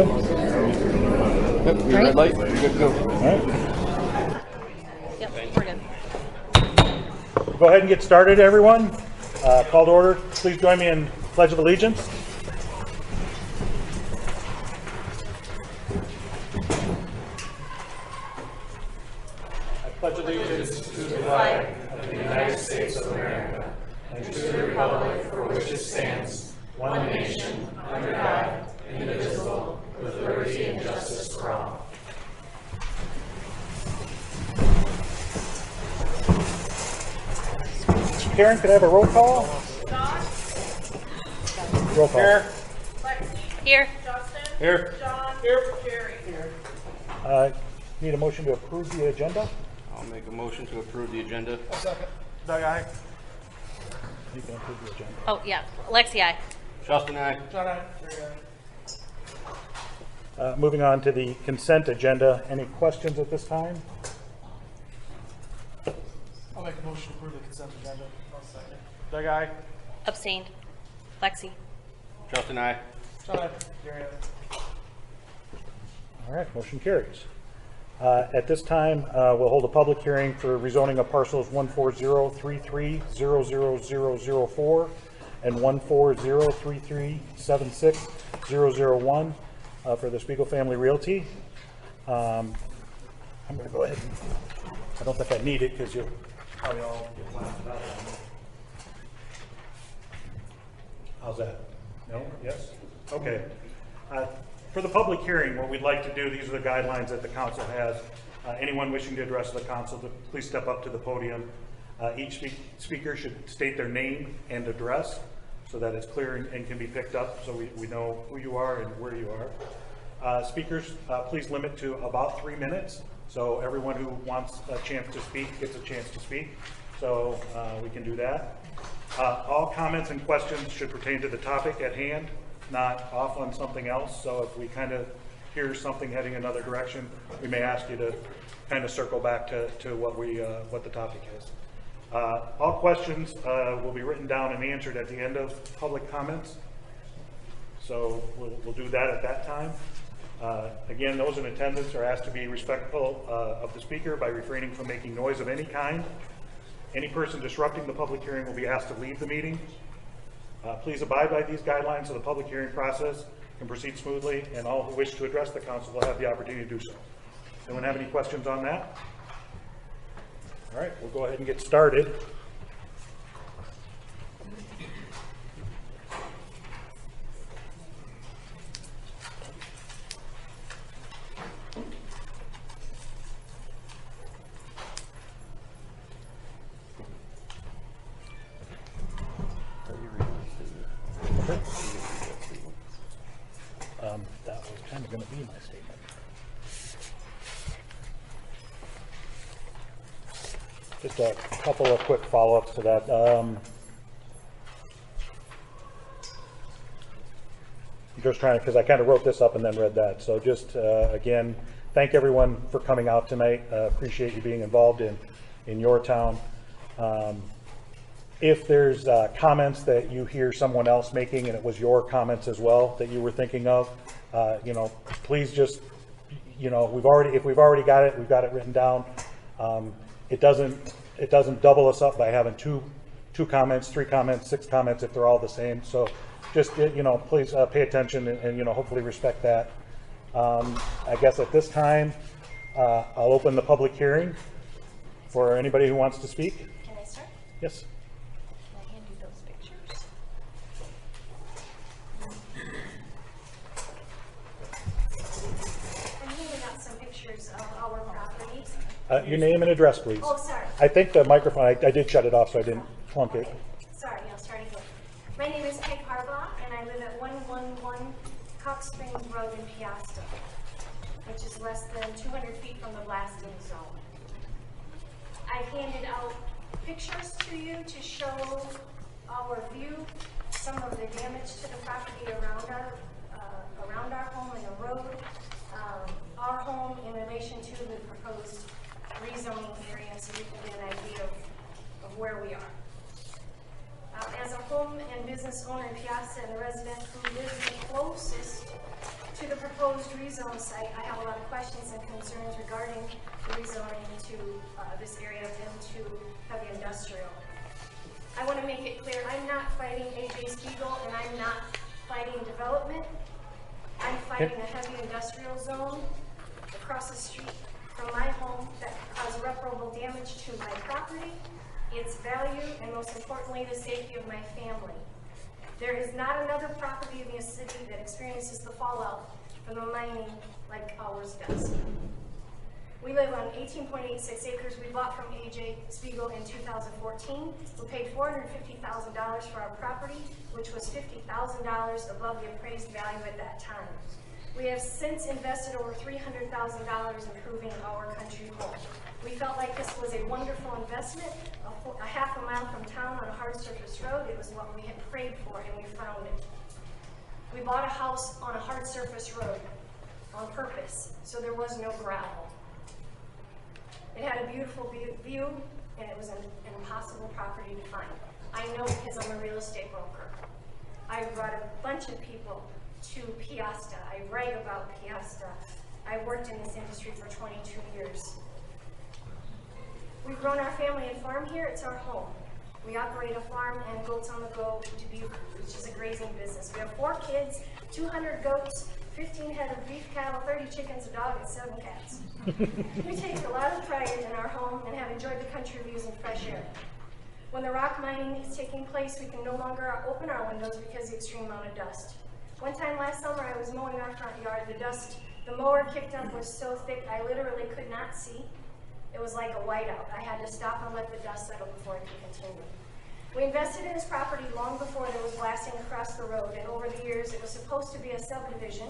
Good? Yep, green red light. You're good to go. All right. Yep, we're good. Go ahead and get started, everyone. Call to order. Please join me in Pledge of Allegiance. I pledge allegiance to the flag of the United States of America and to the republic for which it stands, one nation, under God, indivisible, with liberty and justice for all. Karen, could I have a roll call? Roll call. Here. Here. Justin. Here. John. Here. Jerry. Here. Need a motion to approve the agenda? I'll make a motion to approve the agenda. Second. Doug, aye. You can approve the agenda. Oh, yeah. Lexi, aye. Justin, aye. John, aye. Jerry, aye. Moving on to the consent agenda. Any questions at this time? I'll make a motion to approve the consent agenda. I'll second. Doug, aye. Abstained. Lexi. Justin, aye. John, aye. Jerry, aye. All right, motion carries. At this time, we'll hold a public hearing for rezoning of parcels 14033000004 and 14033760001 for the Spiegel Family Realty. I'm going to go ahead. I don't think I need it because you'll probably all get blasted out. How's that? No? Yes? Okay. For the public hearing, what we'd like to do, these are the guidelines that the council has. Anyone wishing to address the council, please step up to the podium. Each speaker should state their name and address so that it's clear and can be picked up so we know who you are and where you are. Speakers, please limit to about 3 minutes. So everyone who wants a chance to speak gets a chance to speak. So we can do that. All comments and questions should pertain to the topic at hand, not off on something else. So if we kind of hear something heading another direction, we may ask you to kind of circle back to what the topic is. All questions will be written down and answered at the end of public comments. So we'll do that at that time. Again, those in attendance are asked to be respectful of the speaker by refraining from making noise of any kind. Any person disrupting the public hearing will be asked to leave the meeting. Please abide by these guidelines so the public hearing process can proceed smoothly, and all who wish to address the council will have the opportunity to do so. Anyone have any questions on that? All right, we'll go ahead and get started. That was kind of going to be my statement. Just a couple of quick follow-ups to that. I'm just trying to, because I kind of wrote this up and then read that. So just again, thank everyone for coming out tonight. Appreciate you being involved in your town. If there's comments that you hear someone else making and it was your comments as well that you were thinking of, please just, if we've already got it, we've got it written down. It doesn't double us up by having two comments, 3 comments, 6 comments if they're all the same. So just, please pay attention and hopefully respect that. I guess at this time, I'll open the public hearing for anybody who wants to speak. Can I start? Yes. Can I hand you those pictures? I'm handing out some pictures of our properties. Your name and address, please. Oh, sorry. I think the microphone, I did shut it off, so I didn't plunk it. Sorry, I'll start again. My name is Peg Harbaugh, and I live at 111 Cox Springs Road in Peosta, which is less than 200 feet from the blasting zone. I handed out pictures to you to show our view, some of the damage to the property around our home and the road, our home in relation to the proposed rezoning area, so you can get an idea of where we are. As a home and business owner in Peosta and a resident who lives the closest to the proposed proposed rezone site, I have a lot of questions and concerns regarding the rezoning to this area into heavy industrial. I want to make it clear, I'm not fighting AJ Spiegel and I'm not fighting development. I'm fighting a heavy industrial zone across the street from my home that could cause irreparable damage to my property, its value, and most importantly, the safety of my family. There is not another property in the city that experiences the fallout from the mining like ours does. We live on 18.86 acres we bought from AJ Spiegel in 2014. We paid $450,000 for our property, which was $50,000 above the appraised value at that time. We have since invested over $300,000 improving our country home. We felt like this was a wonderful investment, a half a mile from town on a hard surface road. It was what we had prayed for, and we found it. We bought a house on a hard surface road on purpose, so there was no gravel. It had a beautiful view, and it was an impossible property to find. I know because I'm a real estate broker. I brought a bunch of people to Peosta. I write about Peosta. I worked in this industry for 22 years. We've grown our family and farm here. It's our home. We operate a farm and goats on the go to Butte, which is a grazing business. We have 4 kids, 200 goats, 15 head of beef cattle, 30 chickens, a dog, and 7 cats. We take a lot of pride in our home and have enjoyed the country views and fresh air. When the rock mining is taking place, we can no longer open our windows because of the extreme amount of dust. One time last summer, I was mowing our front yard. The mower kicked up was so thick, I literally could not see. It was like a whiteout. I had to stop and let the dust settle before I could continue. We invested in this property long before there was blasting across the road, and over the years, it was supposed to be a subdivision,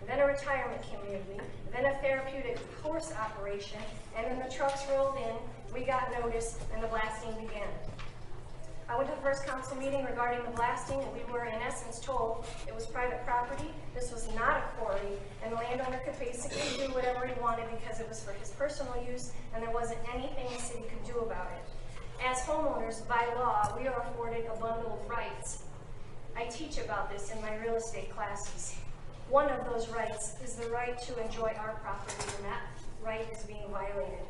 then a retirement community, then a therapeutic horse operation, and then the trucks rolled in, we got notice, and the blasting began. I went to the first council meeting regarding the blasting, and we were in essence told it was private property, this was not a quarry, and the landowner could basically do whatever he wanted because it was for his personal use, and there wasn't anything the city could do about it. As homeowners, by law, we are afforded a bundle of rights. I teach about this in my real estate classes. One of those rights is the right to enjoy our property, and that right is being violated.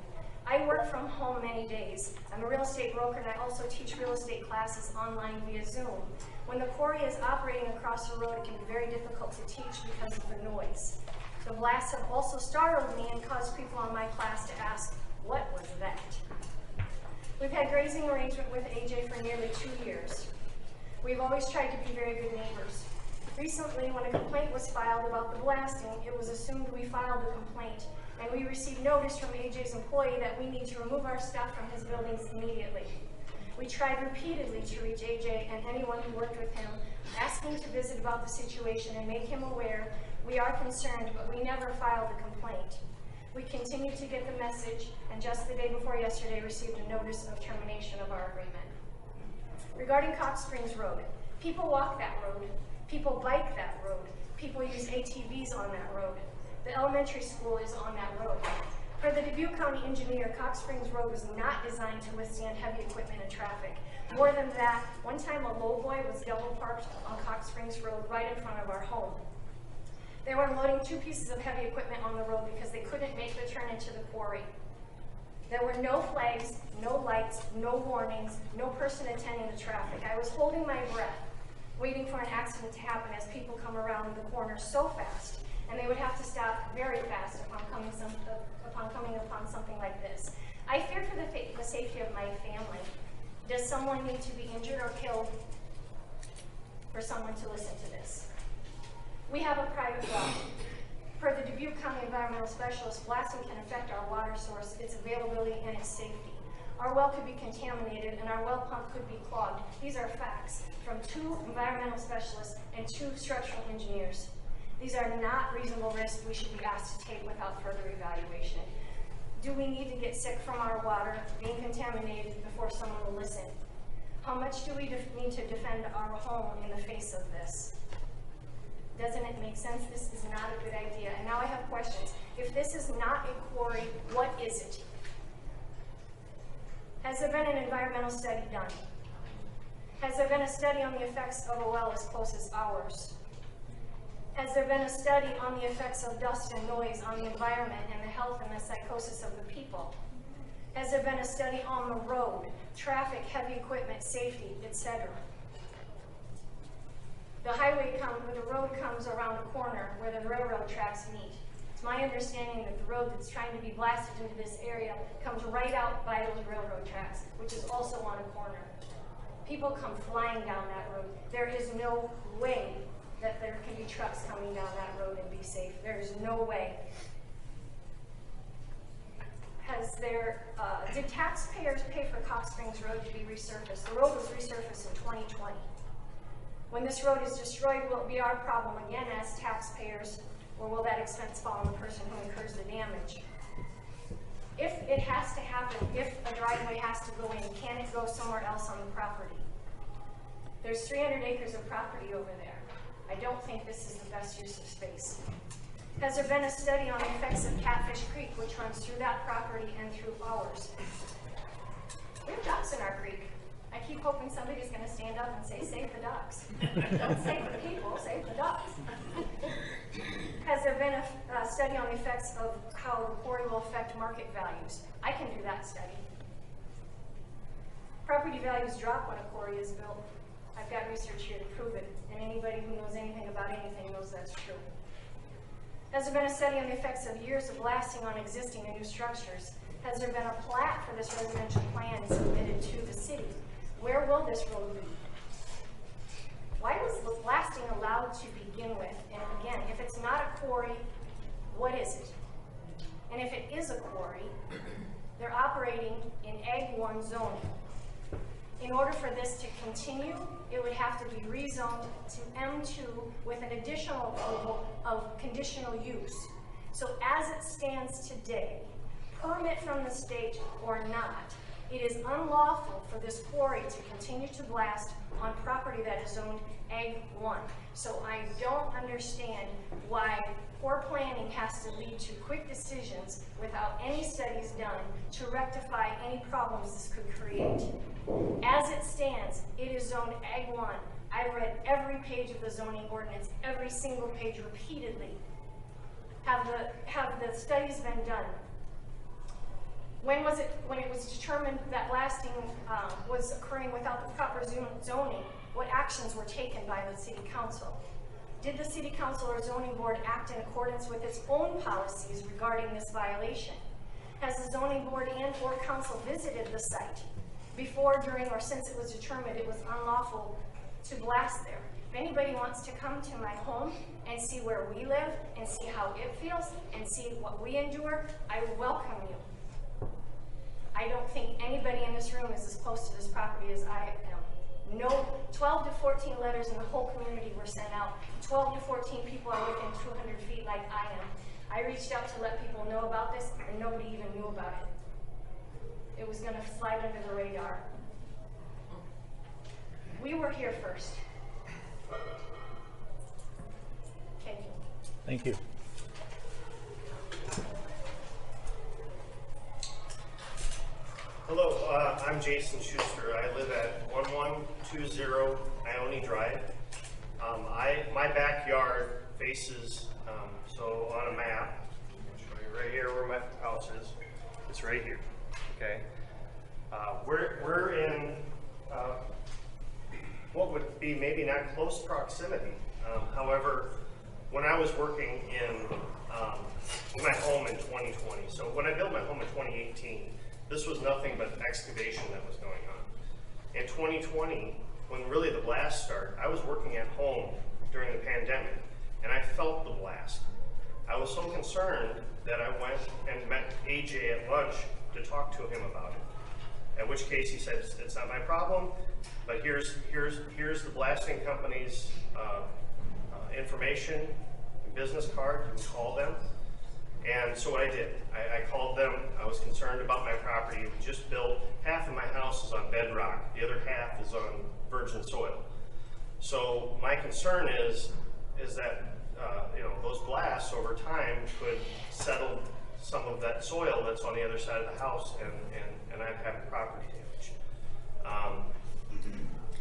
I work from home many days. I'm a real estate broker, and I also teach real estate classes online via Zoom. When the quarry is operating across the road, it can be very difficult to teach because of the noise. The blasts have also startled me and caused people on my class to ask, what was that? We've had grazing arrangement with AJ for nearly 2 years. We've always tried to be very good neighbors. Recently, when a complaint was filed about the blasting, it was assumed we filed the complaint, and we received notice from AJ's employee that we need to remove our stuff from his buildings immediately. We tried repeatedly to reach AJ and anyone who worked with him, asking to visit about the situation and make him aware we are concerned, but we never filed the complaint. We continued to get the message, and just the day before yesterday received a notice of termination of our agreement. Regarding Cox Springs Road, people walk that road, people bike that road, people use ATVs on that road. The elementary school is on that road. For the Dubuque County engineer, Cox Springs Road was not designed to withstand heavy equipment and traffic. More than that, one time a lowboy was double parked on Cox Springs Road right in front of our home. They were unloading 2 pieces of heavy equipment on the road because they couldn't make the turn into the quarry. There were no flags, no lights, no warnings, no person attending the traffic. I was holding my breath, waiting for an accident to happen as people come around the corner so fast, and they would have to stop very fast upon coming upon something like this. I feared for the safety of my family. Does someone need to be injured or killed for someone to listen to this? We have a private well. Per the Dubuque County Environmental Specialist, blasting can affect our water source, its availability, and its safety. Our well could be contaminated, and our well pump could be clogged. These are facts from 2 environmental specialists and 2 structural engineers. These are not reasonable risks we should be asked to take without further evaluation. Do we need to get sick from our water being contaminated before someone will listen? How much do we need to defend our home in the face of this? Doesn't it make sense? This is not a good idea. And now I have questions. If this is not a quarry, what is it? Has there been an environmental study done? Has there been a study on the effects of a well as close as ours? Has there been a study on the effects of dust and noise on the environment and the health and the psychosis of the people? Has there been a study on the road, traffic, heavy equipment, safety, etc.? The road comes around a corner where the railroad tracks meet. It's my understanding that the road that's trying to be blasted into this area comes right out by those railroad tracks, which is also on a corner. People come flying down that road. There is no way that there can be trucks coming down that road and be safe. There is no way. Did taxpayers pay for Cox Springs Road to be resurfaced? The road was resurfaced in 2020. When this road is destroyed, will it be our problem again as taxpayers, or will that expense fall on the person who incurs the damage? If it has to happen, if a driveway has to go in, can it go somewhere else on the property? There's 300 acres of property over there. I don't think this is the best use of space. Has there been a study on the effects of Catfish Creek, which runs through that property and through ours? We have ducks in our creek. I keep hoping somebody's going to stand up and say, save the ducks. Don't save the people, save the ducks. Has there been a study on the effects of how the quarry will affect market values? I can do that study. Property values drop when a quarry is built. I've got research here to prove it, and anybody who knows anything about anything knows that's true. Has there been a study on the effects of years of blasting on existing and new structures? Has there been a plat for this residential plan submitted to the city? Where will this road be? Why was blasting allowed to begin with? And again, if it's not a quarry, what is it? And if it is a quarry, they're operating in Ag 1 zoning. In order for this to continue, it would have to be rezoned to M2 with an additional approval of conditional use. So as it stands today, permit from the state or not, it is unlawful for this quarry to continue to blast on property that is zoned Ag 1. So I don't understand why poor planning has to lead to quick decisions without any studies done to rectify any problems this could create. As it stands, it is zoned Ag 1. I read every page of the zoning ordinance, every single page repeatedly. Have the studies been done? When it was determined that blasting was occurring without the proper zoning, what actions were taken by the city council? Did the city council or zoning board act in accordance with its own policies regarding this violation? Has the zoning board and or council visited the site before, during, or since it was determined it was unlawful to blast there? If anybody wants to come to my home and see where we live and see how it feels and see what we endure, I welcome you. I don't think anybody in this room is as close to this property as I am. No, 12 to 14 letters in the whole community were sent out. 12 to 14 people are within 200 feet like I am. I reached out to let people know about this, and nobody even knew about it. It was going to slide under the radar. We were here first. Thank you. Thank you. Hello, I'm Jason Schuster. I live at 1120 Ione Drive. My backyard faces, so on a map, I'll show you right here where my house is. It's right here, okay? We're in what would be maybe not close proximity. However, when I was working in my home in 2020, so when I built my home in 2018, this was nothing but excavation that was going on. In 2020, when really the blast started, I was working at home during the pandemic, and I felt the blast. I was so concerned that I went and met AJ at lunch to talk to him about it. At which case he said, it's not my problem, but here's the blasting company's information, business card, you can call them. And so what I did, I called them. I was concerned about my property. We just built, half of my house is on bedrock, the other half is on virgin soil. So my concern is that those blasts over time could settle some of that soil that's on the other side of the house, and I'd have property damage.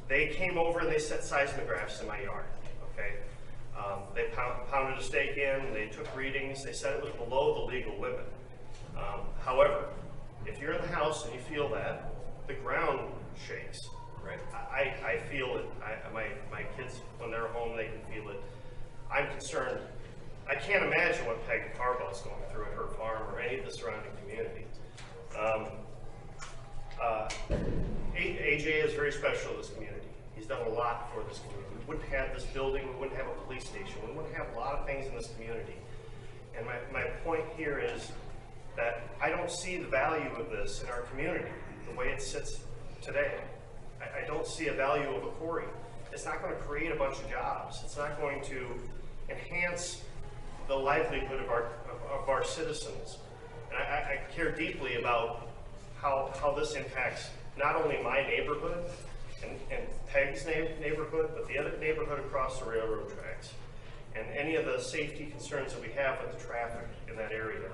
They came over and they set seismographs in my yard. Okay, They pounded a stake in, they took readings, they said it was below the legal limit. However, if you're in the house and you feel that, the ground shakes, right? I feel it. My kids, when they're home, they can feel it. I'm concerned. I can't imagine what Peg Harbaugh is going through at her farm or any of the surrounding community. AJ is very special to this community. He's done a lot for this community. We wouldn't have this building, we wouldn't have a police station, we wouldn't have a lot of things in this community. And my point here is that I don't see the value of this in our community, the way it sits today. I don't see a value of a quarry. It's not going to create a bunch of jobs. It's not going to enhance the livelihood of our citizens. And I care deeply about how this impacts not only my neighborhood and Peg's neighborhood, but the other neighborhood across the railroad tracks, and any of the safety concerns that we have with the traffic in that area.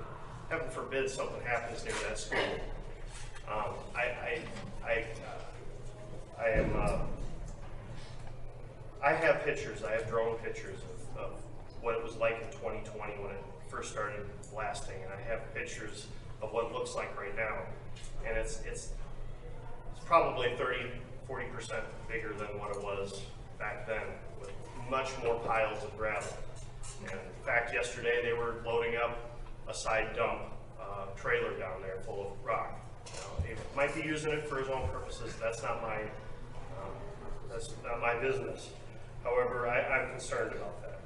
Heaven forbid something happens near that school. I have pictures. I have drone pictures of what it was like in 2020 when it first started blasting, and I have pictures of what it looks like right now. And it's probably 30–40% bigger than what it was back then, with much more piles of gravel. And in fact, yesterday they were loading up a side dump trailer down there full of rock. Now, he might be using it for his own purposes. That's not my business. However, I'm concerned about that.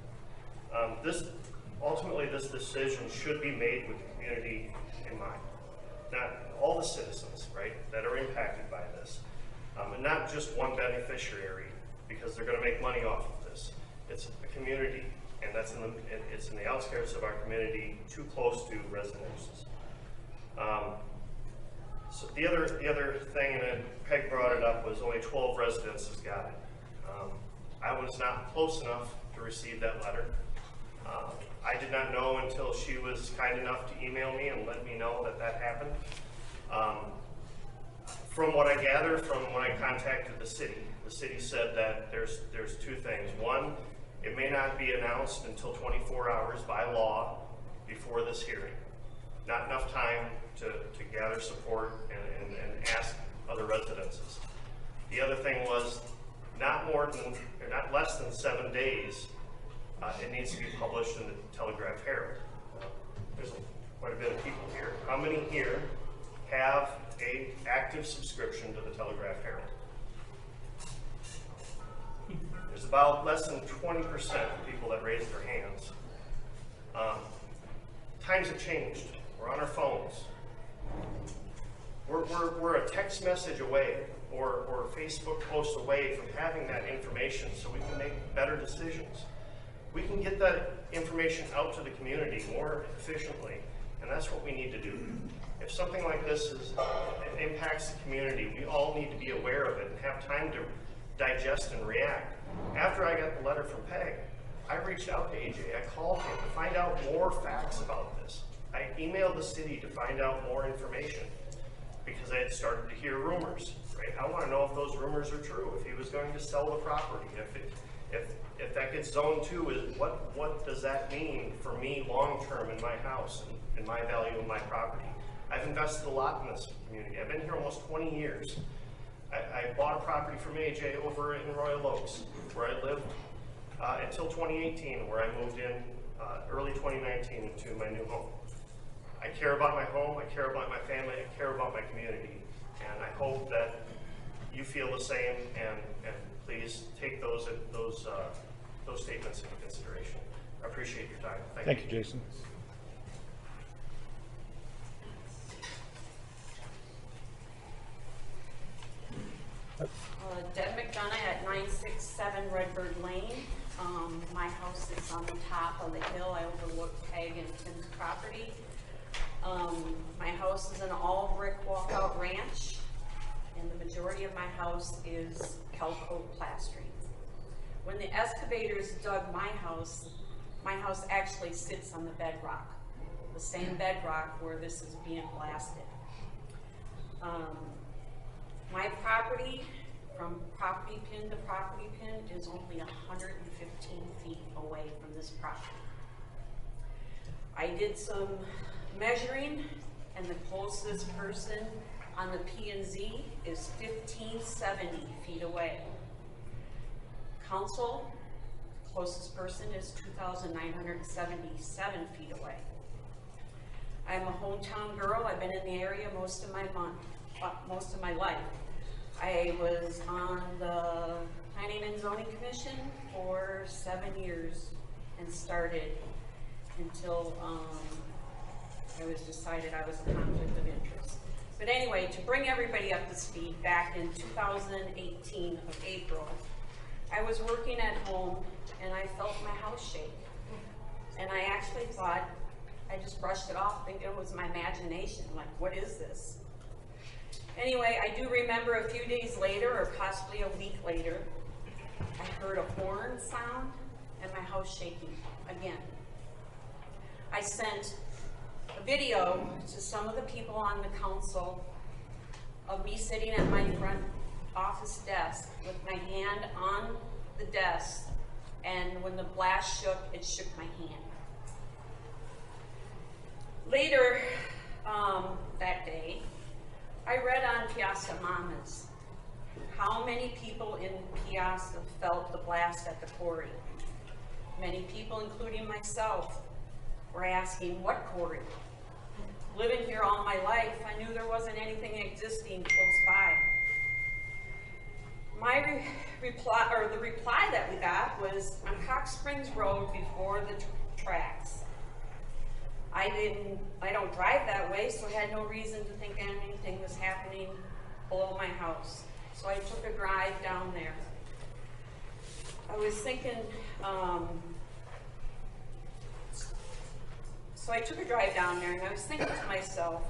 Ultimately, this decision should be made with the community in mind, not all the citizens, right, that are impacted by this, and not just one beneficiary, because they're going to make money off of this. It's a community, and it's in the outskirts of our community, too close to residences. So the other thing, and Peg brought it up, was only 12 residences got it. I was not close enough to receive that letter. I did not know until she was kind enough to email me and let me know that happened. From what I gathered from when I contacted the city said that there's two things. One, it may not be announced until 24 hours by law before this hearing. Not enough time to gather support and ask other residences. The other thing was not less than 7 days. It needs to be published in the Telegraph Herald. There's quite a bit of people here. How many here have an active subscription to the Telegraph Herald? There's about less than 20% of people that raise their hands. Times have changed. We're on our phones. We're a text message away or a Facebook post away from having that information so we can make better decisions. We can get that information out to the community more efficiently, and that's what we need to do. If something like this impacts the community, we all need to be aware of it and have time to digest and react. After I got the letter from Peg, I reached out to AJ. I called him to find out more facts about this. I emailed the city to find out more information because I had started to hear rumors. Right? I want to know if those rumors are true, if he was going to sell the property, if that gets zoned too, what does that mean for me long-term in my house and my value of my property? I've invested a lot in this community. I've been here almost 20 years. I bought a property from AJ over in Royal Oaks, where I lived until 2018, where I moved in early 2019 into my new home. I care about my home, I care about my family, I care about my community, and I hope that you feel the same, and please take those statements into consideration. I appreciate your time. Thank you, Jason. Deb McDonough at 967 Redbird Lane. My house is on the top of the hill. I overlook Peg and Tim's property. My house is an all brick walkout ranch, and the majority of my house is Kelcoat plastering. When the excavators dug my house actually sits on the bedrock, the same bedrock where this is being blasted. My property from property pin to property pin is only 115 feet away from this property. I did some measuring, and the closest person on the P&Z is 1570 feet away. Council, closest person is 2,977 feet away. I'm a hometown girl. I've been in the area most of my life. I was on the Planning and Zoning Commission for 7 years and started until I was decided I was a conflict of interest. But anyway, to bring everybody up to speed, back in 2018 of April, I was working at home and I felt my house shake. And I actually thought, I just brushed it off thinking it was my imagination, like, what is this? Anyway, I do remember a few days later, or possibly a week later, I heard a horn sound and my house shaking again. I sent a video to some of the people on the council of me sitting at my front office desk with my hand on the desk, and when the blast shook, it shook my hand. Later that day, I read on Peosta Mamas how many people in Peosta felt the blast at the quarry. Many people, including myself, were asking, what quarry? Living here all my life, I knew there wasn't anything existing close by. My reply, or the reply that we got, was on Cox Springs Road before the tracks. I don't drive that way, so I had no reason to think anything was happening below my house. So I took a drive down there. I was thinking, so I took a drive down there and I was thinking to myself,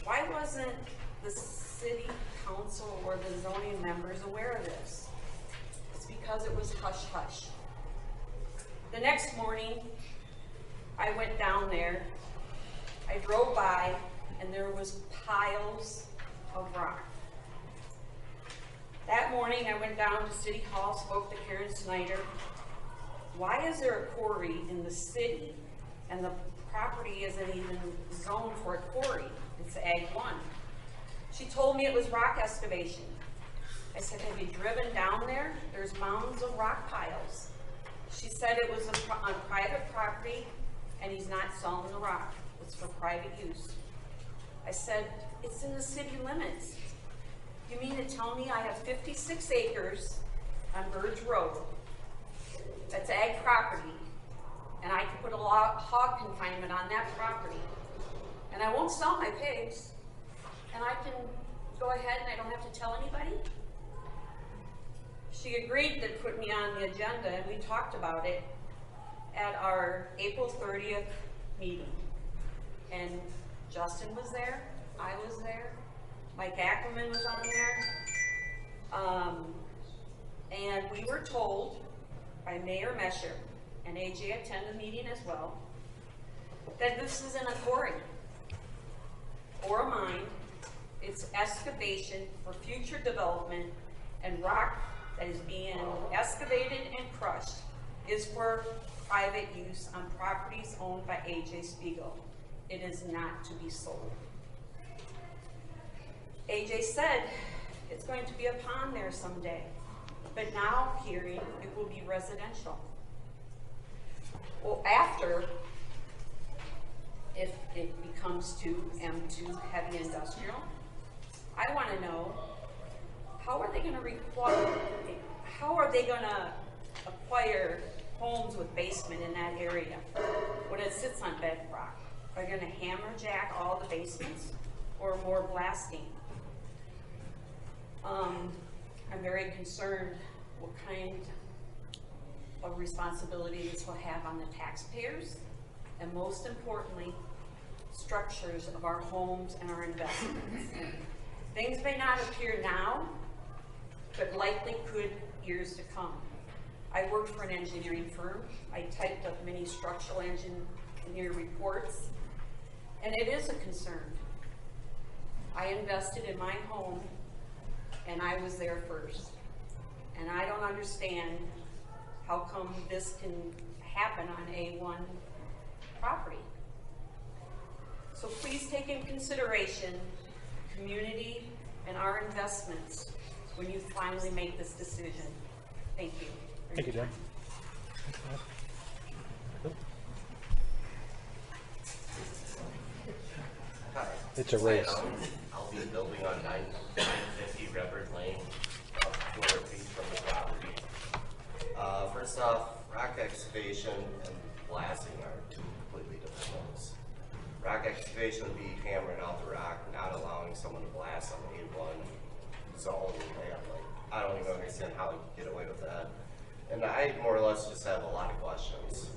why wasn't the city council or the zoning members aware of this? It's because it was hush hush. The next morning, I went down there, I drove by, and there was piles of rock. That morning, I went down to City Hall, spoke to Karen Snyder. Why is there a quarry in the city and the property isn't even zoned for a quarry? It's Ag 1. She told me it was rock excavation. I said, have you driven down there? There's mounds of rock piles. She said it was on private property and he's not selling the rock. It's for private use. I said, it's in the city limits. You mean to tell me I have 56 acres on Burge Road that's ag property, and I can put a hog confinement on that property, and I won't sell my pigs, and I can go ahead and I don't have to tell anybody? She agreed to put me on the agenda, and we talked about it at our April 30th meeting. And Justin was there, I was there, Mike Ackerman was on there, and we were told by Mayor Mesher, and AJ attended the meeting as well, that this isn't a quarry or a mine. It's excavation for future development, and rock that is being excavated and crushed is for private use on properties owned by AJ Spiegel. It is not to be sold. AJ said it's going to be a pond there someday, but now hearing it will be residential. Well, after, if it becomes to M2 heavy industrial, I want to know, how are they going to acquire homes with basement in that area when it sits on bedrock? Are they going to hammerjack all the basements or more blasting? I'm very concerned what kind of responsibility this will have on the taxpayers, and most importantly, structures of our homes and our investments. Things may not appear now, but likely could years to come. I worked for an engineering firm. I typed up many structural engineer reports, and it is a concern. I invested in my home, and I was there first. And I don't understand how come this can happen on A1 property. So please take in consideration community and our investments when you finally make this decision. Thank you. Thank you, Jen. Hi. It's a race. I'll be building on 950 Redbird Lane, about 200 feet from the property. First off, rock excavation and blasting are two completely different things. Rock excavation would be hammering out the rock, not allowing someone to blast on the A1 zone. I don't even understand how you get away with that. And I more or less just have a lot of questions.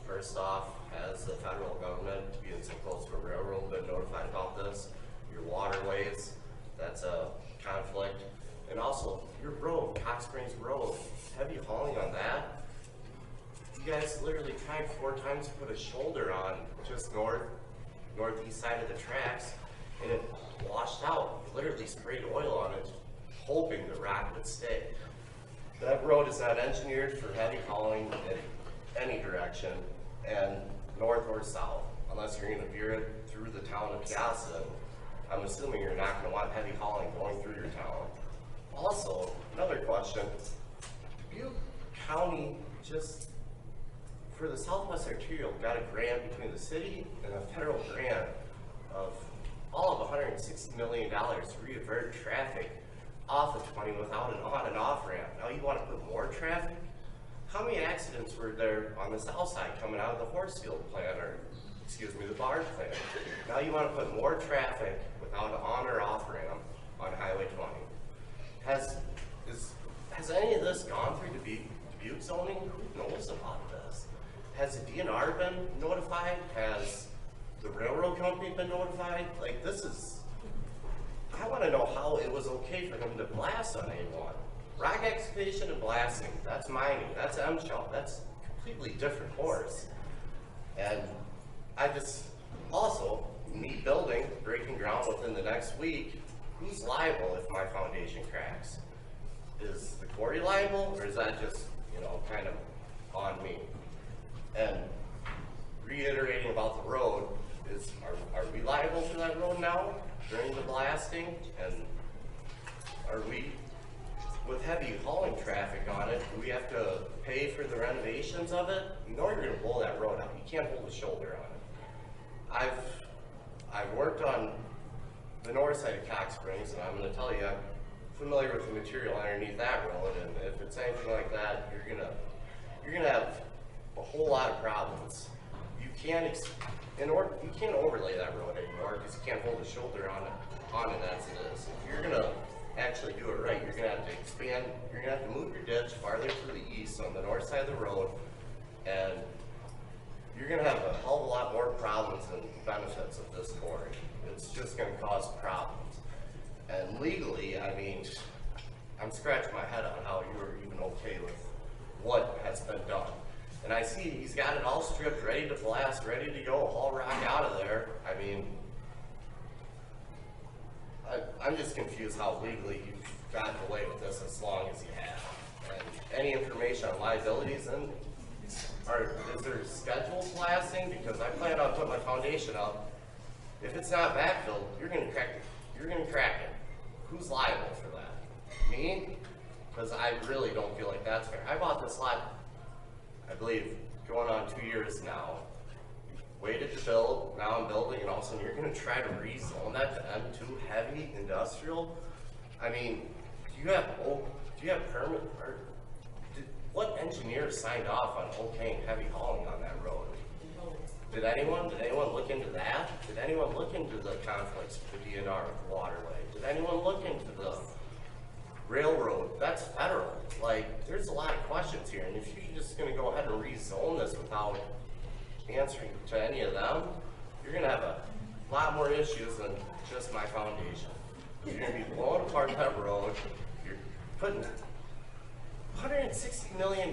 First off, has the federal government, being so close to a railroad, been notified about this? Your waterways, that's a conflict. And also, your road, Cox Springs Road, heavy hauling on that. You guys literally tried 4 times to put a shoulder on just northeast side of the tracks, and it washed out. You literally sprayed oil on it, hoping the rock would stay. That road is not engineered for heavy hauling in any direction, and north or south, unless you're gonna veer it through the town of Peosta. I'm assuming you're not gonna want heavy hauling going through your town. Also, another question, Butte County just, for the Southwest Arterial, got a grant between the city and a federal grant of all of $160 million to revert traffic off of 20 without an on and off ramp. Now you want to put more traffic? How many accidents were there on the south side coming out of the Horsefield plant, or excuse me, the Barn plant? Now you want to put more traffic without an on or off ramp on Highway 20. Has any of this gone through Dubuque zoning? Who knows about this? Has the DNR been notified? Has the railroad company been notified? Like, this is, I want to know how it was okay for them to blast on A1. Rock excavation and blasting, that's mining, that's MSHL, that's completely different horse. And I just, also, me building, breaking ground within the next week, who's liable if my foundation cracks? Is the quarry liable, or is that just, kind of on me? And reiterating about the road, are we liable for that road now during the blasting? And are we, with heavy hauling traffic on it, do we have to pay for the renovations of it? You know you're gonna blow that road out. You can't hold a shoulder on it. I've worked on the north side of Cox Springs, and I'm gonna tell you, I'm familiar with the material underneath that road, and if it's anything like that, you're gonna have a whole lot of problems. You can't overlay that road anymore because you can't hold a shoulder on it as it is. If you're gonna actually do it right, you're gonna have to expand. You're gonna have to move your ditch farther to the east on the north side of the road, and you're gonna have a hell of a lot more problems than benefits of this quarry. It's just gonna cause problems. And legally, I mean, I'm scratching my head on how you were even okay with what has been done. And I see he's got it all stripped, ready to blast, ready to go, haul rock out of there. I mean, I'm just confused how legally you've gotten away with this as long as you have. And any information on liabilities, and is there scheduled blasting? Because I plan on putting my foundation up. If it's not backfilled, you're gonna crack it. Who's liable for that? Me? Because I really don't feel like that's fair. I bought this lot, I believe, going on 2 years now. Waited to build, now I'm building, and all of a sudden you're gonna try to rezone that to M2 heavy industrial? I mean, do you have permit, or what engineer signed off on okaying heavy hauling on that road? Did anyone look into that? Did anyone look into the conflicts with the DNR with the waterway? Did anyone look into the railroad? That's federal. Like, there's a lot of questions here, and if you're just gonna go ahead and rezone this without answering to any of them, you're gonna have a lot more issues than just my foundation. You're gonna be blowing apart that road. You're putting $160 million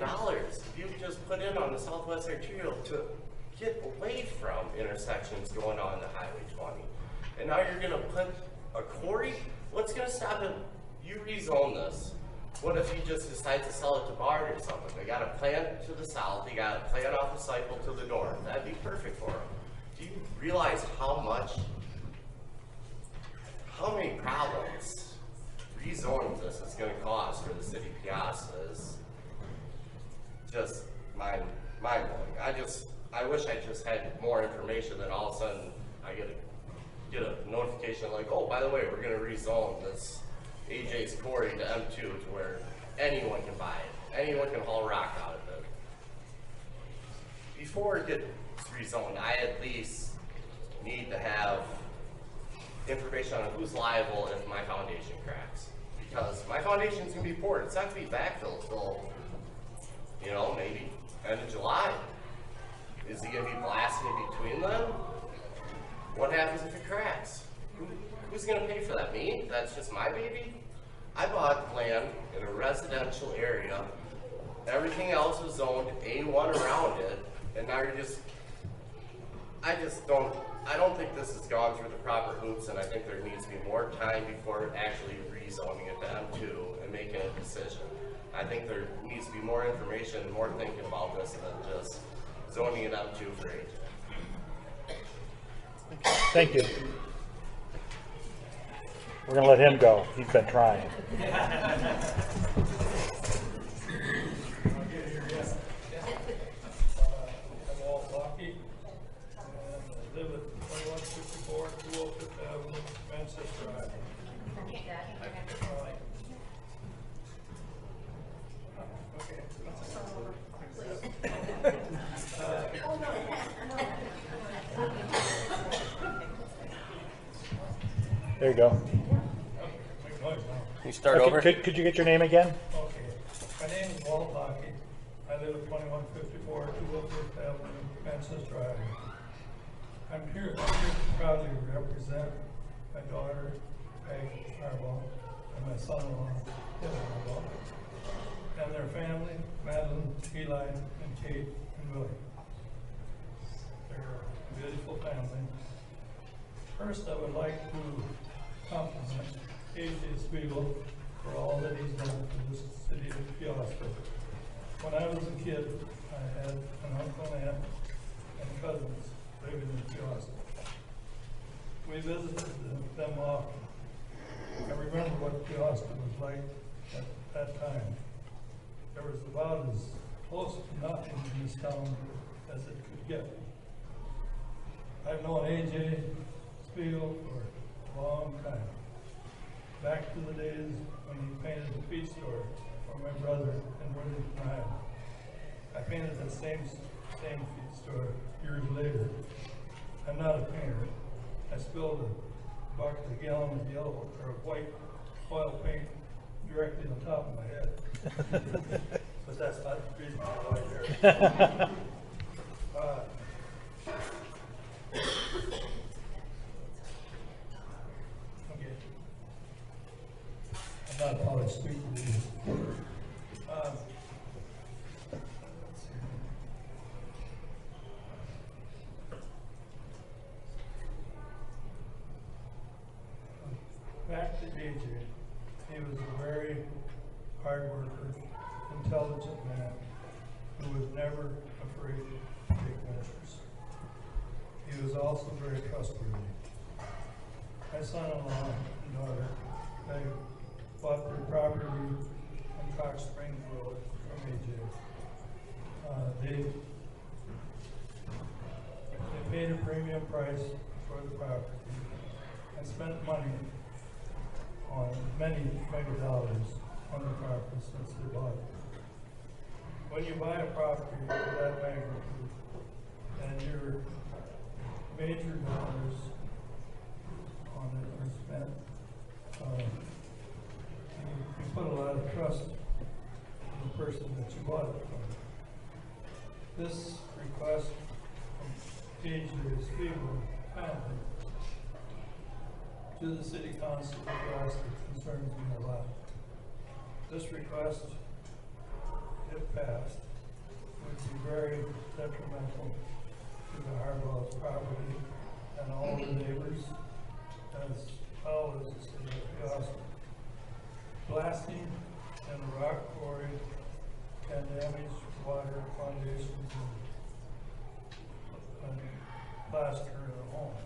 you just put in on the Southwest Arterial to get away from intersections going on to Highway 20. And now you're gonna put a quarry? What's gonna stop it? You rezone this. What if he just decides to sell it to Bard or something? They got a plant to the south, they got a plant off the cycle to the north. That'd be perfect for him. Do you realize how many problems rezoning this is going to cause for the city of Peosta? Is just mind-blowing. I wish I just had more information than all of a sudden I get a notification like, oh, by the way, we're going to rezone this AJ's Quarry to M2 to where anyone can buy it. Anyone can haul rock out of it. Before it gets rezoned, I at least need to have information on who's liable if my foundation cracks. Because my foundation's going to be poured. It's not going to be backfilled till, maybe end of July. Is he going to be blasting in between then? What happens if it cracks? Who's going to pay for that? Me? That's just my baby? I bought land in a residential area. Everything else was zoned A1 around it, and now I don't think this has gone through the proper hoops, and I think there needs to be more time before actually rezoning it to M2 and making a decision. I think there needs to be more information and more thinking about this than just zoning it M2 for AJ. Thank you. We're going to let him go. He's been trying. I'm Walt Lockheed, and I live at 2154 205th Avenue, Manchester Drive. There you go. Make noise now. Can you start over? Could you get your name again? Okay. My name is Walt Lockheed. I live at 2154 205th Avenue, Manchester Drive. I'm here to proudly represent my daughter, Peg Harbaugh, and my son-in-law, Tim Harbaugh, and their family, Madeline, Eli, and Kate, and Willie. They're a beautiful family. First, I would like to compliment AJ Spiegel for all that he's done for this city of Peosta. When I was a kid, I had an uncle and aunt and cousins living in Peosta. We visited them often. I remember what Peosta was like at that time. There was about as close to nothing in this town as it could get. I've known AJ Spiegel for a long time. Back to the days when he painted the feed store for my brother in Worthington, Iowa. I painted that same feed store years later. I'm not a painter. I spilled a bucket, a gallon of yellow or of white oil paint directly on top of my head. But that's not the reason why I'm there. Okay. I'm not probably speaking to you. Let's see. Back to AJ. He was a very hard worker, intelligent man who was never afraid to take measures. He was also very trustworthy. My son-in-law and daughter, they bought their property on Cox Springs Road from AJ. They paid a premium price for the property and spent money on many dollars on the property since they bought it. When you buy a property of that magnitude and your major dollars on it are spent, you put a lot of trust in the person that you bought it from. This request from AJ Spiegel family to the City Council of Peosta concerns me a lot. This request, if passed, would be very detrimental to the Harbaugh's property and all the neighbors, as well as the city of Peosta. Blasting in a rock quarry can damage water, foundations, and plaster in a home.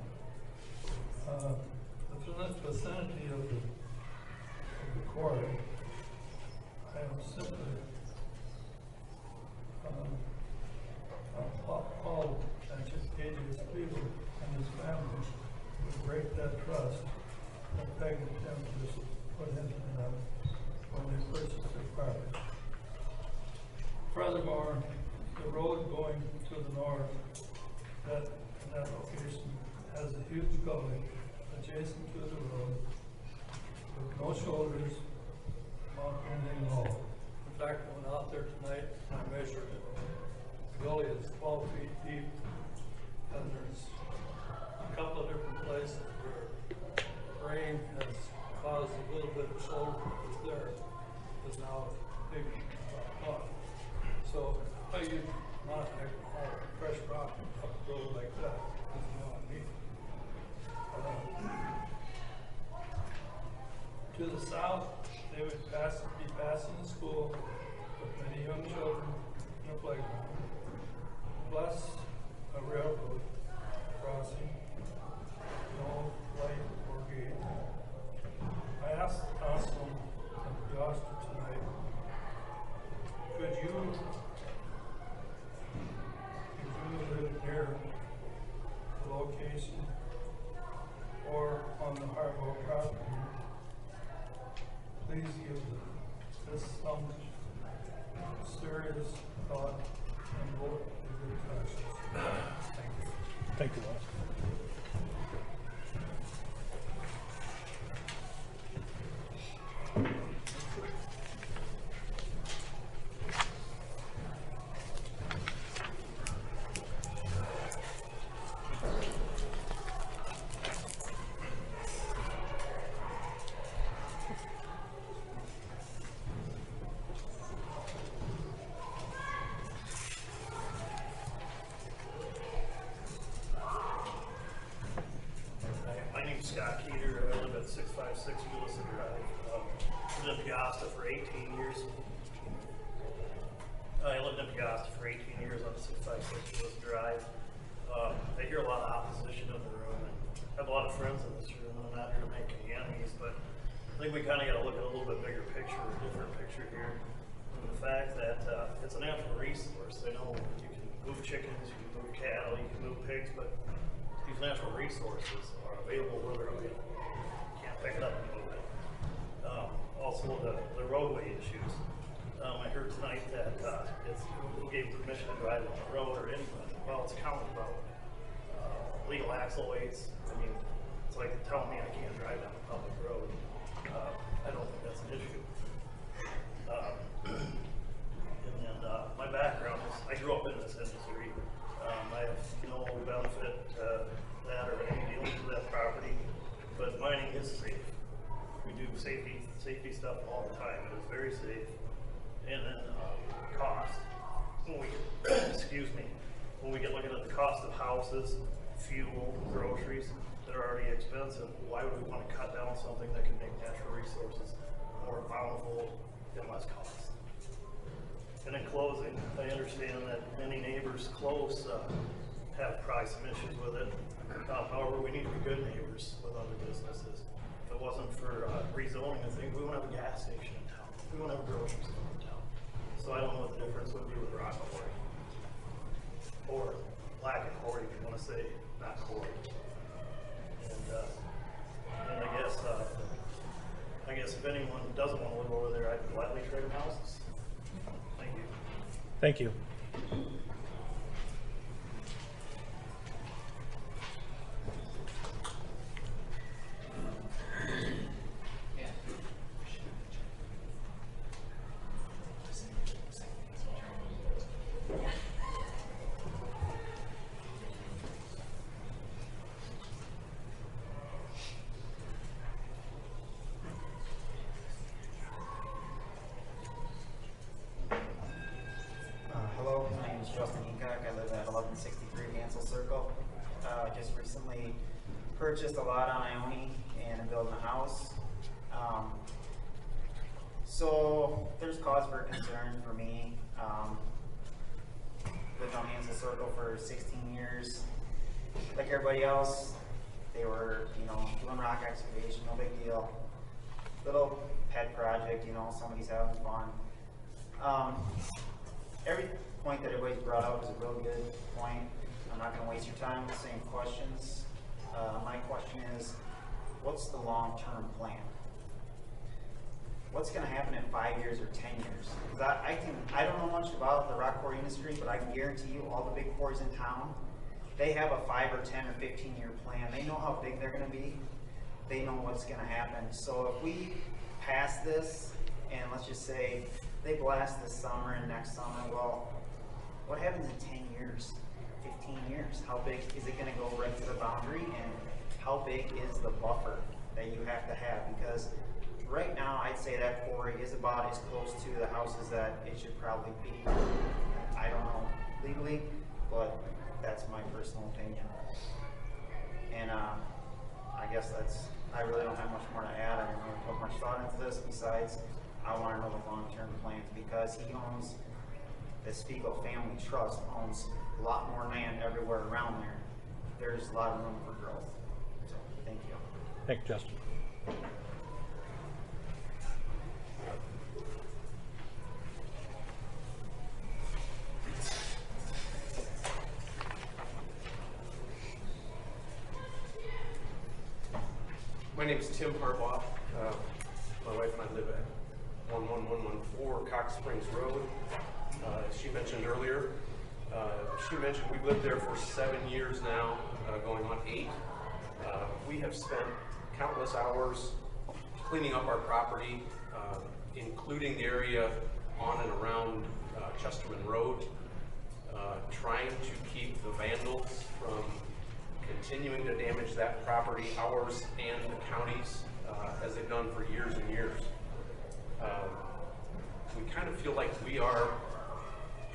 The vicinity of the quarry, I am simply appalled that just atheist people and his family would break that trust that Peg and Tim just put into them when they purchased their property. Furthermore, the road going to the north, that location has a huge gully adjacent to the road with no shoulders, not anything at all. In fact, I went out there tonight and I measured it. The gully is 12 feet deep, and there's a couple of different places where rain has caused a little bit of shoulder that was there, is now big pond. So how you not haul fresh rock up the road like that is beyond me. To the south, they would be passing the school with many young children in a playground, plus a railroad crossing, no light or gate. I asked the council of Peosta tonight, could you live near the location or on the Harbaugh property? Please give this some serious thought and vote for good conscience. Thank you. Thank you, Wes. My name's Scott Keeter. I live at 656 Peosta Drive. Lived in Peosta for 18 years. I lived in Peosta for 18 years on 656 Peosta Drive. I hear a lot of opposition in the room, and I have a lot of friends in this room. I'm not here to make any enemies, but I think we kind of got to look at a little bit bigger picture, a different picture here. And the fact that it's a natural resource. I know you can move chickens, you can move cattle, you can move pigs, but these natural resources are available where they're available. You can't pick it up and move it. Also, the roadway issues. I heard tonight that who gave permission to drive on the road or anybody. Well, it's a county road. Legal axle weights. I mean, it's like telling me I can't drive down a public road. I don't think that's an issue. And then my background is I grew up in this industry. I have no benefit that or any dealings with that property, but mining is safe. We do safety stuff all the time. It is very safe. And then cost. When we excuse me, when we get looking at the cost of houses, fuel, groceries that are already expensive, why would we want to cut down something that can make natural resources more bountiful and less cost? And in closing, I understand that many neighbors close have probably some issues with it. However, we need to be good neighbors with other businesses. If it wasn't for rezoning, I think we wouldn't have a gas station in town. We wouldn't have a grocery store in town. So I don't know what the difference would be with rock quarry. Or black and quarry, if you want to say, not quarry. And I guess if anyone doesn't want to live over there, I'd gladly trade them houses. Thank you. Thank you. Hello, my name is Justin Eacock. I live at 1163 Hansel Circle. Just recently purchased a lot on Ione and I'm building a house. So there's cause for concern for me. Lived on Hansel Circle for 16 years. Like everybody else, they were, doing rock excavation, no big deal. Little pet project, somebody's having fun. Every point that everybody's brought up is a real good point. I'm not going to waste your time with the same questions. My question is, what's the long-term plan? What's going to happen in 5 years or 10 years? Because I don't know much about the rock quarry industry, but I can guarantee you all the big quarries in town, they have a 5 or 10 or 15 year plan. They know how big they're going to be. They know what's going to happen. So if we pass this, and let's just say they blast this summer and next summer, well, what happens in 10 years, 15 years? How big is it going to go right to the boundary? And how big is the buffer that you have to have? Because right now, I'd say that quarry is about as close to the houses that it should probably be. I don't know legally, but that's my personal opinion. And I guess I really don't have much more to add. I didn't really put much thought into this besides I want to know the long-term plans because he owns, the Spiegel Family Trust owns a lot more land everywhere around there. There's a lot of room for growth. So, thank you. Thank you, Justin. My name is Tim Harbaugh. My wife and I live at 11114 Cox Springs Road. As she mentioned earlier, we've lived there for 7 years now, going on 8. We have spent countless hours cleaning up our property, including the area on and around Chesterman Road, trying to keep the vandals from continuing to damage that property, ours and the county's, as they've done for years and years. We kind of feel like we are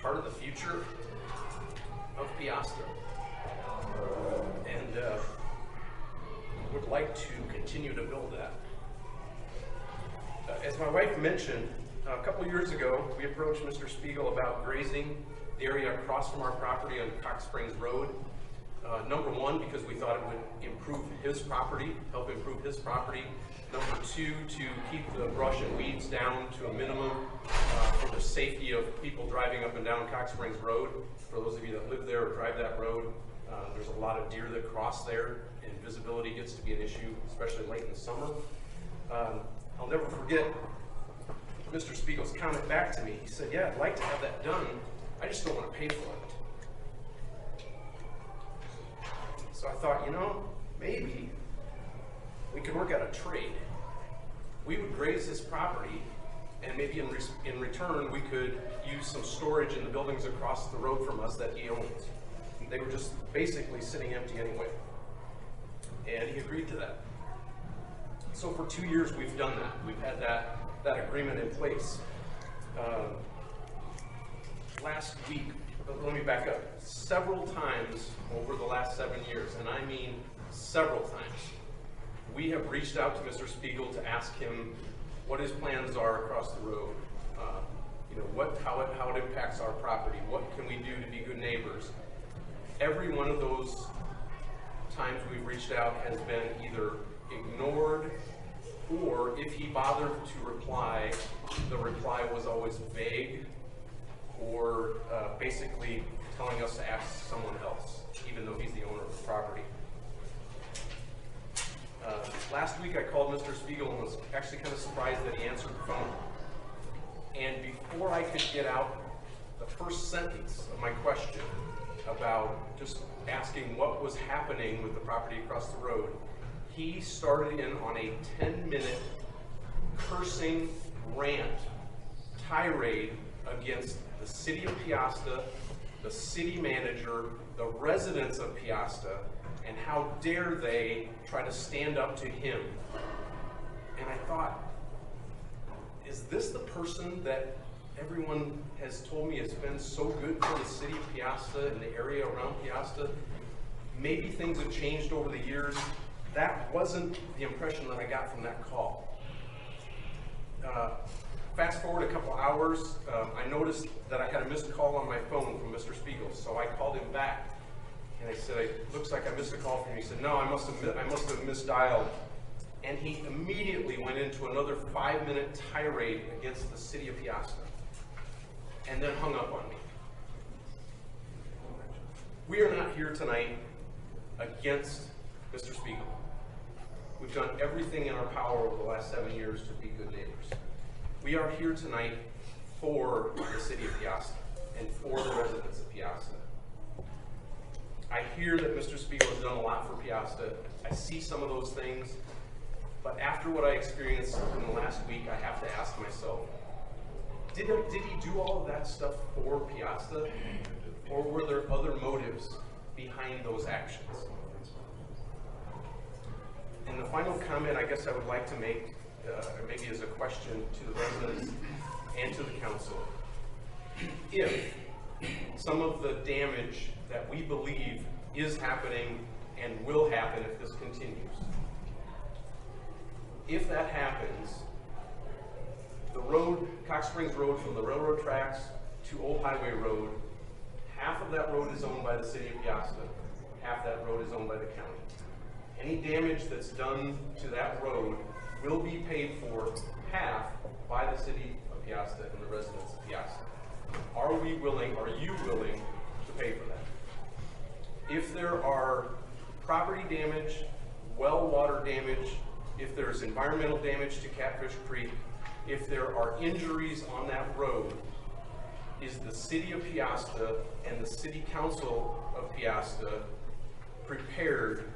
part of the future of Peosta, and would like to continue to build that. As my wife mentioned, a couple years ago, we approached Mr. Spiegel about grazing the area across from our property on Cox Springs Road. Number one, because we thought it would improve his property, help improve his property. Number two, to keep the brush and weeds down to a minimum for the safety of people driving up and down Cox Springs Road. For those of you that live there or drive that road, there's a lot of deer that cross there, and visibility gets to be an issue, especially late in the summer. I'll never forget Mr. Spiegel's comment back to me. He said, yeah, I'd like to have that done, I just don't want to pay for it. So I thought, maybe we could work out a trade. We would graze this property, and maybe in return, we could use some storage in the buildings across the road from us that he owns. They were just basically sitting empty anyway. And he agreed to that. So for 2 years, we've done that. We've had that agreement in place. Last week, let me back up. Several times over the last 7 years, and I mean several times, we have reached out to Mr. Spiegel to ask him what his plans are across the road. How it impacts our property. What can we do to be good neighbors? Every one of those times we've reached out has been either ignored, or if he bothered to reply, the reply was always vague, or basically telling us to ask someone else, even though he's the owner of the property. Last week I called Mr. Spiegel and was actually kind of surprised that he answered the phone. And before I could get out the first sentence of my question about just asking what was happening with the property across the road, he started in on a 10-minute cursing rant, tirade against the city of Peosta, the city manager, the residents of Peosta, and how dare they try to stand up to him. And I thought, is this the person that everyone has told me has been so good for the city of Peosta and the area around Peosta? Maybe things have changed over the years. That wasn't the impression that I got from that call. fast forward a couple hours, I noticed that I had a missed call on my phone from Mr. Spiegel, so I called him back. And I said, "It looks like I missed a call from you." He said, "No, I must have misdialed." And he immediately went into another 5-minute tirade against the city of Peosta, and then hung up on me. We are not here tonight against Mr. Spiegel. We've done everything in our power over the last 7 years to be good neighbors. We are here tonight for the city of Peosta and for the residents of Peosta. I hear that Mr. Spiegel has done a lot for Peosta. I see some of those things, but after what I experienced in the last week, I have to ask myself, did he do all of that stuff for Peosta, or were there other motives behind those actions? And the final comment I guess I would like to make, maybe as a question to the residents and to the council, if some of the damage that we believe is happening and will happen if this continues, if that happens, the road, Cox Springs Road from the railroad tracks to Old Highway Road, half of that road is owned by the city of Peosta, half that road is owned by the county. Any damage that's done to that road will be paid for half by the city of Peosta and the residents of Peosta. Are you willing to pay for that? If there are property damage, well water damage, if there's environmental damage to Catfish Creek, if there are injuries on that road, is the city of Peosta and the city council of Peosta prepared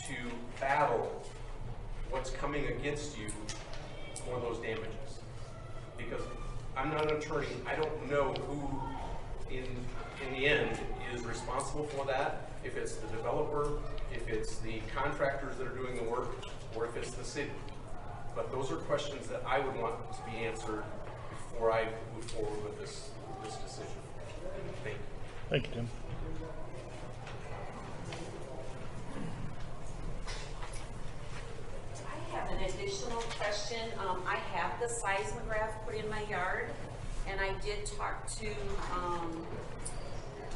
to battle what's coming against you for those damages? Because I'm not an attorney, I don't know who in the end is responsible for that, if it's the developer, if it's the contractors that are doing the work, or if it's the city. But those are questions that I would want to be answered before I move forward with this decision. Thank you. Thank you, Tim. I have an additional question. I have the seismograph put in my yard, and I did talk to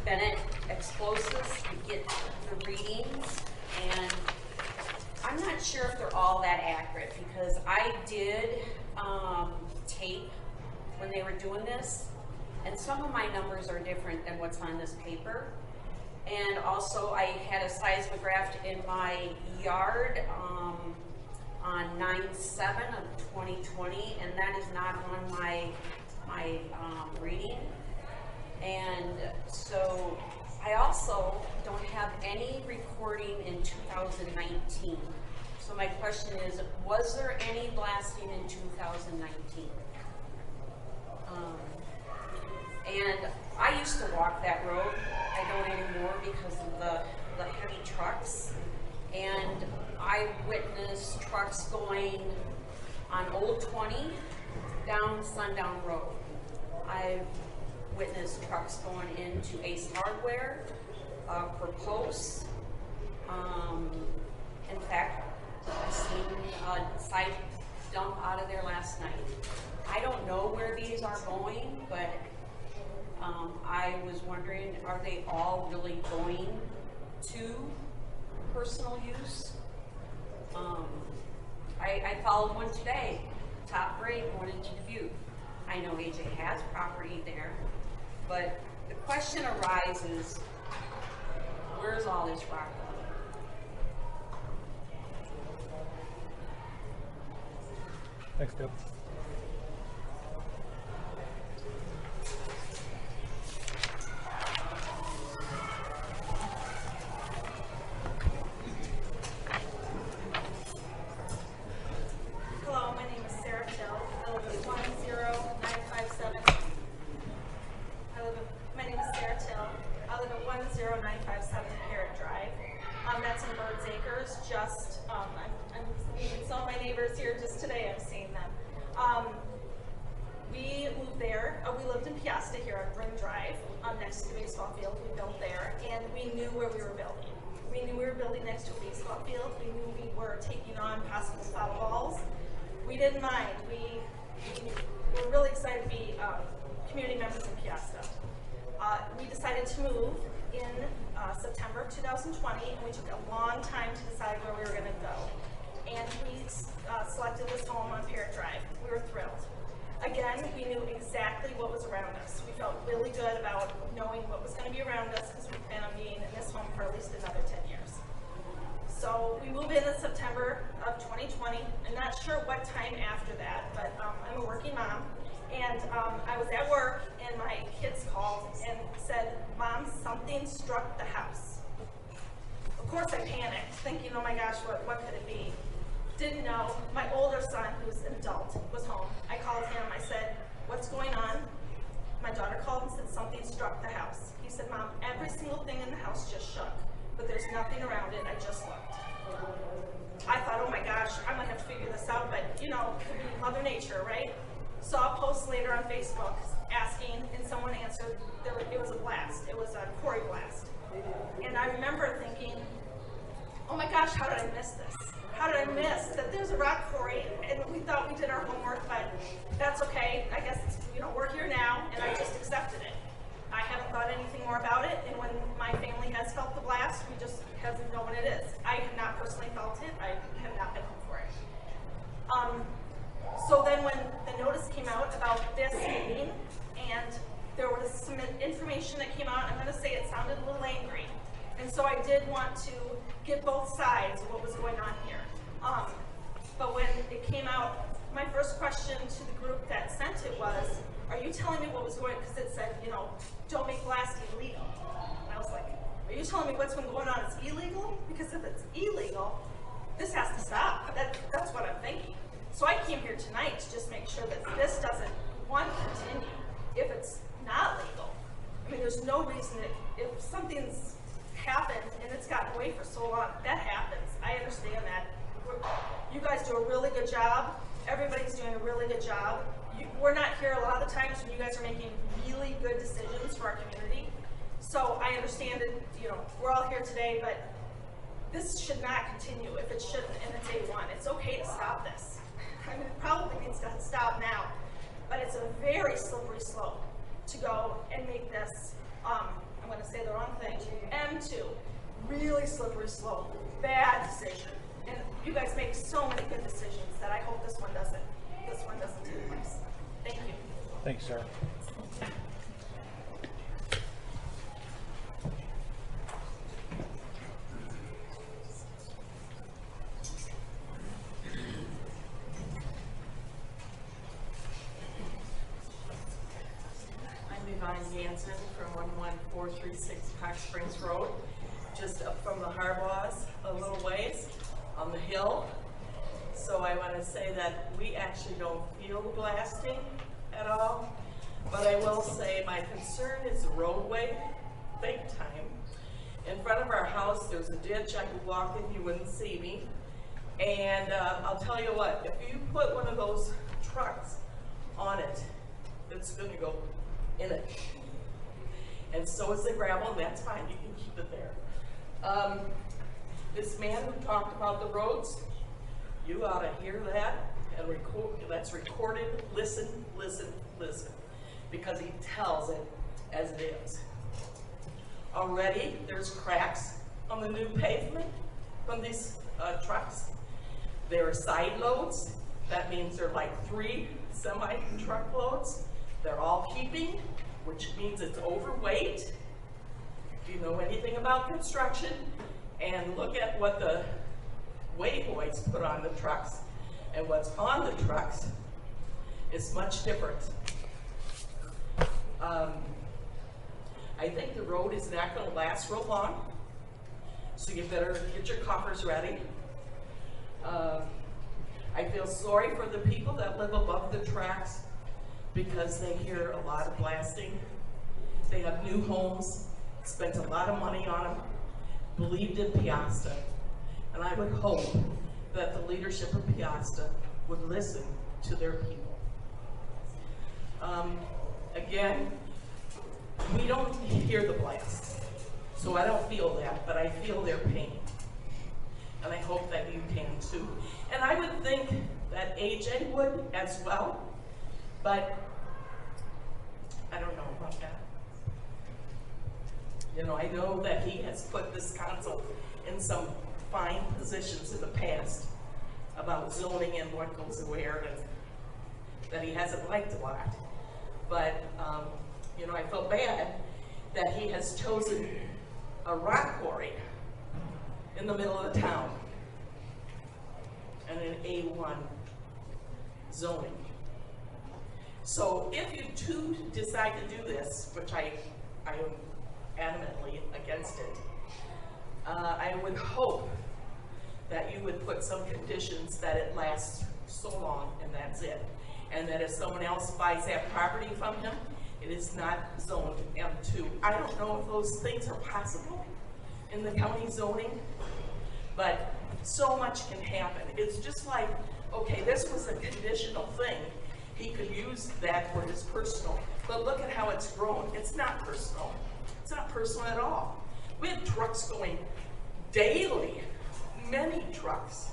Bennett Explosives to get the readings, and I'm not sure if they're all that accurate, because I did tape when they were doing this, and some of my numbers are different than what's on this paper. And also I had a seismograph in my yard on 9/7 of 2020, and that is not on my reading. And so I also don't have any recording in 2019. So my question is, was there any blasting in 2019? And I used to walk that road. I don't anymore because of the heavy trucks. And I witnessed trucks going on Old 20 down Sundown Road. I've witnessed trucks going into Ace Hardware, for posts. In fact, I seen a side dump out of there last night. I don't know where these are going, but I was wondering, are they all really going to personal use? I followed one today, top grade going into Dubuque. I know AJ has property there, but the question arises, where's all this rock going? Thanks, Deb. Hello, my name is Sarah Till. I live at 10957. My name is Sarah Till. I live at 10957 Parrot Drive. That's in Birds Acres. I'm meeting some of my neighbors here just today. I've seen them. We moved there. We lived in Peosta here on Ring Drive, next to the baseball field. We built there, and we knew where we were building. We knew we were building next to a baseball field. We knew we were taking on possible foul balls. We didn't mind. we're really excited to be community members in Peosta. We decided to move in September of 2020, and we took a long time to decide where we were going to go. And we selected this home on Parrot Drive. We were thrilled. Again, we knew exactly what was around us. We felt really good about knowing what was going to be around us because we plan on being in this home for at least another 10 years. So we moved in September of 2020. I'm not sure what time after that, but I'm a working mom. And I was at work, and my kids called and said, "Mom, something struck the house." Of course, I panicked, thinking, "Oh my gosh, what could it be?" Didn't know. My older son, who's an adult, was home. I called him. I said, "What's going on?" My daughter called and said, "Something struck the house." He said, "Mom, every single thing in the house just shook, but there's nothing around it. I just looked." I thought, "Oh my gosh, I'm gonna have to figure this out," but you know, it could be Mother Nature, right? Saw a post later on Facebook asking, and someone answered, it was a blast. It was a quarry blast. And I remember thinking, "Oh my gosh, how did I miss this? How did I miss that there's a rock quarry?" And we thought we did our homework, but that's okay. I guess, we're here now, and I just accepted it. I haven't thought anything more about it, and when my family has felt the blast, we just hasn't known what it is. I have not personally felt it. I have not been home for it. So then when the notice came out about this meeting, and there was some information that came out, I'm going to say it sounded a little angry. And so I did want to get both sides of what was going on here. But when it came out, my first question to the group that sent it was, "Are you telling me what was going on?" Because it said, "Don't make blasting illegal." And I was like, "Are you telling me what's been going on is illegal? Because if it's illegal, this has to stop." That's what I'm thinking. So I came here tonight to just make sure that this doesn't, continue. If it's not legal, I mean, there's no reason if something's happened and it's gotten away for so long, that happens. I understand that. You guys do a really good job. Everybody's doing a really good job. We're not here a lot of the times when you guys are making really good decisions for our community. So I understand that, we're all here today, but this should not continue if it shouldn't, and it's A1. It's okay to stop this. I mean, it probably needs to stop now, but it's a very slippery slope to go and make this, I'm going to say the wrong thing, M2, really slippery slope, bad decision. And you guys make so many good decisions that I hope this one doesn't take place. Thank you. Thanks, Sarah. Hanson from 11436 Cox Springs Road, just up from the Harbaughs a little ways on the hill. So I want to say that we actually don't feel the blasting at all, but I will say my concern is the roadway, big time. In front of our house, there's a ditch. I could walk in, you wouldn't see me. And I'll tell you what, if you put one of those trucks on it, it's going to go in it. And so is the gravel, and that's fine, you can keep it there. This man who talked about the roads, you ought to hear that and record. That's recorded. Listen, listen, listen, because he tells it as it is. Already, there's cracks on the new pavement from these trucks. There are side loads. That means they're like 3 semi-truck loads. They're all heaping, which means it's overweight. If you know anything about construction, and look at what the weighboys put on the trucks and what's on the trucks is much different. I think the road is not going to last real long, so you better get your coffers ready. I feel sorry for the people that live above the tracks because they hear a lot of blasting. They have new homes, spent a lot of money on them, believed in Peosta, and I would hope that the leadership of Peosta would listen to their people. Again, we don't hear the blasts, so I don't feel that, but I feel their pain. And I hope that you can too. And I would think that AJ would as well, But I don't know about that. You know, I know that he has put this council in some fine positions in the past about zoning and what goes where, and that he hasn't liked a lot. But, you know, I feel bad that he has chosen a rock quarry in the middle of the town and an A1 zoning. So if you two decide to do this, which I am adamantly against it, I would hope that you would put some conditions that it lasts so long and that's it. And that if someone else buys that property from him, it is not zoned M2. I don't know if those things are possible in the county zoning, but so much can happen. It's just like, okay, this was a conditional thing. He could use that for his personal, but look at how it's grown. It's not personal. It's not personal at all. We had trucks going daily, many trucks,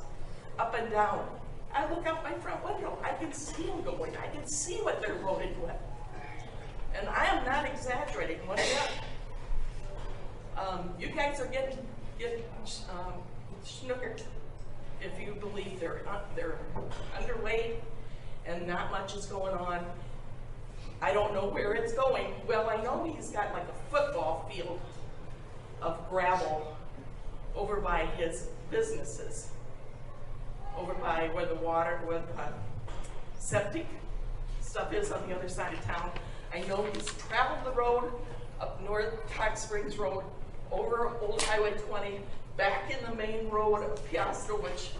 up and down. I look out my front window, I can see them going. I can see what they're loaded with. And I am not exaggerating one bit. You guys are getting snookered if you believe they're underweight and not much is going on. I don't know where it's going. Well, I know he's got like a football field of gravel over by his businesses, over by where the water, where the septic stuff is on the other side of town. I know he's traveled the road up North Cox Springs Road, over Old Highway 20, back in the main road of Peosta, which,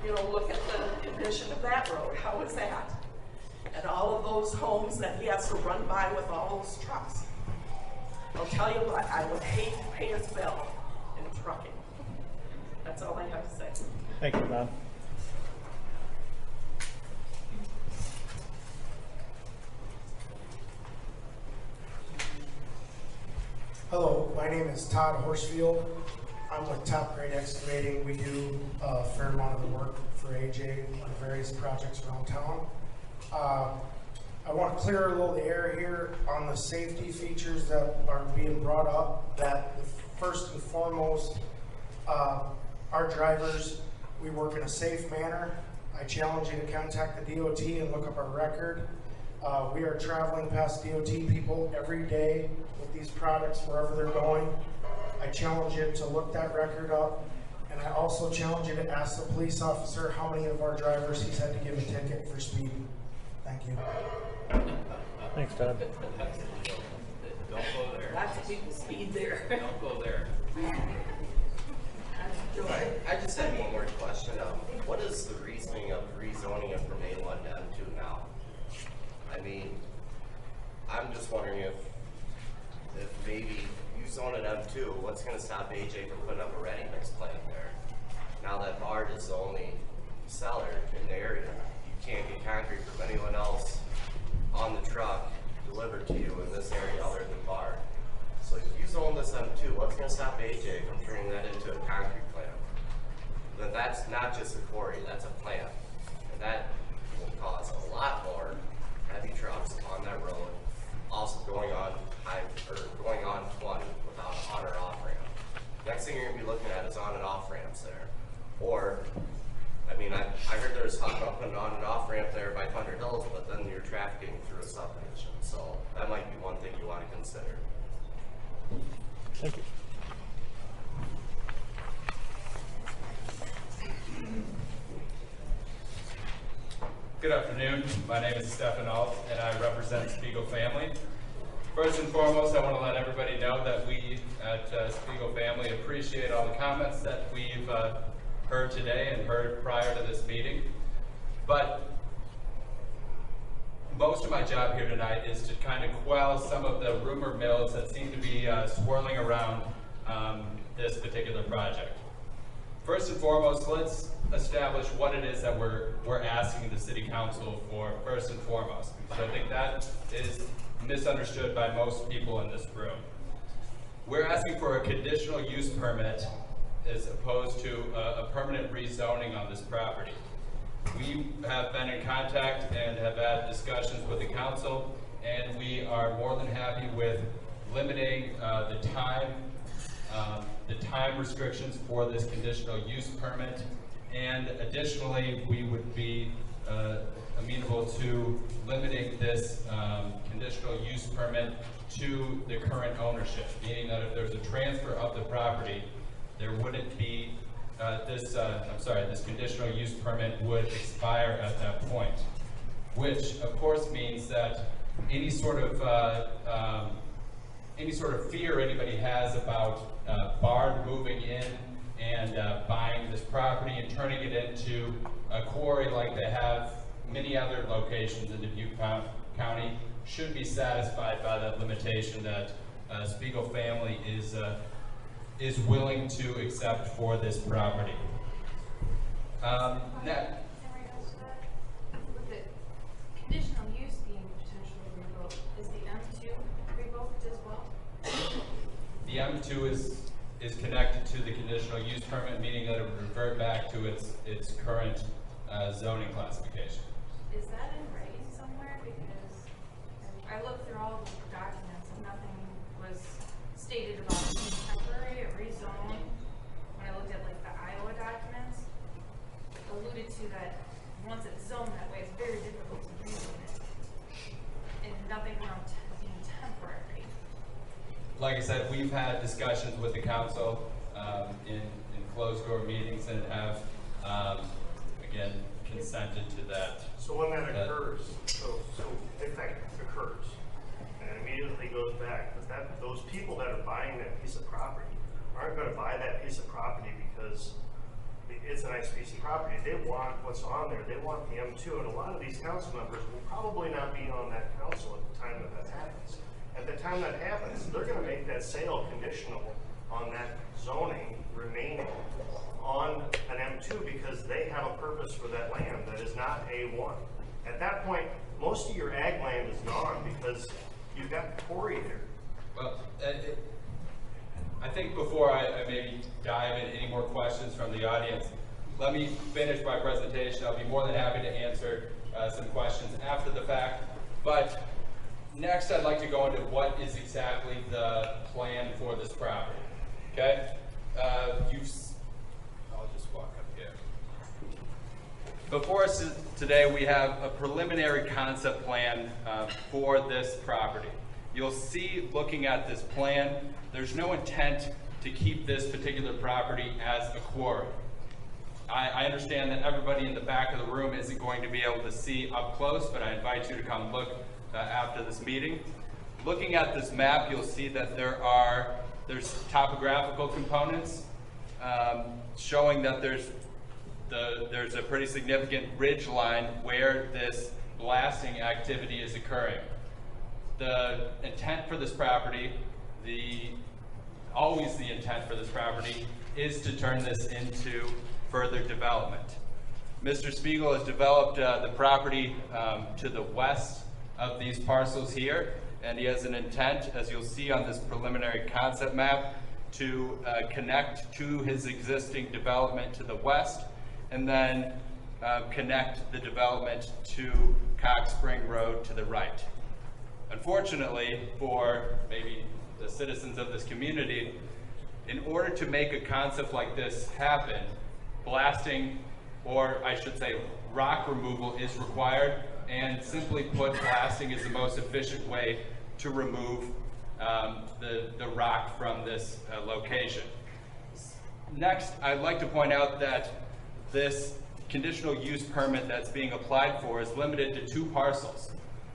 you know, look at the condition of that road. How is that? And all of those homes that he has to run by with all those trucks. I'll tell you what, I would hate to pay his bill in trucking. That's all I have to say. Thank you, Don. Hello, my name is Todd Horsfield. I'm with Top Grade Excavating. We do a fair amount of the work for AJ on various projects around town. I want to clear a little the air here on the safety features that are being brought up. That first and foremost, our drivers, we work in a safe manner. I challenge you to contact the DOT and look up our record. We are traveling past DOT people every day with these products wherever they're going. I challenge you to look that record up, and I also challenge you to ask the police officer how many of our drivers he's had to give a ticket for speeding. Thank you. Thanks, Todd. Don't go there. Lots of people speed there. Don't go there. I just had one more question. What is the reasoning of rezoning it from A1 to M2 now? I mean, I'm just wondering if maybe you zone it M2, what's going to stop AJ from putting up a ready mix plant there? Now that Bard is the only seller in the area, you can't get concrete from anyone else on the truck delivered to you in this area other than Bard. So if you zone this M2, what's going to stop AJ from turning that into a concrete plant? Then that's not just a quarry, that's a plant. And that will cause a lot more heavy trucks on that road, also going on 20 without an on or off ramp. Next thing you're going to be looking at is on and off ramps there. Or, I mean, I heard there was talk about putting an on and off ramp there by Thunder Hills, but then you're trafficking through a subdivision. So that might be one thing you want to consider. Thank you. Good afternoon. My name is Stefan Alt, and I represent Spiegel Family. First and foremost, I want to let everybody know that we at Spiegel Family appreciate all the comments that we've heard today and heard prior to this meeting. But most of my job here tonight is to kind of quell some of the rumor mills that seem to be swirling around this particular project. First and foremost, let's establish what it is that we're asking the City Council for first and foremost, because I think that is misunderstood by most people in this room. We're asking for a conditional use permit as opposed to a permanent rezoning on this property. We have been in contact and have had discussions with the council, and we are more than happy with limiting the time restrictions for this conditional use permit. And additionally, we would be amenable to limiting this conditional use permit to the current ownership, meaning that if there's a transfer of the property, there wouldn't be this conditional use permit would expire at that point, which of course means that any sort of fear anybody has about Bard moving in and buying this property and turning it into a quarry like they have many other locations in Dubuque County should be satisfied by that limitation that Spiegel family is willing to accept for this property. Next. With the conditional use being potentially revoked, is the M2 revoked as well? The M2 is connected to the conditional use permit, meaning that it would revert back to its current zoning classification. Is that in writing somewhere? Because I looked through all the documents and nothing was stated about it being temporary or rezoned. When I looked at like the Iowa documents, it alluded to that once it's zoned that way, it's very difficult to rezone it. And nothing around being temporary. Like I said, we've had discussions with the council in closed door meetings and have, again, consented to that. So when that occurs, so if that occurs, and immediately goes back, but those people that are buying that piece of property aren't going to buy that piece of property because it's a nice piece of property. They want what's on there. They want the M2, and a lot of these council members will probably not be on that council at the time that happens. At the time that happens, they're going to make that sale conditional on that zoning remaining on an M2 because they have a purpose for that land that is not A1. At that point, most of your ag land is gone because you've got quarry there. Well, I think before I maybe dive into any more questions from the audience, let me finish my presentation. I'll be more than happy to answer some questions after the fact. But next, I'd like to go into what is exactly the plan for this property. Okay? I'll just walk up here. Before us today, we have a preliminary concept plan for this property. You'll see, looking at this plan, there's no intent to keep this particular property as a quarry. I understand that everybody in the back of the room isn't going to be able to see up close, but I invite you to come look after this meeting. Looking at this map, you'll see that there's topographical components showing that there's a pretty significant ridge line where this blasting activity is occurring. The intent for this property, always the intent for this property, is to turn this into further development. Mr. Spiegel has developed the property to the west of these parcels here, and he has an intent, as you'll see on this preliminary concept map, to connect to his existing development to the west, and then connect the development to Cox Spring Road to the right. Unfortunately, for maybe the citizens of this community, in order to make a concept like this happen, blasting, or I should say rock removal, is required, and simply put, blasting is the most efficient way to remove the rock from this location. Next, I'd like to point out that this conditional use permit that's being applied for is limited to 2 parcels.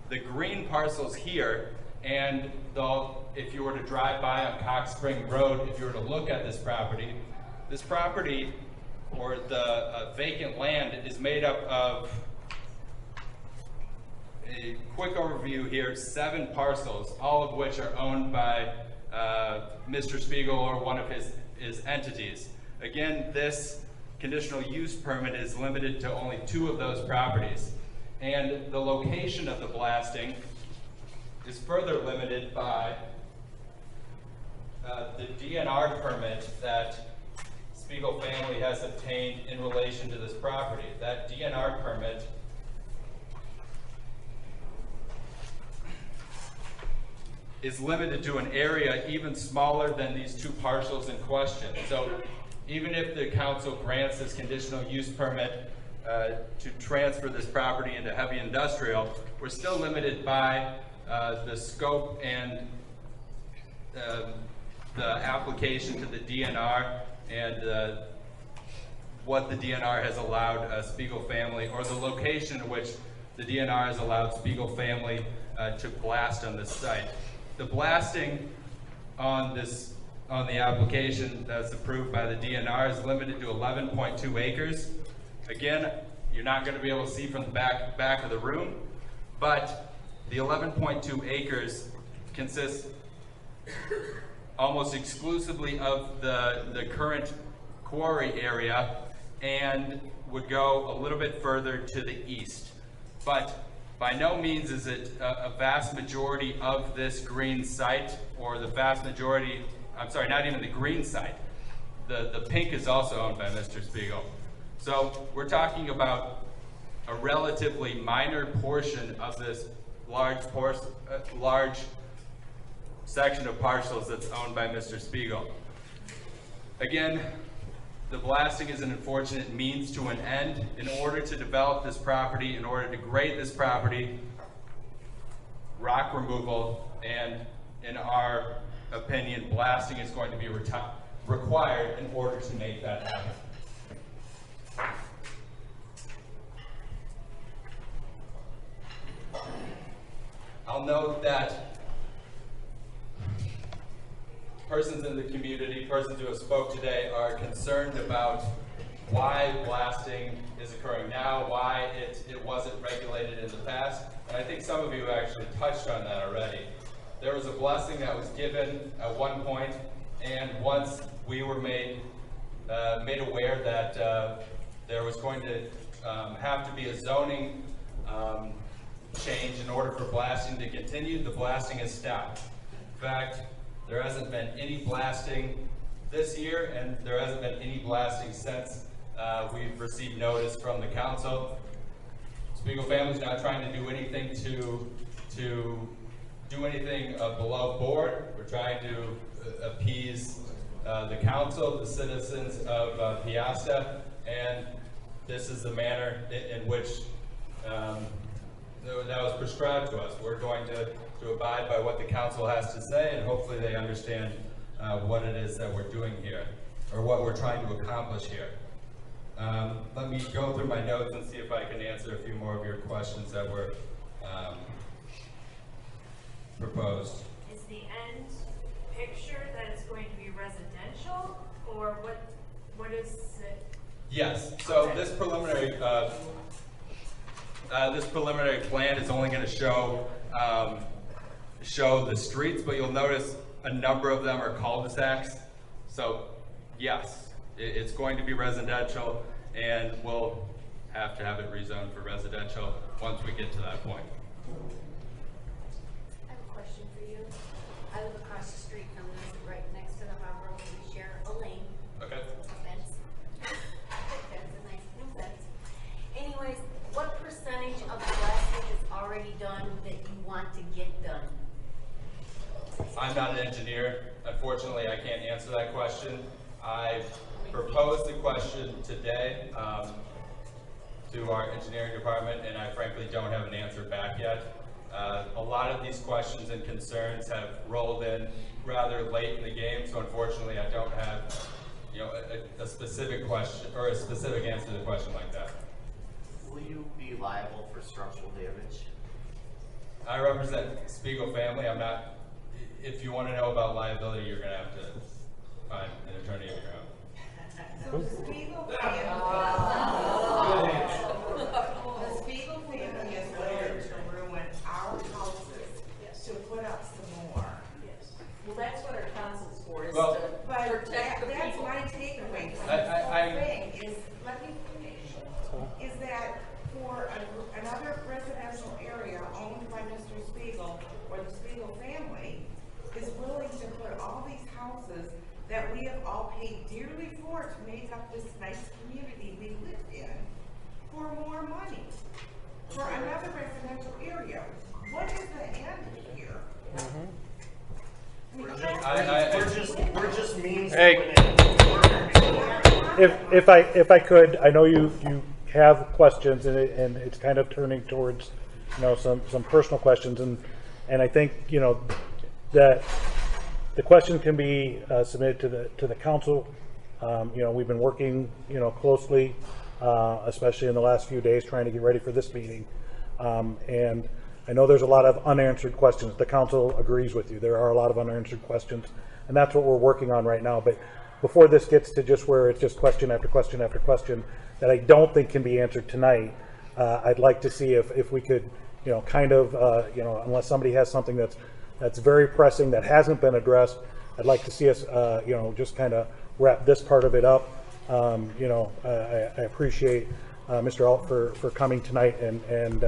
The green parcels here, and if you were to drive by on Cox Spring Road, if you were to look at this property, or the vacant land, is made up of, a quick overview here, 7 parcels, all of which are owned by Mr. Spiegel or one of his entities. Again, this conditional use permit is limited to only 2 of those properties. And the location of the blasting is further limited by the DNR permit that Spiegel family has obtained in relation to this property. That DNR permit is limited to an area even smaller than these two parcels in question. So even if the council grants this conditional use permit to transfer this property into heavy industrial, we're still limited by the scope and the application to the DNR and what the DNR has allowed Spiegel family, or the location in which the DNR has allowed Spiegel family to blast on this site. The blasting on the application that's approved by the DNR is limited to 11.2 acres. Again, you're not going to be able to see from the back of the room, but the 11.2 acres consists almost exclusively of the current quarry area and would go a little bit further to the east. But by no means is it a vast majority of this green site, or the vast majority, I'm sorry, not even the green site. The pink is also owned by Mr. Spiegel. So we're talking about a relatively minor portion of this large section of parcels that's owned by Mr. Spiegel. Again, the blasting is an unfortunate means to an end. In order to develop this property, in order to grade this property, rock removal and, in our opinion, blasting is going to be required in order to make that happen. I'll note that persons in the community, persons who have spoke today, are concerned about why blasting is occurring now, why it wasn't regulated in the past, and I think some of you actually touched on that already. There was a blessing that was given at one point, and once we were made aware that there was going to have to be a zoning change in order for blasting to continue, the blasting has stopped. In fact, there hasn't been any blasting this year, and there hasn't been any blasting since we've received notice from the council. Spiegel family's not trying to do anything to do anything below board. We're trying to appease the council, the citizens of Peosta, and this is the manner in which that was prescribed to us. We're going to abide by what the council has to say, and hopefully they understand what it is that we're doing here, or what we're trying to accomplish here. Let me go through my notes and see if I can answer a few more of your questions that were proposed. Is the end picture that it's going to be residential, or what is it? Yes, so okay. This preliminary plan is only going to show the streets, but you'll notice a number of them are cul-de-sacs. So yes, it's going to be residential, and we'll have to have it rezoned for residential once we get to that point. I have a question for you. I live across the street from this, right next to the harbor. We share a lane. Okay. A fence. That's a nice new fence. Anyways, what percentage of the blasting is already done that you want to get done? I'm not an engineer. Unfortunately, I can't answer that question. I proposed the question today to our engineering department, and I frankly don't have an answer back yet. A lot of these questions and concerns have rolled in rather late in the game, so unfortunately I don't have a specific question or a specific answer to the question like that. Will you be liable for structural damage? I represent Spiegel family. I'm not. If you want to know about liability, you're going to have to find an attorney of your own. So the Spiegel family, is willing to ruin our houses to put up some more. Yes. Well, that's what our council's for, is Well, to protect the That's people. my takeaway from this whole thing is, let me finish, is that for another residential area owned by Mr. Spiegel or the Spiegel family is willing to put all these houses that that we have all paid dearly for to make up this nice community we live in for more money, for another residential area. What is the end here? We're just means. Hey. If I could, I know you have questions, and it's kind of turning towards, some personal questions, and I think, that the question can be submitted to the council. We've been working, closely, especially in the last few days, trying to get ready for this meeting. And I know there's a lot of unanswered questions. The council agrees with you. There are a lot of unanswered questions, and that's what we're working on right now. But before this gets to just where it's just question after question after question that I don't think can be answered tonight, I'd like to see if we could, unless somebody has something that's very pressing that hasn't been addressed, I'd like to see us, just kind of wrap this part of it up. I appreciate Mr. Alt for coming tonight and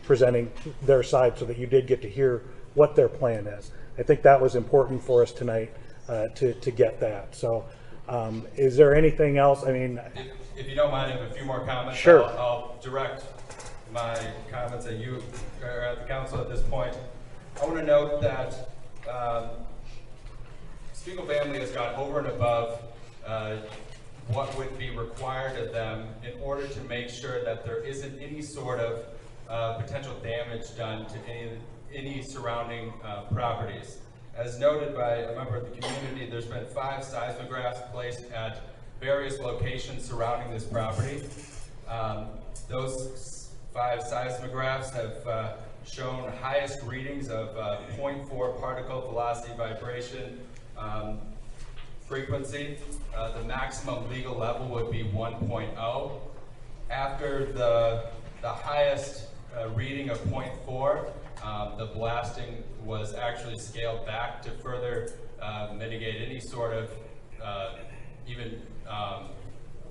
presenting their side so that you did get to hear what their plan is. I think that was important for us tonight to get that. So is there anything else? I mean, if you don't mind, I have a few more comments. Sure. I'll direct my comments at you, or at the council at this point. I want to note that Spiegel family has gone over and above what would be required of them in order to make sure that there isn't any sort of potential damage done to any surrounding properties. As noted by a member of the community, there's been 5 seismographs placed at various locations surrounding this property. Those 5 seismographs have shown highest readings of 0.4 particle velocity vibration frequency. The maximum legal level would be 1.0. After the highest reading of 0.4, the blasting was actually scaled back to further mitigate any sort of even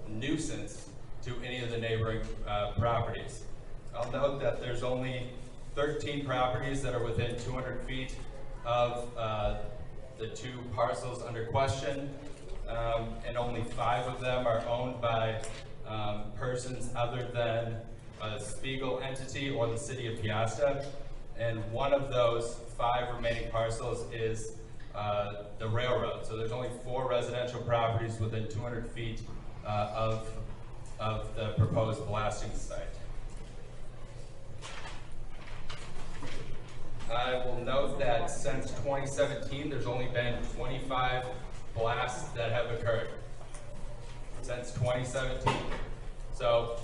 nuisance to any of the neighboring properties. I'll note that there's only 13 properties that are within 200 feet of the 2 parcels under question, and only 5 of them are owned by persons other than a Spiegel entity or the city of Peosta. And one of those 5 remaining parcels is the railroad. So there's only 4 residential properties within 200 feet of the proposed blasting site. I will note that since 2017, there's only been 25 blasts that have occurred. Since 2017. So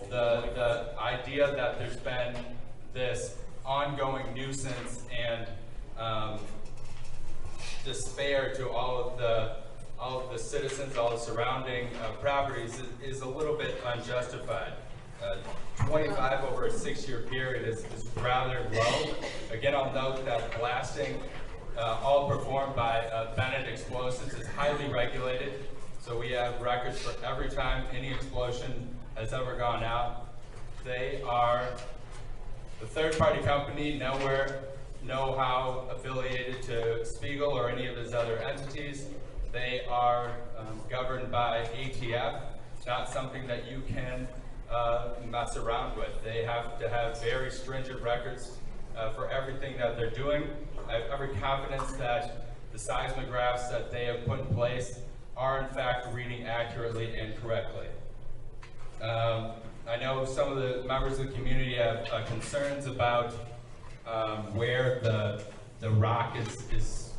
the idea that there's been this ongoing nuisance and despair to all of the citizens, all the surrounding properties is a little bit unjustified. 25 over a 6-year period is rather low. Again, I'll note that blasting, all performed by Bennett Explosives, is highly regulated. So we have records for every time any explosion has ever gone out. They are the third-party company, know-how affiliated to Spiegel or any of his other entities. They are governed by ATF. It's not something that you can mess around with. They have to have very stringent records for everything that they're doing. I have every confidence that the seismographs that they have put in place are in fact reading accurately and correctly. I know some of the members of the community have concerns about where the rock is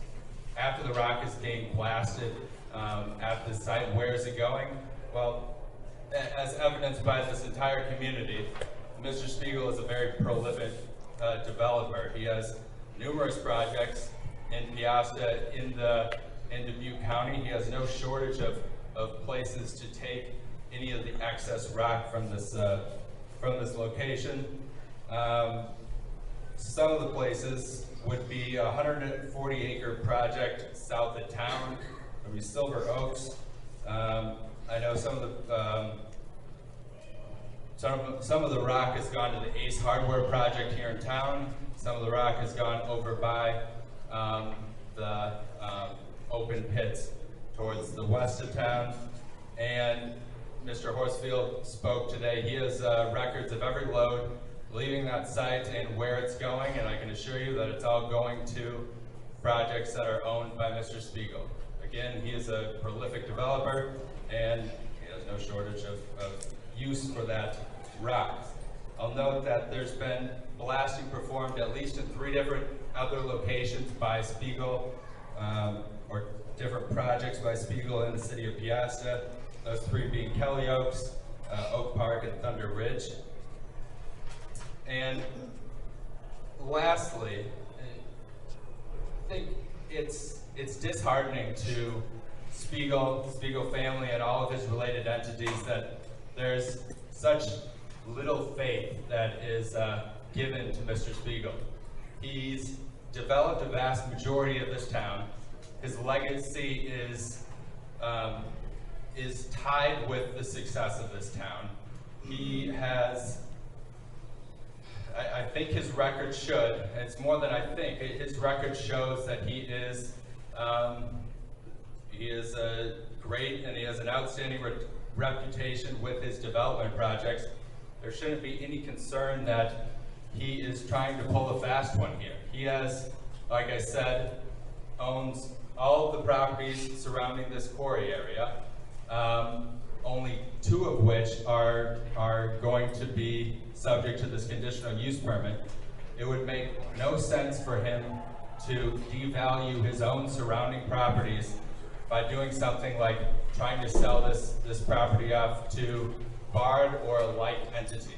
after the rock is being blasted at the site. Where is it going? Well, as evidenced by this entire community, Mr. Spiegel is a very prolific developer. He has numerous projects in Peosta, in Dubuque County. He has no shortage of places to take any of the excess rock from this location. Some of the places would be a 140-acre project south of town. There would be Silver Oaks. I know some of the rock has gone to the Ace Hardware project here in town. Some of the rock has gone over by the open pits towards the west of town. And Mr. Horsfield spoke today. He has records of every load leaving that site and where it's going, and I can assure you that it's all going to projects that are owned by Mr. Spiegel. Again, he is a prolific developer, and he has no shortage of use for that rock. I'll note that there's been blasting performed at least in 3 different other locations by Spiegel, or different projects by Spiegel in the city of Peosta, those 3 being Kelly Oaks, Oak Park, and Thunder Ridge. And lastly, I think it's disheartening to Spiegel family, and all of his related entities that there's such little faith that is given to Mr. Spiegel. He's developed a vast majority of this town. His legacy is tied with the success of this town. He has, I think his record should, it's more than I think, his record shows that he is great, and he has an outstanding reputation with his development projects. There shouldn't be any concern that he is trying to pull a fast one here. He has, like I said, owns all of the properties surrounding this quarry area, only 2 of which are going to be subject to this conditional use permit. It would make no sense for him to devalue his own surrounding properties by doing something like trying to sell this property off to BARD or a like entity.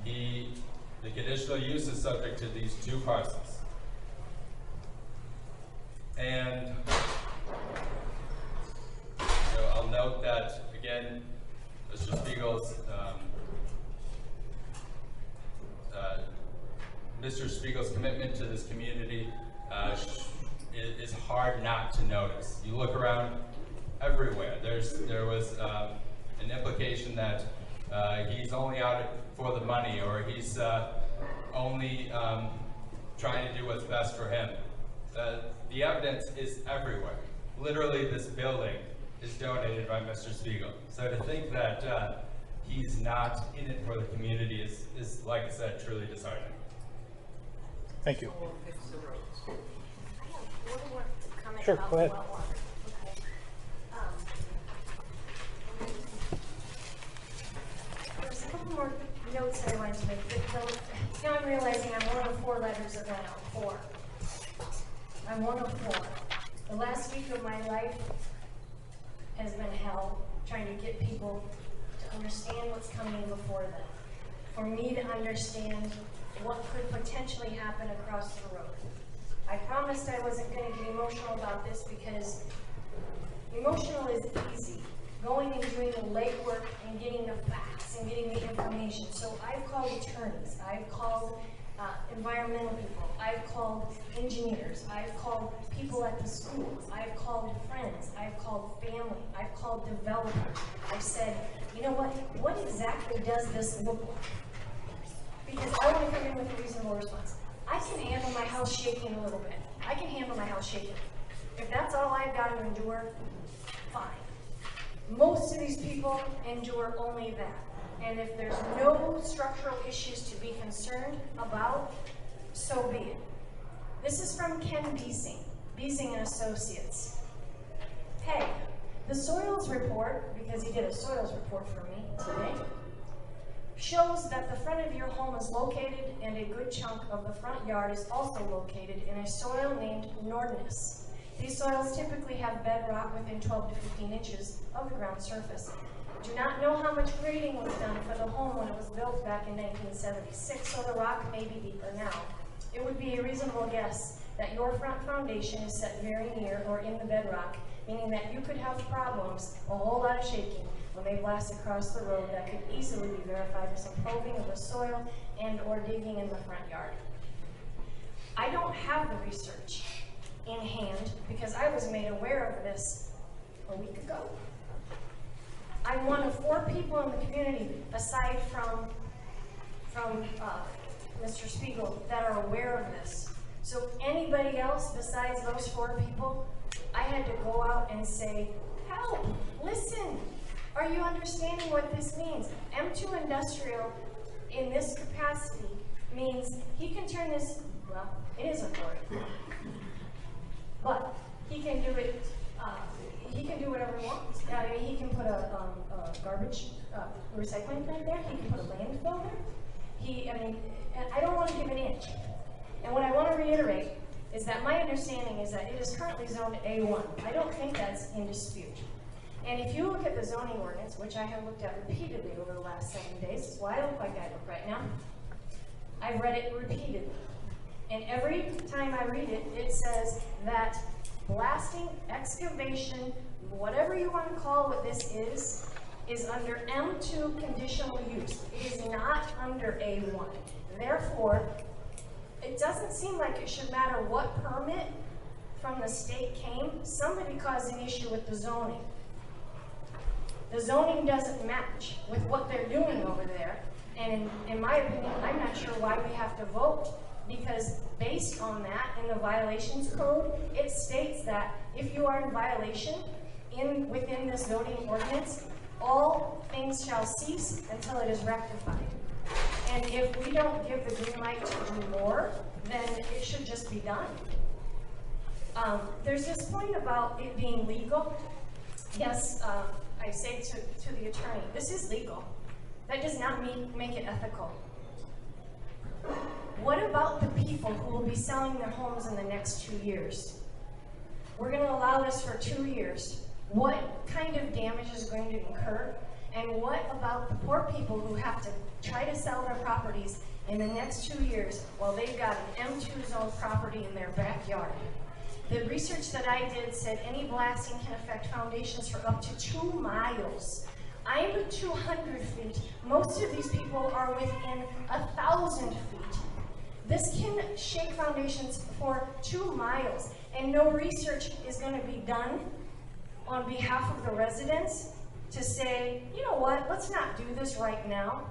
The conditional use is subject to these 2 parcels. And I'll note that, again, Mr. Spiegel's commitment to this community is hard not to notice. You look around everywhere. There was an implication that he's only out for the money, or he's only trying to do what's best for him. The evidence is everywhere. Literally, this building is donated by Mr. Spiegel. So to think that he's not in it for the community is, like I said, truly disheartening. Thank you. I have one more comment Sure, about go ahead. the well water. Okay. There's a couple more notes that I wanted to make. Now I'm realizing I'm one of 4 letters that went out. 4. I'm one of 4. The last week of my life has been hell, trying to get people to understand what's coming before them. For me to understand what could potentially happen across the road. I promised I wasn't going to get emotional about this because emotional is easy. Going and doing the legwork and getting the facts and getting the information. So I've called attorneys, I've called environmental people, I've called engineers, I've called people at the schools, I've called friends, I've called family, I've called developers. I've said, you know what exactly does this look like? Because I want to come in with a reasonable response. I can handle my house shaking a little bit. I can handle my house shaking. If that's all I've got to endure, fine. Most of these people endure only that. And if there's no structural issues to be concerned about, so be it. This is from Ken Beesing and Associates. Hey, the soils report, because he did a soils report for me today, shows that the front of your home is located and a good chunk of the front yard is also located in a soil named Nordness. These soils typically have bedrock within 12 to 15 inches of the ground surface. Do not know how much grading was done for the home when it was built back in 1976, so the rock may be deeper now. It would be a reasonable guess that your front foundation is set very near or in the bedrock, meaning that you could have problems, a whole lot of shaking, when they blast across the road that could easily be verified with some probing of the soil and or digging in the front yard. I don't have the research in hand because I was made aware of this a week ago. I'm one of 4 people in the community, aside from Mr. Spiegel, that are aware of this. So anybody else besides those 4 people, I had to go out and say, help, listen. Are you understanding what this means? M2 industrial in this capacity means he can turn this, well, it is authority. But he can do it, he can do whatever he wants. I mean, he can put a garbage recycling plant there, he can put a landfill there. And I don't want to give an inch. And what I want to reiterate is that my understanding is that it is currently zoned A1. I don't think that's in dispute. And if you look at the zoning ordinance, which I have looked at repeatedly over the last 7 days, that's why I look like I look right now, I've read it repeatedly. And every time I read it, it says that blasting, excavation, whatever you want to call what this is under M2 conditional use. It is not under A1. Therefore, it doesn't seem like it should matter what permit from the state came. Somebody caused an issue with the zoning. The zoning doesn't match with what they're doing over there. And in my opinion, I'm not sure why we have to vote, because based on that, in the violations code, it states that if you are in violation within this zoning ordinance, all things shall cease until it is rectified. And if we don't give the green light to do more, then it should just be done. There's this point about it being legal. Yes, I say to the attorney, this is legal. That does not make it ethical. What about the people who will be selling their homes in the next 2 years? We're going to allow this for 2 years. What kind of damage is going to incur? And what about the poor people who have to try to sell their properties in the next 2 years while they've got an M2 zone property in their backyard? The research that I did said any blasting can affect foundations for up to 2 miles. I'm 200 feet. Most of these people are within 1,000 feet. This can shake foundations for 2 miles, and no research is going to be done on behalf of the residents to say, you know what, let's not do this right now.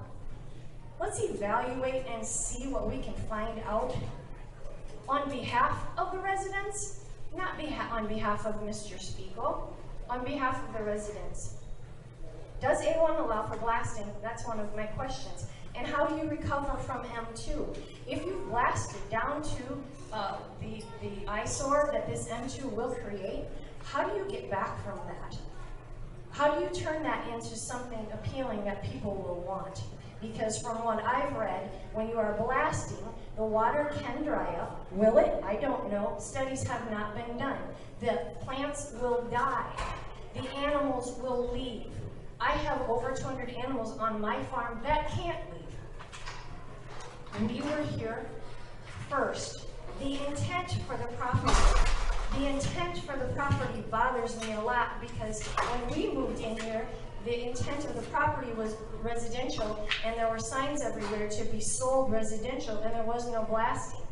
Let's evaluate and see what we can find out on behalf of the residents, not on behalf of Mr. Spiegel, on behalf of the residents. Does A1 allow for blasting? That's one of my questions. And how do you recover from M2? If you've blasted down to the eyesore that this M2 will create, how do you get back from that? How do you turn that into something appealing that people will want? Because from what I've read, when you are blasting, the water can dry up. Will it? I don't know. Studies have not been done. The plants will die. The animals will leave. I have over 200 animals on my farm that can't leave. We were here first. The intent for the property bothers me a lot, because when we moved in here, the intent of the property was residential, and there were signs everywhere to be sold residential, and there was no blasting.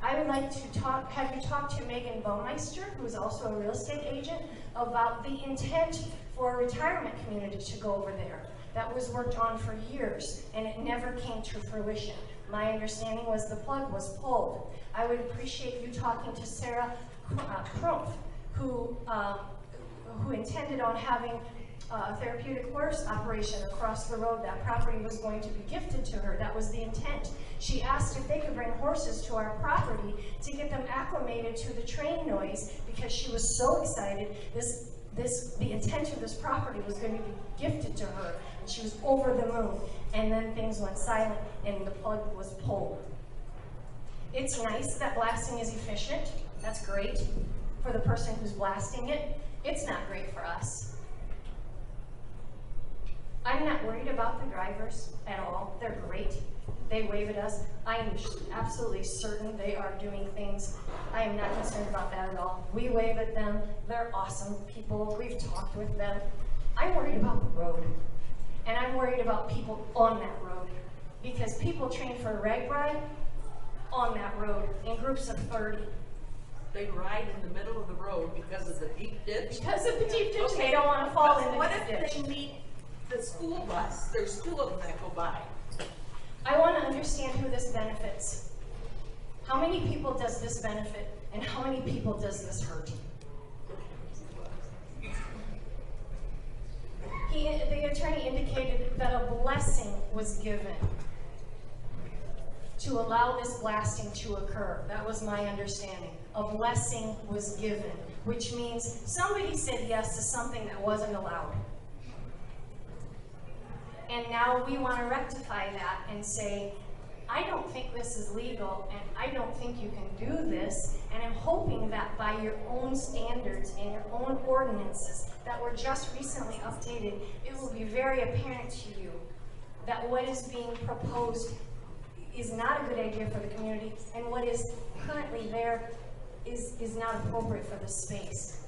I would like to have you talk to Megan Baumeister, who is also a real estate agent, about the intent for a retirement community to go over there. That was worked on for years, and it never came to fruition. My understanding was the plug was pulled. I would appreciate you talking to Sarah Krumpf, who intended on having a therapeutic horse operation across the road. That property was going to be gifted to her. That was the intent. She asked if they could bring horses to our property to get them acclimated to the train noise, because she was so excited. The intent of this property was going to be gifted to her, and she was over the moon. And then things went silent, and the plug was pulled. It's nice that blasting is efficient. That's great for the person who's blasting it. It's not great for us. I'm not worried about the drivers at all. They're great. They wave at us. I am absolutely certain they are doing things. I am not concerned about that at all. We wave at them. They're awesome people. We've talked with them. I'm worried about the road. And I'm worried about people on that road. Because people train for a rag ride on that road in groups of 30. They ride in the middle of the road because of the deep ditch? Because of the deep ditch, okay. They don't want to fall in the what deep ditch. What if they meet the school bus? There's 2 of them that go by. I want to understand who this benefits. How many people does this benefit, and how many people does this hurt? The attorney indicated that a blessing was given to allow this blasting to occur. That was my understanding. A blessing was given, which means somebody said yes to something that wasn't allowed. And now we want to rectify that and say, I don't think this is legal, and I don't think you can do this, and I'm hoping that by your own standards and your own ordinances that were just recently updated, it will be very apparent to you that what is being proposed is not a good idea for the community, and what is currently there is not appropriate for the space.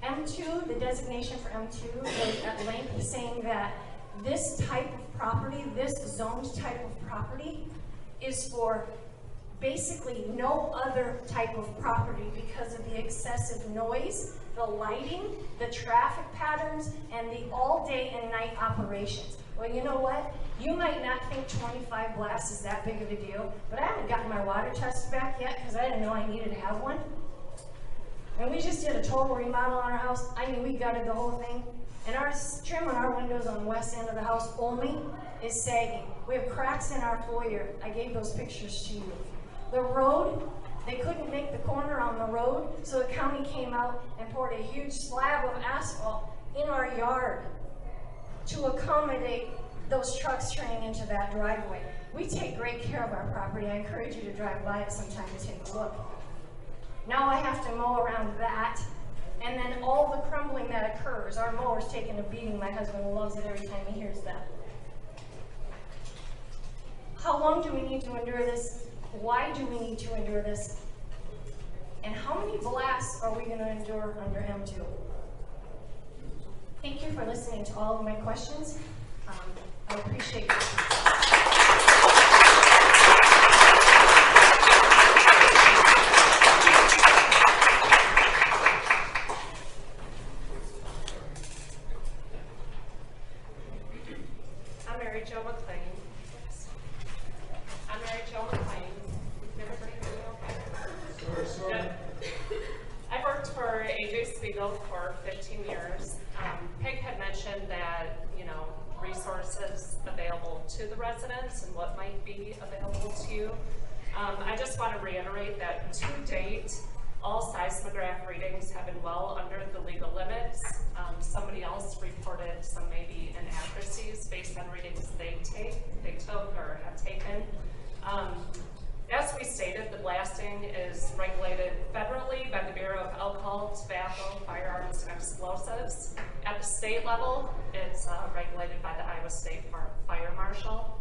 M2, the designation for M2, was at length saying that this type of property, this zoned type of property, is for basically no other type of property because of the excessive noise, the lighting, the traffic patterns, and the all-day and night operations. Well, you know what? You might not think 25 blasts is that big of a deal, but I haven't gotten my water test back yet because I didn't know I needed to have one. And we just did a total remodel on our house. I mean, we gutted the whole thing. And our trim on our windows on the west end of the house only is sagging. We have cracks in our foyer. I gave those pictures to you. The road, they couldn't make the corner on the road, so the county came out and poured a huge slab of asphalt in our yard to accommodate those trucks turning into that driveway. We take great care of our property. I encourage you to drive by it sometime to take a look. Now I have to mow around that, and then all the crumbling that occurs. Our mower's taking a beating. My husband loves it every time he hears that. How long do we need to endure this? Why do we need to endure this? And how many blasts are we going to endure under M2? Thank you for listening to all of my questions. I appreciate it. I'm Mary Jo McLean. I've worked for AJ Spiegel for 15 years. Peg had mentioned that, resources available to the residents and what might be available to you. I just want to reiterate that to date, all seismograph readings have been well under the legal limits. Somebody else reported some maybe inaccuracies based on readings they took or have taken. As we stated, the blasting is regulated federally by the Bureau of Alcohol, Tobacco, Firearms, and Explosives. At the state level, it's regulated by the Iowa State Fire Marshal.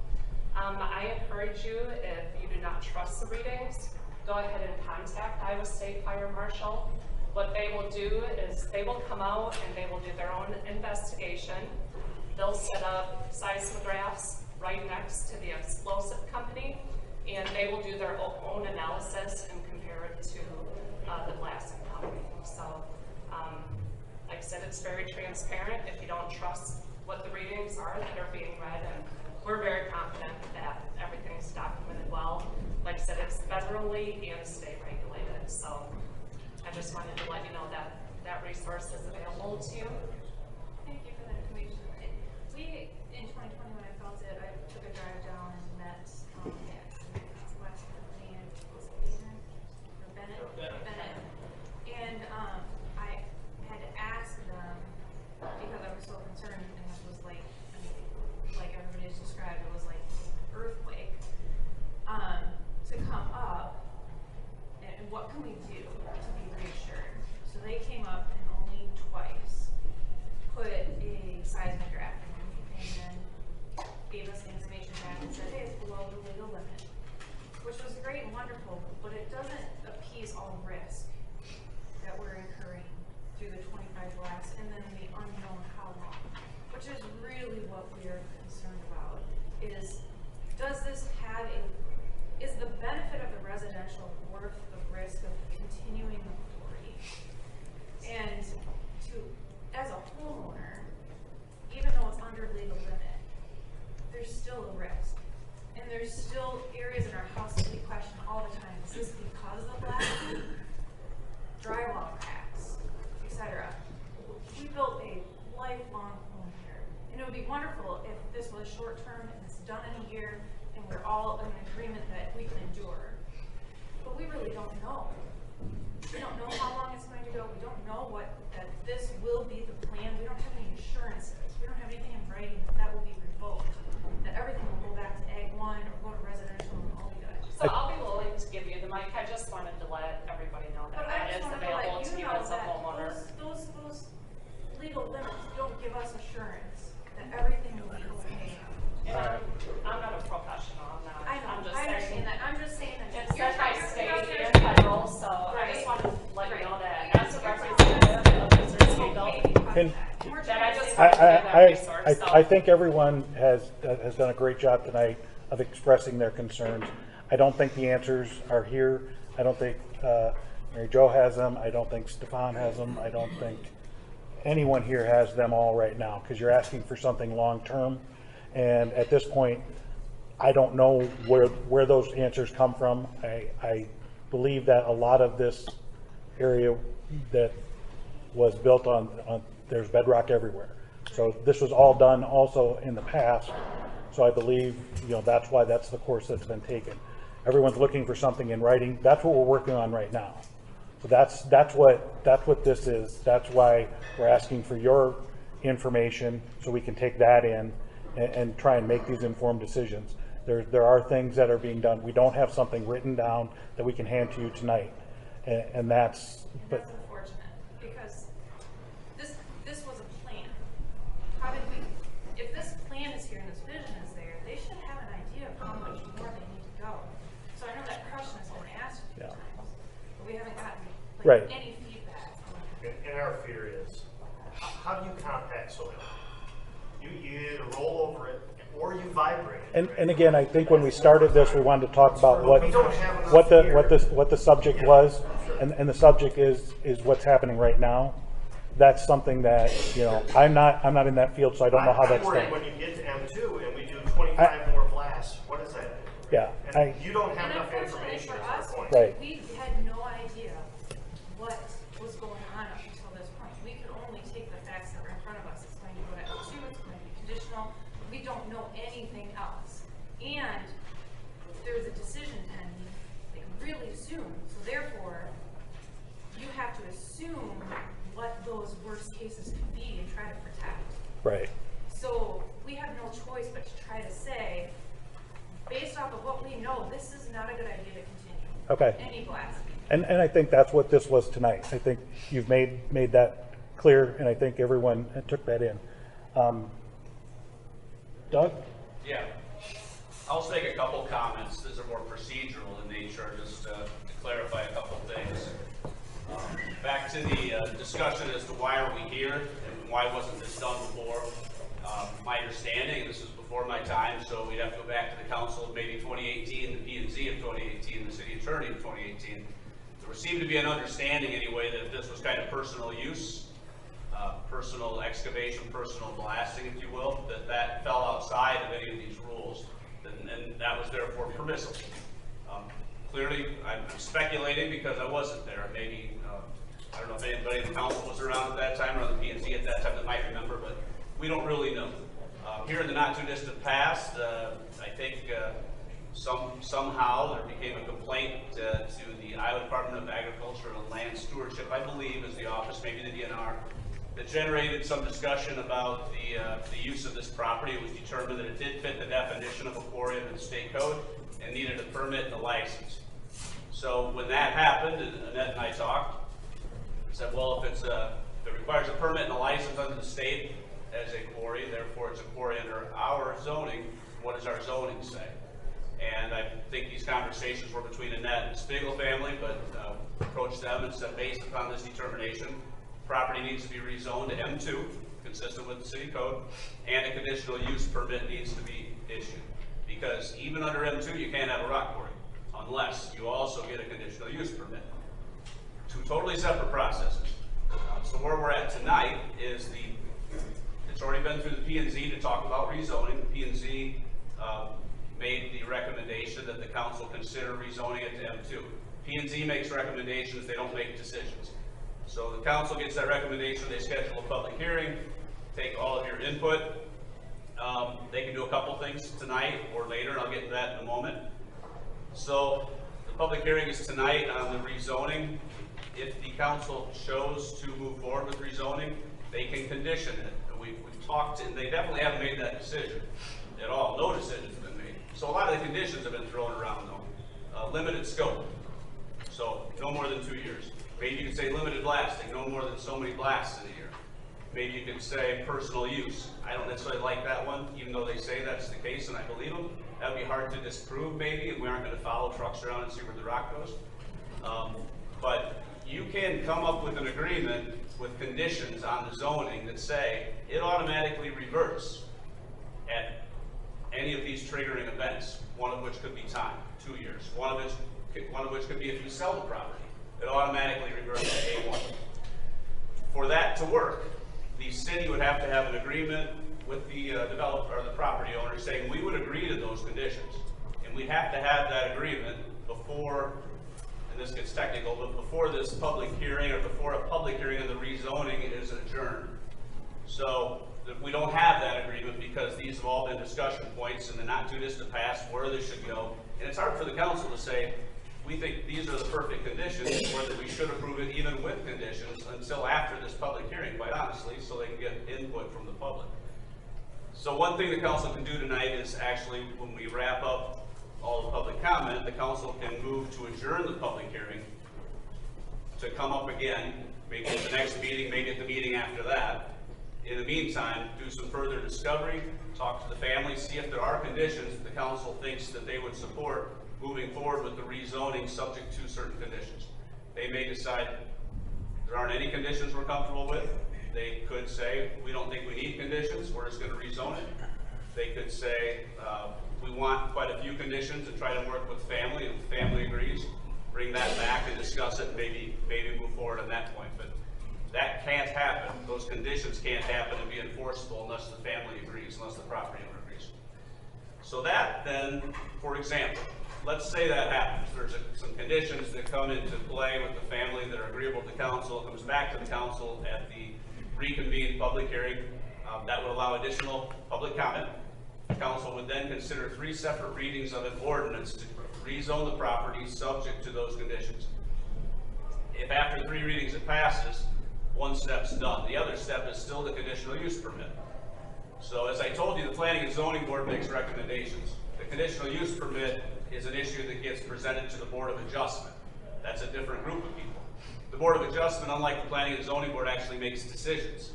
I encourage you, if you do not trust the readings, go ahead and contact Iowa State Fire Marshal. What they will do is they will come out and they will do their own investigation. They'll set up seismographs right next to the explosive company, and they will do their own analysis and compare it to the blasting company. So, like I said, it's very transparent if you don't trust what the readings are that are being read, and we're very confident that everything's documented well. Like I said, it's federally and state regulated, so I just wanted to let you know that that resource is available to you. Thank you for that information. We, in 2020, when I felt it, I took a drive down and met West Company and was it Bennett. And I had to ask them, because I was so concerned, and this was like everybody just described, it was like earthquake, to come up, and what can we do to be reassured? So they came up and only twice put a seismograph in, and then gave us the information back and said, hey, it's below the legal limit, which was great and wonderful, but it doesn't appease all risk that we're incurring through the 25 blasts and then the unknown how long, which is really what we are concerned about. Is the benefit of the residential worth the risk of continuing the authority? And as a homeowner, even though it's under legal limit, there's still a risk. And there's still areas in our house that we question all the time. Is this because of the blasting? Drywall cracks, etc. We built a lifelong this was short term and it's done in a year and we're all in agreement that we can endure. But we really don't know. We don't know how long it's going to go. We don't know that this will be the plan. We don't have any assurances. We don't have anything in writing that will be revoked, that everything will go back to Ag 1 or go to residential and all the good. So I'll be willing to give you the mic. I just wanted to let everybody know that that is available to you as a homeowner. Those legal limits don't give us assurance that everything will be okay. And I'm not a professional. I know. I'm just I saying. understand that. I'm just saying that It's you're set by you're state out there. and federal, so I just wanted to let you know that as a representative of Mr. Spiegel, And that I just wanted to give that resource. So I think everyone has done a great job tonight of expressing their concerns. I don't think the answers are here. I don't think Mary Jo has them. I don't think Stefan has them. I don't think anyone here has them all right now, because you're asking for something long-term. And at this point, I don't know where those answers come from. I believe that a lot of this area that was built on there's bedrock everywhere. So this was all done also in the past. So I believe, that's why that's the course that's been taken. Everyone's looking for something in writing. That's what we're working on right now. So that's what this is. That's why we're asking for your information so we can take that in and try and make these informed decisions. There are things that are being done. We don't have something written down that we can hand to you tonight, and that's. That's unfortunate, because this was a plan. How did we? If this plan is here and this vision is there, they should have an idea of how much more they need to go. So I know that question has been asked a few times, but we haven't gotten any feedback. And our fear is, how do you compact soil? You either roll over it or you vibrate it. And again, I think when we started this, we wanted to talk about what the subject was, and the subject is what's happening right now. That's something that I'm not in that field, so I don't know how that's done. When you get to M2 and we do 25 more blasts, what does that do? Yeah, and you don't have enough information for at us, this point. Right. We had no idea what was going on up until this point. We could only take the facts that were in front of us. It's going to go to M2, it's going to be conditional. We don't know anything else. And there's a decision pending really soon. So therefore, you have to assume what those worst cases could be and try to protect. Right. So we have no choice but to try to say, based off of what we know, this is not a good idea to continue. Okay. Any blasting. And I think that's what this was tonight. I think you've made that clear, and I think everyone took that in. Doug? Yeah. I'll just make a couple comments. These are more procedural in nature, just to clarify a couple things. Back to the discussion as to why are we here and why wasn't this done before. My understanding, and this was before my time, so we'd have to go back to the council of maybe 2018, the P&Z of 2018, the city attorney of 2018. There seemed to be an understanding anyway that if this was kind of personal use, personal excavation, personal blasting, if you will, that fell outside of any of these rules, and that was therefore permissible. Clearly, I'm speculating because I wasn't there. Maybe, I don't know if anybody in the council was around at that time or on the P&Z at that time that might remember, but we don't really know. Here in the not too distant past, I think somehow there became a complaint to the Iowa Department of Agriculture and Land Stewardship, I believe is the office, maybe the DNR, that generated some discussion about the use of this property. It was determined that it did fit the definition of a quarry under the state code and needed a permit and a license. So when that happened, and Annette and I talked, said, well, if it requires a permit and a license under the state as a quarry, therefore it's a quarry under our zoning, what does our zoning say? And I think these conversations were between Annette and the Spiegel family, but approached them and said, based upon this determination, property needs to be rezoned to M2, consistent with the city code, and a conditional use permit needs to be issued. Because even under M2, you can't have a rock quarry unless you also get a conditional use permit. Two totally separate processes. So where we're at tonight is it's already been through the P&Z to talk about rezoning. The P&Z made the recommendation that the council consider rezoning it to M2. P&Z makes recommendations, they don't make decisions. So the council gets that recommendation, they schedule a public hearing, take all of your input, They can do a couple things tonight or later, and I'll get to that in a moment. So the public hearing is tonight on the rezoning. If the council chose to move forward with rezoning, they can condition it. We've talked, and they definitely haven't made that decision at all. No decision's been made. So a lot of the conditions have been thrown around though. Limited scope, so no more than 2 years. Maybe you can say limited blasting, no more than so many blasts in a year. Maybe you could say personal use. I don't necessarily like that one, even though they say that's the case and I believe them. That would be hard to disprove maybe, and we aren't going to follow trucks around and see where the rock goes. But you can come up with an agreement with conditions on the zoning that say it automatically reverts at any of these triggering events, one of which could be time, 2 years. One of which could be if you sell the property. It automatically reverts to A1. For that to work, the city would have to have an agreement with the developer or the property owner saying we would agree to those conditions. And we'd have to have that agreement before, and this gets technical, but before this public hearing or before a public hearing of the rezoning is adjourned. So if we don't have that agreement because these have all been discussion points in the not too distant past where this should go, and it's hard for the council to say, we think these are the perfect conditions, or that we should approve it even with conditions until after this public hearing, quite honestly, so they can get input from the public. So one thing the council can do tonight is actually, when we wrap up all the public comment, the council can move to adjourn the public hearing to come up again, maybe at the next meeting, maybe at the meeting after that. In the meantime, do some further discovery, talk to the family, see if there are conditions that the council thinks that they would support moving forward with the rezoning subject to certain conditions. They may decide there aren't any conditions we're comfortable with. They could say, we don't think we need conditions, we're just going to rezone it. They could say, we want quite a few conditions and try to work with family, and if the family agrees, bring that back and discuss it, and maybe move forward on that point. But that can't happen. Those conditions can't happen and be enforceable unless the family agrees, unless the property owner agrees. So that then, for example, let's say that happens. There's some conditions that come into play with the family that are agreeable to council. It comes back to the council at the reconvened public hearing. That would allow additional public comment. The council would then consider 3 separate readings of an ordinance to rezone the property subject to those conditions. If after 3 readings it passes, one step's done. The other step is still the conditional use permit. So as I told you, the Planning and Zoning Board makes recommendations. The conditional use permit is an issue that gets presented to the Board of Adjustment. That's a different group of people. The Board of Adjustment, unlike the Planning and Zoning Board, actually makes decisions.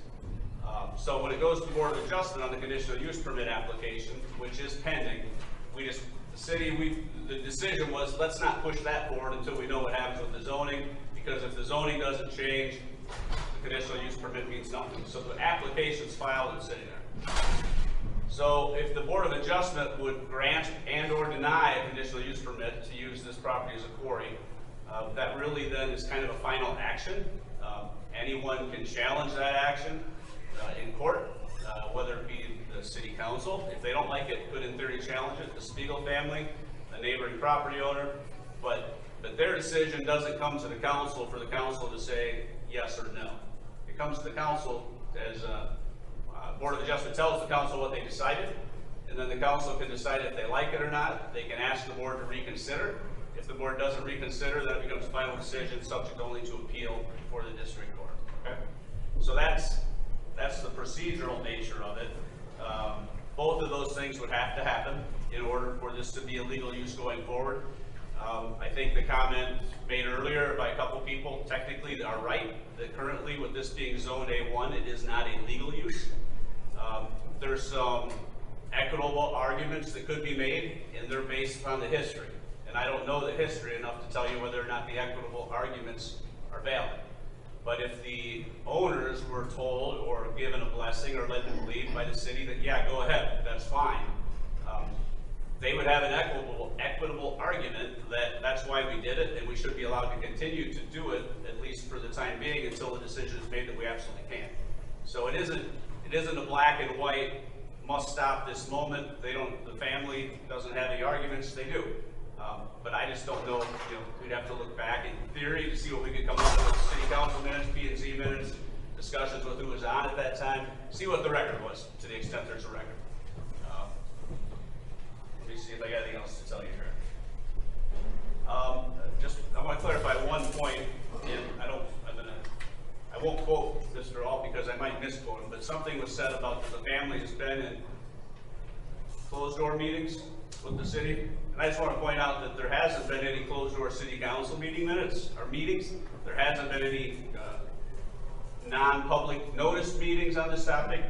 So when it goes to the Board of Adjustment on the conditional use permit application, which is pending, the decision was, let's not push that forward until we know what happens with the zoning, because if the zoning doesn't change, the conditional use permit means nothing. So the application's filed and sitting there. So if the Board of Adjustment would grant and or deny a conditional use permit to use this property as a quarry, that really then is kind of a final action. Anyone can challenge that action in court, whether it be the city council. If they don't like it, could in theory challenge it, the Spiegel family, the neighboring property owner, but their decision doesn't come to the council for the council to say yes or no. It comes to the council as Board of Adjustment tells the council what they decided, and then the council can decide if they like it or not. They can ask the board to reconsider. If the board doesn't reconsider, then it becomes final decision subject only to appeal before the district court. Okay? So that's the procedural nature of it. Both of those things would have to happen in order for this to be a legal use going forward. I think the comment made earlier by a couple people technically are right, that currently with this being zoned A1, it is not a legal use. There's some equitable arguments that could be made, and they're based upon the history. And I don't know the history enough to tell you whether or not the equitable arguments are valid. But if the owners were told or given a blessing or led to believe by the city that, yeah, go ahead, that's fine, they would have an equitable argument that that's why we did it, and we should be allowed to continue to do it, at least for the time being, until the decision is made that we absolutely can't. So it isn't a black and white, must stop this moment. The family doesn't have any arguments, they do. But I just don't know, we'd have to look back in theory to see what we could come up with, city council minutes, P&Z minutes, discussions with who was on at that time, see what the record was, to the extent there's a record. that something was said about the family has been in closed door meetings with the city. And I just want to point out that there hasn't been any closed door city council meeting minutes or meetings. There hasn't been any non-public notice meetings on this topic.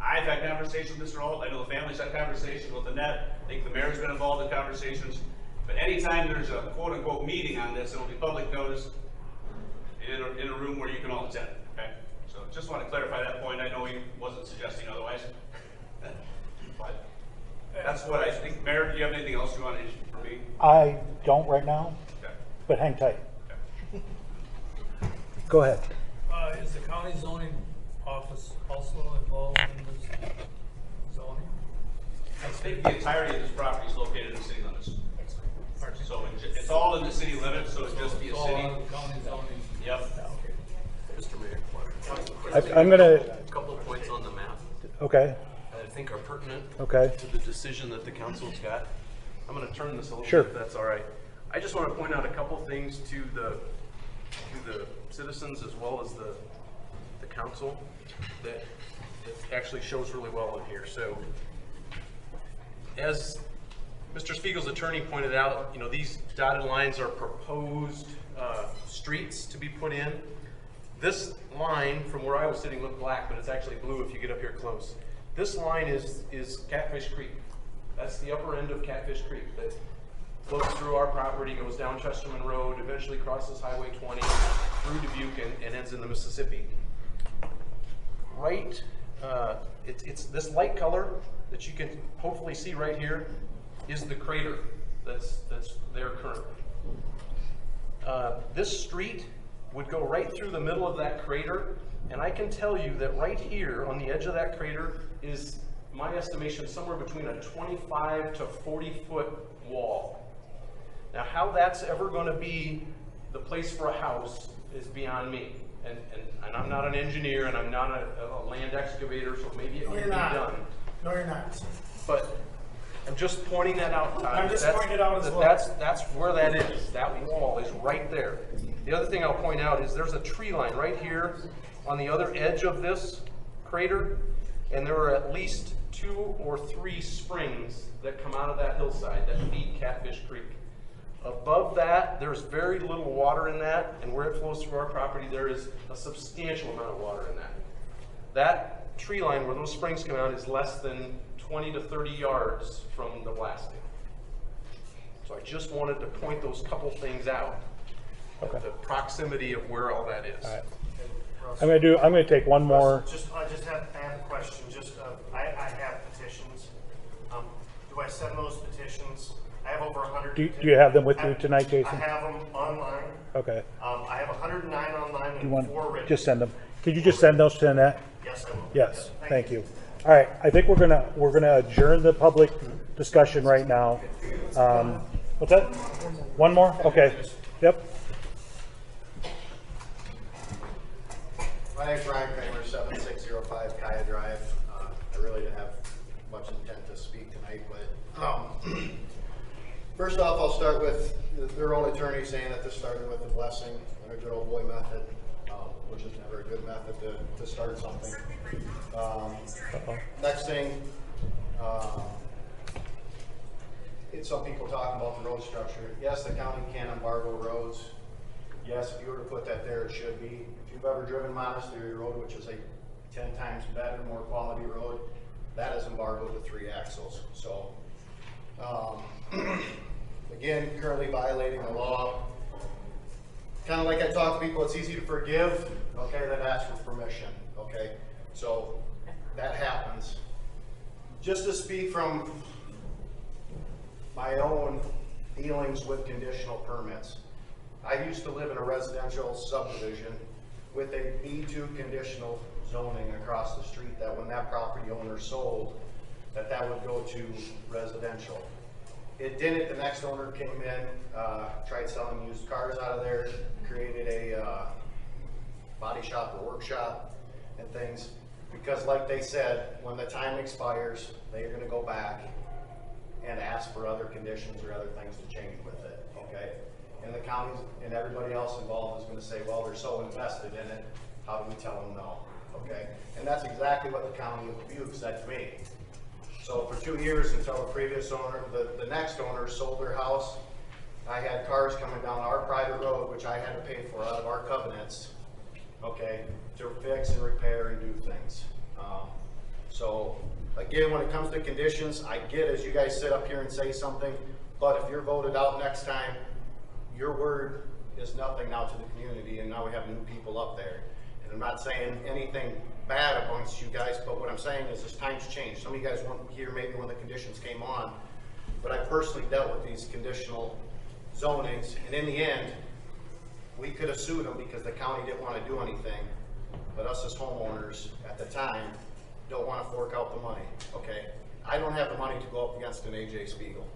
I've had conversations with Mr. Holt. I know the family's had conversations with Annette. I think the mayor's been involved in conversations. But anytime there's a quote-unquote meeting on this, it'll be public notice in a room where you can all attend. Okay? So just want to clarify that point. I know he wasn't suggesting otherwise. But that's what I think. Mayor, do you have anything else you want to issue for me? I don't right now, Okay. but hang tight. Go ahead. Is the county zoning office also involved in this zoning? I think the entirety of this property is located in the city limits. So it's all in the city limits, so it'd just be a All city. out of county zoning? Yep. Mr. Mayor, I'm gonna, a couple of points on the map okay, that I think are pertinent Okay. to the decision that the council's got. I'm going to turn this a little Sure. bit, if that's all right. I just want to point out a couple things to the citizens as well as the council that actually shows really well in here. So, as Mr. Spiegel's attorney pointed out, you know, these dotted lines are proposed streets to be put in. This line from where I was sitting looked black, but it's actually blue if you get up here close. This line is Catfish Creek. That's the upper end of Catfish Creek that flows through our property, goes down Chesterman Road, eventually crosses Highway 20 through Dubuque and ends in the Mississippi. Right, it's this light color that you can hopefully see right here is the crater that's there currently. This street would go right through the middle of that crater, and I can tell you that right here on the edge of that crater is, my estimation, somewhere between a 25 to 40 foot wall. Now, how that's ever going to be the place for a house is beyond me. And I'm not an engineer, and I'm not a land excavator, so maybe it can be done. No, you're not. But I'm just pointing that out, Todd. I'm just pointing it out as well. That's where that is. That wall is right there. The other thing I'll point out is there's a tree line right here on the other edge of this crater, and there are at least 2 or 3 springs that come out of that hillside that feed Catfish Creek. Above that, there's very little water in that, and where it flows through our property, there is a substantial amount of water in that. That tree line where those springs come out is less than 20 to 30 yards from the blasting. So I just wanted to point those couple things out. Okay. The proximity of where all that is. All right. I'm gonna take one more. I have a question. I have petitions. Do I send those petitions? I have over 100. Do you have them with you tonight, Jason? I have them online. Okay. I have 109 online Do and you want, 4 written. just send them. Could you just send those to Annette? Yes, I will. Yes, thank you. All right, I think we're gonna adjourn the public discussion right now. What's that? One more? Okay. Yep. My name's Ryan Kramer, 7605 Kaya Drive. I really didn't have much intent to speak tonight, but first off, I'll start with their own attorney saying that this started with a blessing and a good old boy method, which is never a good method to start something. Next thing, it's some people talking about the road structure. Yes, the county can embargo roads. Yes, if you were to put that there, it should be. If you've ever driven Monastery Road, which is a 10 times better, more quality road, that is embargoed to 3 axles. So, again, currently violating the law. Kind of like I talk to people, it's easy to forgive, okay, than ask for permission, okay? So, that happens. Just to speak from my own dealings with conditional permits, I used to live in a residential subdivision with a B2 conditional zoning across the street that when that property owner sold, that would go to residential. It didn't. The next owner came in, tried selling used cars out of there, created a body shop or workshop and things. Because like they said, when the time expires, they're going to go back and ask for other conditions or other things to change with it, okay? And the counties and everybody else involved is going to say, well, they're so invested in it, how do we tell them no? okay? And that's exactly what the county of Dubuque said to me. So for 2 years until the previous owner, the next owner sold their house, I had cars coming down our private road, which I had to pay for out of our covenants, okay, to fix and repair and do things. So again, when it comes to conditions, I get as you guys sit up here and say something, but if you're voted out next time, your word is nothing now to the community, and now we have new people up there. And I'm not saying anything bad amongst you guys, but what I'm saying is as times change. Some of you guys weren't here maybe when the conditions came on, but I personally dealt with these conditional zonings, and in the end, we could have sued them because the county didn't want to do anything, but us as homeowners at the time don't want to fork out the money, okay? I don't have the money to go up against an AJ Spiegel,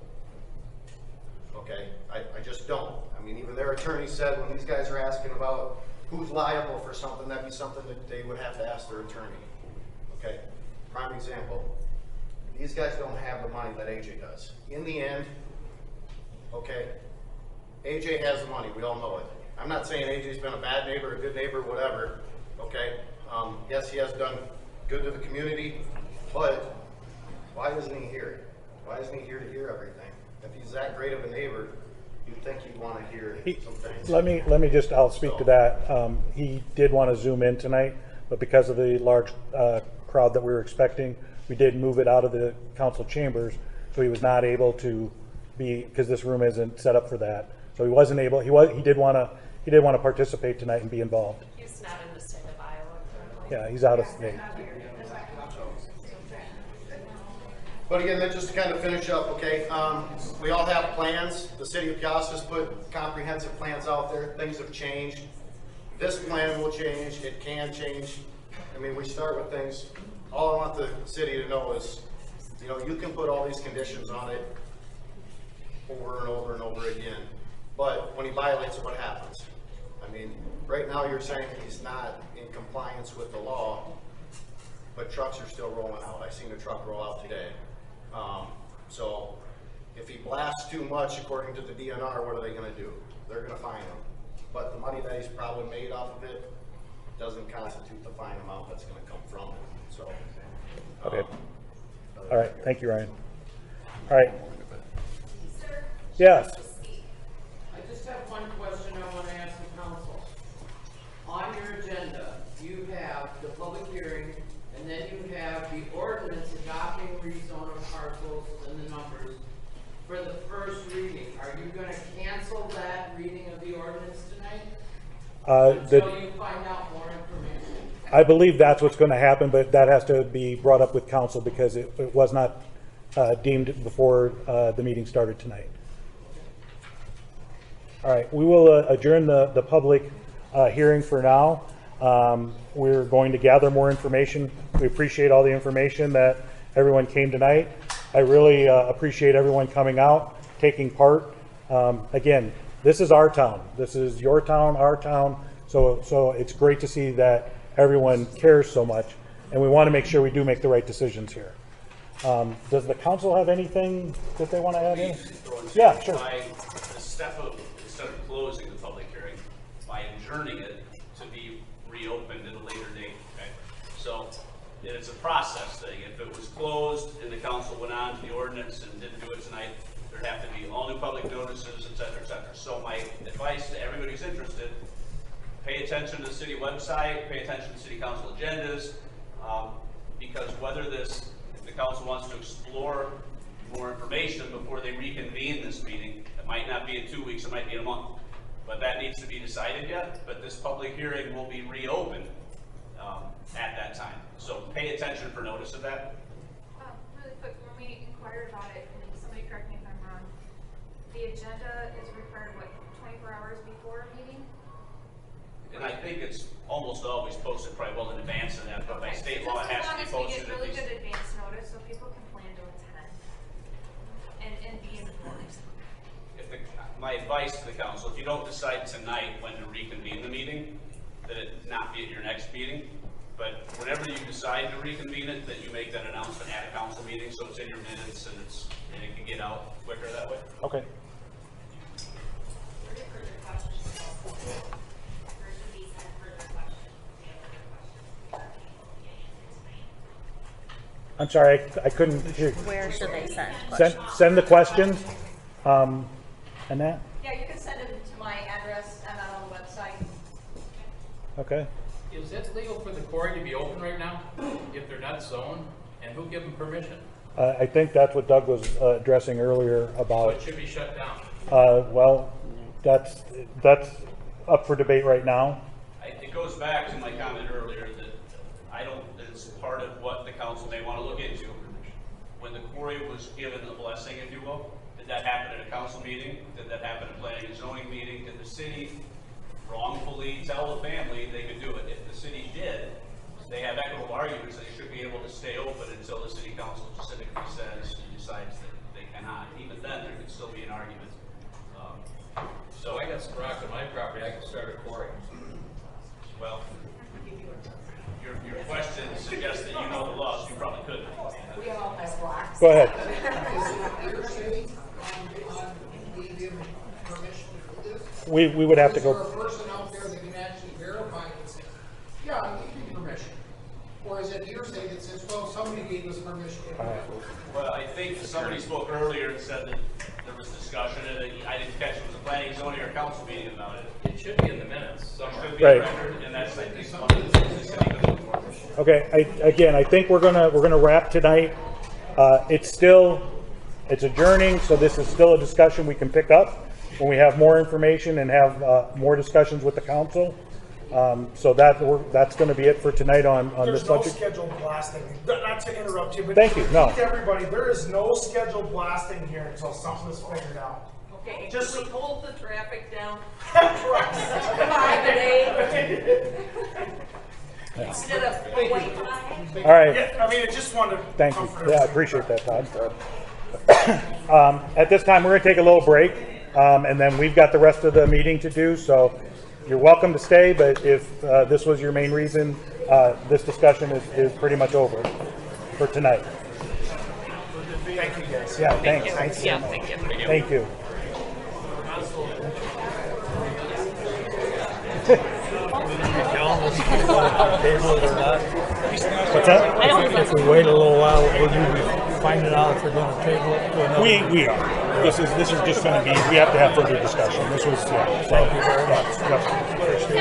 okay? I just don't. I mean, even their attorney said when these guys are asking about who's liable for something, that'd be something that they would have to ask their attorney, okay? Prime example, these guys don't have the money that AJ does. In the end, okay, AJ has the money, we all know it. I'm not saying AJ's been a bad neighbor, a good neighbor, whatever, okay? Yes, he has done good to the community, but why isn't he here? Why isn't he here to hear everything? If he's that great of a neighbor, you'd think he'd want to hear some things. Let me just, I'll speak to that. He did want to zoom in tonight, but because of the large crowd that we were expecting, we did move it out of the council chambers, so he was not able to be, because this room isn't set up for that. So he wasn't able, he did want to participate tonight and be involved. He's not in the state of Iowa currently. Yeah, he's out of state. But again, then just to kind of finish up, okay, we all have plans. The city of Peosta's put comprehensive plans out there. Things have changed. This plan will change. It can change. I mean, we start with things. All I want the city to know is, you know, you can put all these conditions on it over and over and over again. But when he violates it, what happens? I mean, right now you're saying he's not in compliance with the law, but trucks are still rolling out. I seen a truck roll out today. So if he blasts too much, according to the DNR, what are they going to do? They're going to fine him. But the money that he's probably made off of it doesn't constitute the fine amount that's going to come from it. So, Okay. All right. Thank you, Ryan. All right. Sir? Yes. I just have one question I want to ask the council. On your agenda, you have the public hearing, and then you have the ordinance adopting rezone of parcels and the numbers for the first reading. Are you going to cancel that reading of the ordinance tonight? Until you find out more information? I believe that's what's going to happen, but that has to be brought up with council because it was not deemed before the meeting started tonight. All right, we will adjourn the public hearing for now. We're going to gather more information. We appreciate all the information that everyone came tonight. I really appreciate everyone coming out, taking part. Again, this is our town. This is your town, our town. So it's great to see that everyone cares so much, and we want to make sure we do make the right decisions here. Does the council have anything that they want to add in? Yeah, sure. By the step of, instead of closing the public hearing, by adjourning it to be reopened at a later date, okay? So it's a process thing. If it was closed and the council went on to the ordinance and didn't do it tonight, there'd have to be all new public notices, et cetera, et cetera. So my advice to everybody who's interested, pay attention to the city website, pay attention to city council agendas, because whether if the council wants to explore more information before they reconvene this meeting, it might not be in 2 weeks, it might be in a month. But that needs to be decided yet, but this public hearing will be reopened at that time. So pay attention for notice of that. Really quick, when we inquired about it, and somebody correct me if I'm wrong, the agenda is required, what, 24 hours before a meeting? And I think it's almost always posted probably well in advance of that, but by state law it has to be posted As at long as we least. get really good advance notice so people can plan to attend and be informed. My advice to the council, if you don't decide tonight when to reconvene the meeting, that it not be at your next meeting, but whenever you decide to reconvene it, that you make that announcement at a council meeting so it's in your minutes and it can get out quicker that way. Okay. I'm sorry, I couldn't hear. Where should they send Send, questions? send the questions. Annette? Yeah, you can send them to my address, I'm out on the website. Okay. Is it legal for the quarry to be open right now if they're not zoned? And who gave them permission? I think that's what Doug was addressing earlier So about. it should be shut down. Well, that's up for debate right now. It goes back to my comment earlier that it's part of what the council may want to look into. When the quarry was given the blessing, if you will, did that happen at a council meeting? Did that happen at a planning and zoning meeting? Did the city wrongfully tell the family they could do it? If the city did, they have equitable arguments that they should be able to stay open until the city council specifically says and decides that they cannot. Even then, there could still be an argument. So I got some rock on my property, I can start a quarry. Well, your question suggests that you know the law, so you probably couldn't. We all have blocks. Go ahead. We would have to go. Is there a person out there that can actually verify and say, yeah, I gave you permission? Or is it hearsay that says, well, somebody gave us permission? Well, I think somebody spoke earlier and said that there was discussion, and I didn't catch it was a planning, zoning, or council meeting about it. It should be in the minutes somewhere. It should be Right. record, and that's, I think, one of the things the city could look for. Okay. I think we're gonna wrap tonight. It's adjourning, so this is still a discussion we can pick up when we have more information and have more discussions with the council. So that's going to be it for tonight on this There's no subject. scheduled blasting. Not to interrupt you, but Thank you. No. everybody, there is no scheduled blasting here until something is figured out. Okay, Just just hold the traffic down. 5 and 8. Instead of waiting. All right. Yeah, I mean, I just wanted to. Thank you. Yeah, I appreciate that, Todd. At this time, we're going to take a little break, and then we've got the rest of the meeting to do. So you're welcome to stay, but if this was your main reason, this discussion is pretty much over for tonight. Thank you, guys. Yeah, thanks. Thanks. Yeah, thank you. Thank you. What's that? If we wait a little while, will you be finding out if we're going to table it to another? We are. This is just going to be. We have to have further discussion. This was. Yeah, so, Thank you very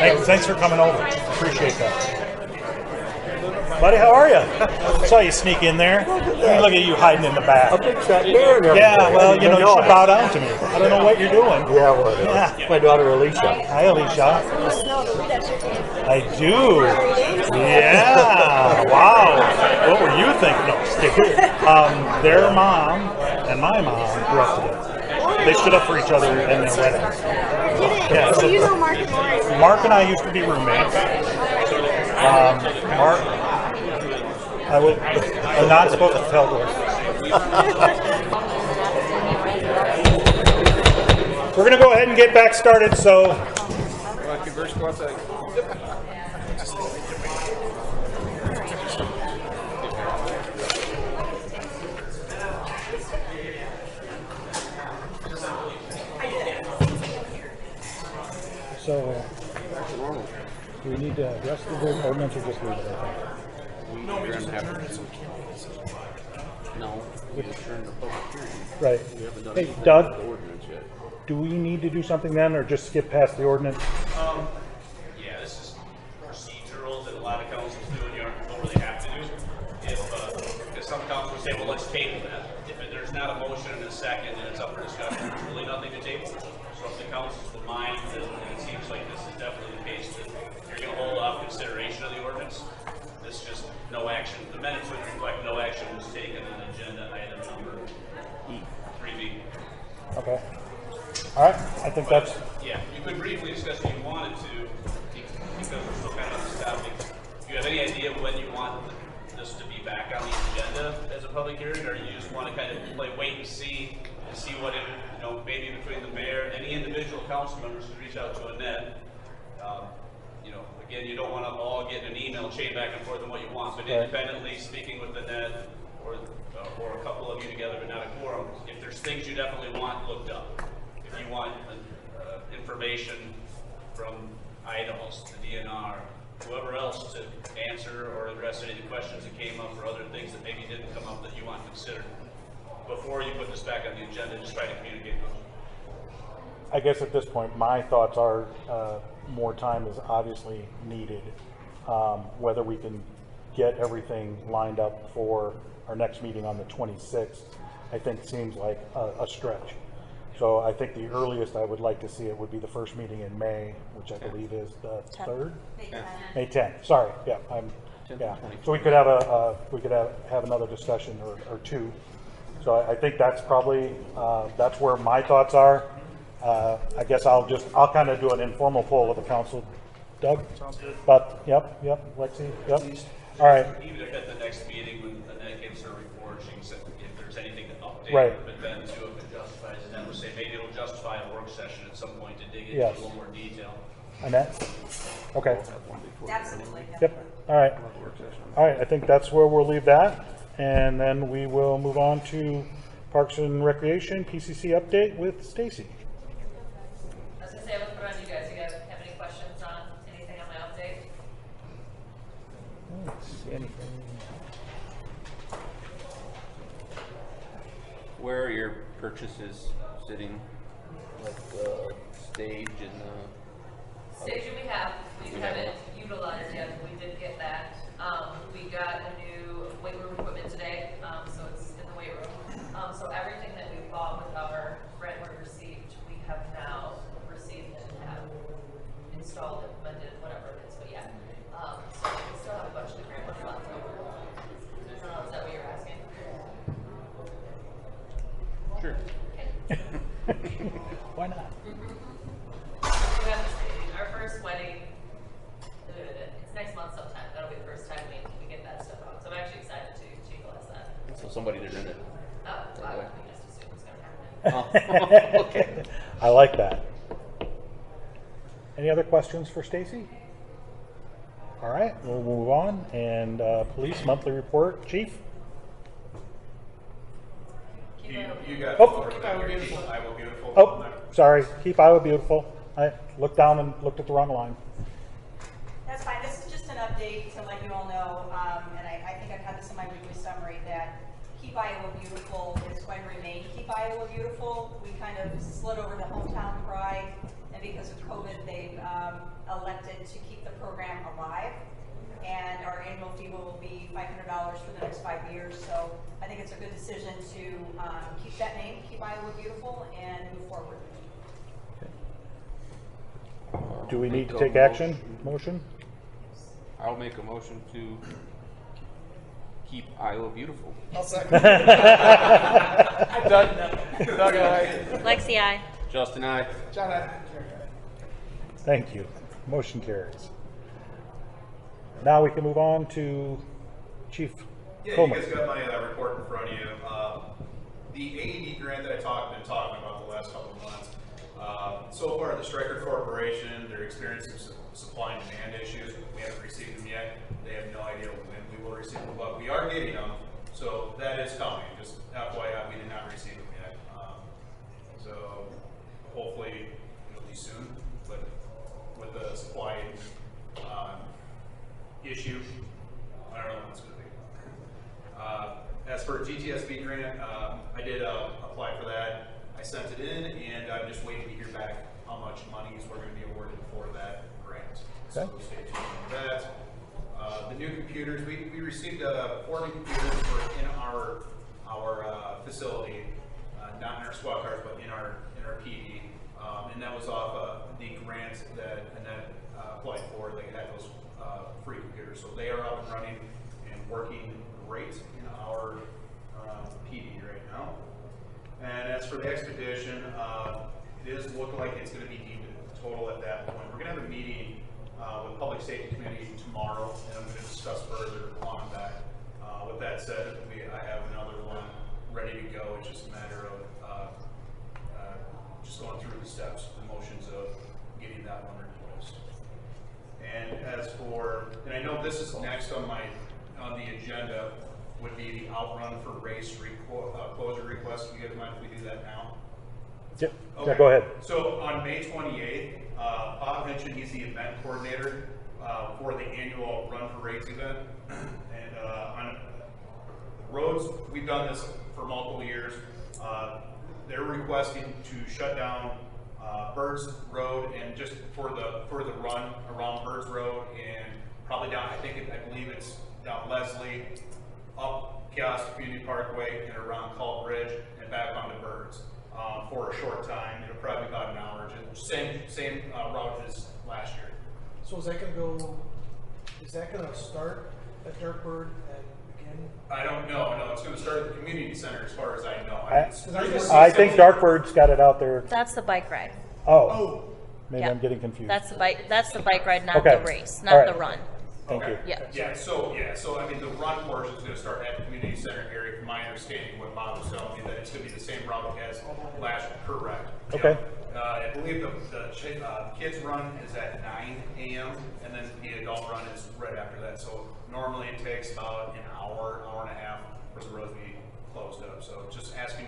much. Thanks for coming over. Appreciate that. Buddy, how are you? Saw you sneak in there. Look at you hiding in the back. A big fat bear and everything. Yeah, well, you should bow down to me. I don't know what you're doing. Yeah, whatever. Yeah. My daughter Alicia. Hi, Alicia. I do. Yeah. Wow. What were you thinking? No, just kidding. Their mom and my mom grew up together. They stood up for each other in their weddings. Yeah, So you know Mark and Lori. Mark and I used to be roommates. Mark, I'm not supposed to tell this. We're going to go ahead and get back started. So. So, do we need to address the ordinance or just leave it? No, we just adjourned it so we can't make decisions. No, we adjourned the public hearing. Right. We haven't done Hey, anything Doug, with the ordinance yet. do we need to do something then, or just skip past the ordinance? Yeah, this is procedural that a lot of councils do, and you don't really have to do. Because some councils say, well, let's table that. If there's not a motion and a second, and it's up for discussion, there's really nothing to table. So if the council's of mind, and it seems like this is definitely the case, that you're going to hold off consideration of the ordinance, this just no action. The minutes would reflect no action was taken on agenda item number 3B. Okay. All right. I think that's. Yeah, you could briefly discuss if you wanted to, because we're still kind of on this topic. Do you have any idea when you want this to be back on the agenda as a public hearing, or you just want to kind of wait and see what it, maybe between the mayor, any individual council members could reach out to Annette. Again, you don't want to all get an email chain back and forth on what you want, but independently speaking with Annette or a couple of you together, but not a quorum, if there's things you definitely want looked up, if you want information from items, the DNR, whoever else to answer or address any of the questions that came up or other things that maybe didn't come up that you want considered. Before you put this back on the agenda, just try to communicate those. I guess at this point, my thoughts are more time is obviously needed. Whether we can get everything lined up for our next meeting on the 26th, I think seems like a stretch. So I think the earliest I would like to see it would be the first meeting in May, which I believe is the 3rd? May 10th. Sorry, yeah. So we could have have another discussion or two. So I think that's probably that's where my thoughts are. I guess I'll kind of do an informal poll of the council. Doug? Sounds good. But yep, Lexi, yep. All right. Even if at the next meeting when Annette gives her report, she can say if there's anything to update, right. But then too, if it justifies it, then we'll say maybe it'll justify a work session at some point to dig into Yes. a little more detail. Annette? Okay. Absolutely. Yep. All right. All right. I think that's where we'll leave that, and then we will move on to Parks and Recreation PCC update with Stacy. I was gonna say I would put on you guys. You guys have any questions on anything on my update? I don't see anything. Where are your purchases sitting? Like the stage and the... Stage we haven't utilized yet. We did get that. We got a new weight room equipment today, so it's in the weight room. So everything that we bought with our grant we received, we have now received and have installed, implemented, whatever it is. But yeah, so we still have a bunch of the grant money left over. Is that what you're asking? Sure. Why not? We have to see. Our first wedding, it's next month sometime. That'll be the first time we get that stuff out. So I'm actually excited to utilize that. So somebody did it. Oh, wow. We just assume it's going to happen. Oh, okay. I like that. Any other questions for Stacy? All right, we'll move on. And police monthly report, Chief. You got Keep Iowa Beautiful. Oh, sorry. Keep Iowa Beautiful. I looked down and looked at the wrong line. That's fine. This is just an update to let you all know, and I think I've had this in my weekly summary, that Keep Iowa Beautiful is going to remain Keep Iowa Beautiful. We kind of slid over to Hometown Pride, and because of COVID, they've elected to keep the program alive. And our annual fee will be $500 for the next 5 years. So I think it's a good decision to keep that name, Keep Iowa Beautiful, and move forward. Do we need to take action? Motion? I'll make a motion to keep Iowa beautiful. I'll second. I'm done now. Doug, aye. Lexi, aye. Justin, aye. John, aye. Thank you. Motion carries. Now we can move on to Chief Yeah, Coleman. you guys got my report in front of you. The AED grant that I've been talking about the last couple of months. So far, the Stryker Corporation, they're experiencing supply and demand issues. We haven't received them yet. They have no idea when we will receive them, but we are getting them. So that is coming. Just FYI, we did not receive them yet. So hopefully it'll be soon. But with the supply issue, I don't know when it's going to be. As for GTSB grant, I did apply for that. I sent it in, and I'm just waiting to hear back how much monies we're going to be awarded for that grant. So stay tuned on that. The new computers, we received 4 new computers in our facility, not in our squad cars, but in our PD, and that was off the grant that Annette applied for. They had those free computers, so they are up and running and working great in our PD right now. And as for the expedition, it is looking like it's going to be deemed total at that point. We're going to have a meeting with Public Safety Committee tomorrow, and I'm going to discuss further on that. With that said, I have another one ready to go. It's just a matter of just going through the steps, the motions of getting that one replaced. And as for, and I know this is next on the agenda, would be the outrun for race closure request. You guys mind if we do that now? Yep. Okay. Yeah, go ahead. So on May 28th, Bob mentioned he's the event coordinator for the annual Run for Race event. And on the roads, we've done this for multiple years. They're requesting to shut down Birds Road and just for the run around Birds Road and probably down, I believe it's down Leslie, up Peosta Community Parkway and around Call Bridge and back onto Birds for a short time. It'll probably be about an hour. Just same route as last year. So is that gonna start at Dartbird and begin? I don't know. No, it's going to start at the community center as far as I know. I think Dartbird's got it out there. That's the bike ride. Oh, maybe Yeah. I'm getting confused. That's the bike ride, not Okay. the race, All not right. the run. Thank Okay. you. Yeah. So I mean, the run portion is going to start at the community center area. From my understanding, what Bob was telling me, that it's going to be the same route as last year. Correct. Okay. I believe the kids run is at 9 a.m. and then the adult run is right after that. So normally it takes about an hour and a half for the roads to be closed up. So just they're asking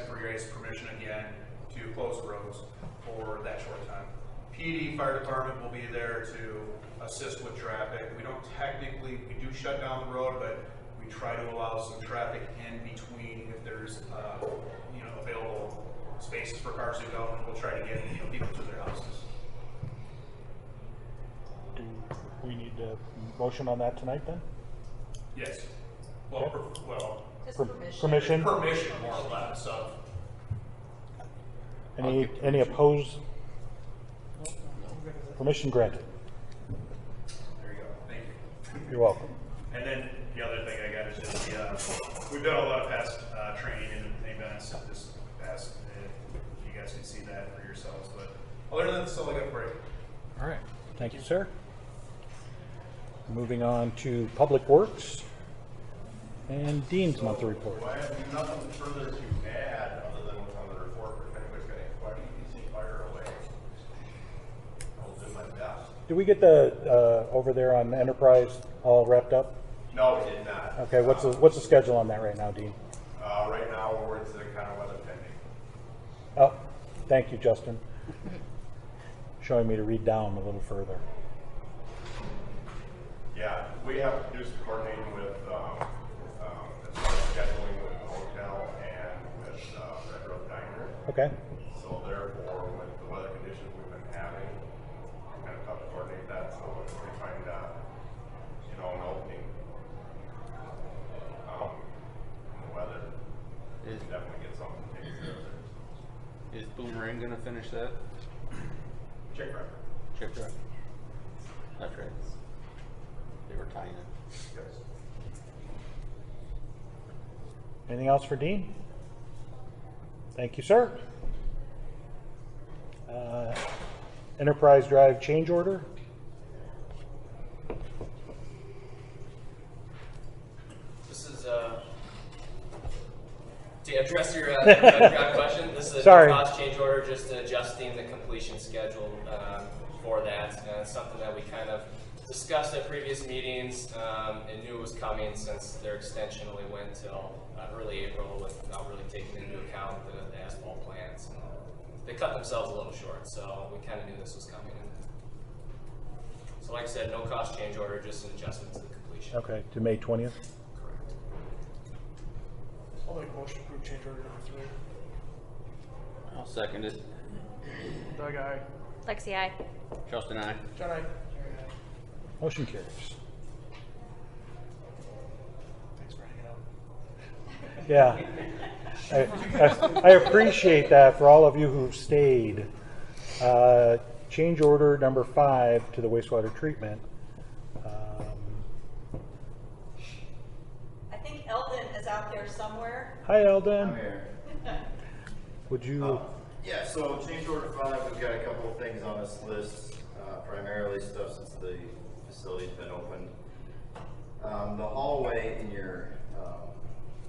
for your guys' permission again to close the roads for that short time. PD Fire Department will be there to assist with traffic. We do shut down the road, but we try to allow some traffic in between if there's available spaces for cars to go, and we'll try to get people to their houses. Do we need a motion on that tonight then? Yes. Well, Just permission? Permission, more or less. So. Any opposed? Permission granted. There you go. Thank you. You're welcome. And then the other thing I got is just we've done a lot of past training and events this past. You guys can see that for yourselves. But other than that, that's all I got for you. All right. Thank you, sir. Moving on to Public Works and Dean's monthly report. Well, I have nothing further to add other than what's on the report, but if anybody's got any questions, you can fire away. I'll do my best. Did we get the over there on Enterprise all wrapped up? No, we did not. Okay, what's the schedule on that right now, Dean? Right now, we're into the kind of weather pending. Oh, thank you, Justin. Showing me to read down a little further. Yeah, we have to do some coordinating with as far as scheduling with the hotel and with Red Road Diner. Okay. So therefore, with the weather conditions we've been having, kind of tough to coordinate that. So if we find an opening in the weather, we can definitely get something taken care of there. Is Boomerang gonna finish that? Check record. Check record. That's right. They were tying it. Yes. Anything else for Dean? Thank you, sir. Enterprise Drive change order. This is to address your draft question. This is Sorry. a cost change order, just adjusting the completion schedule for that. It's something that we kind of discussed at previous meetings and knew was coming since their extension only went till early April without really taking into account the asphalt plants. And they cut themselves a little short, so we kind of knew this was coming. So like I said, no cost change order, just an adjustment to the completion. Okay, to May 20th. Correct. I'll make a motion to approve change order number 3. I'll second it. Doug, aye. Lexi, aye. Justin, aye. John, aye. Motion carries. Thanks for hanging out. Yeah. I appreciate that for all of you who've stayed. Change order number 5 to the wastewater treatment. I think Eldon is out there somewhere. Hi, Eldon. I'm here. Would you? Yeah, so change order 5, we've got a couple of things on this list, primarily stuff since the facility's been opened. The hallway in your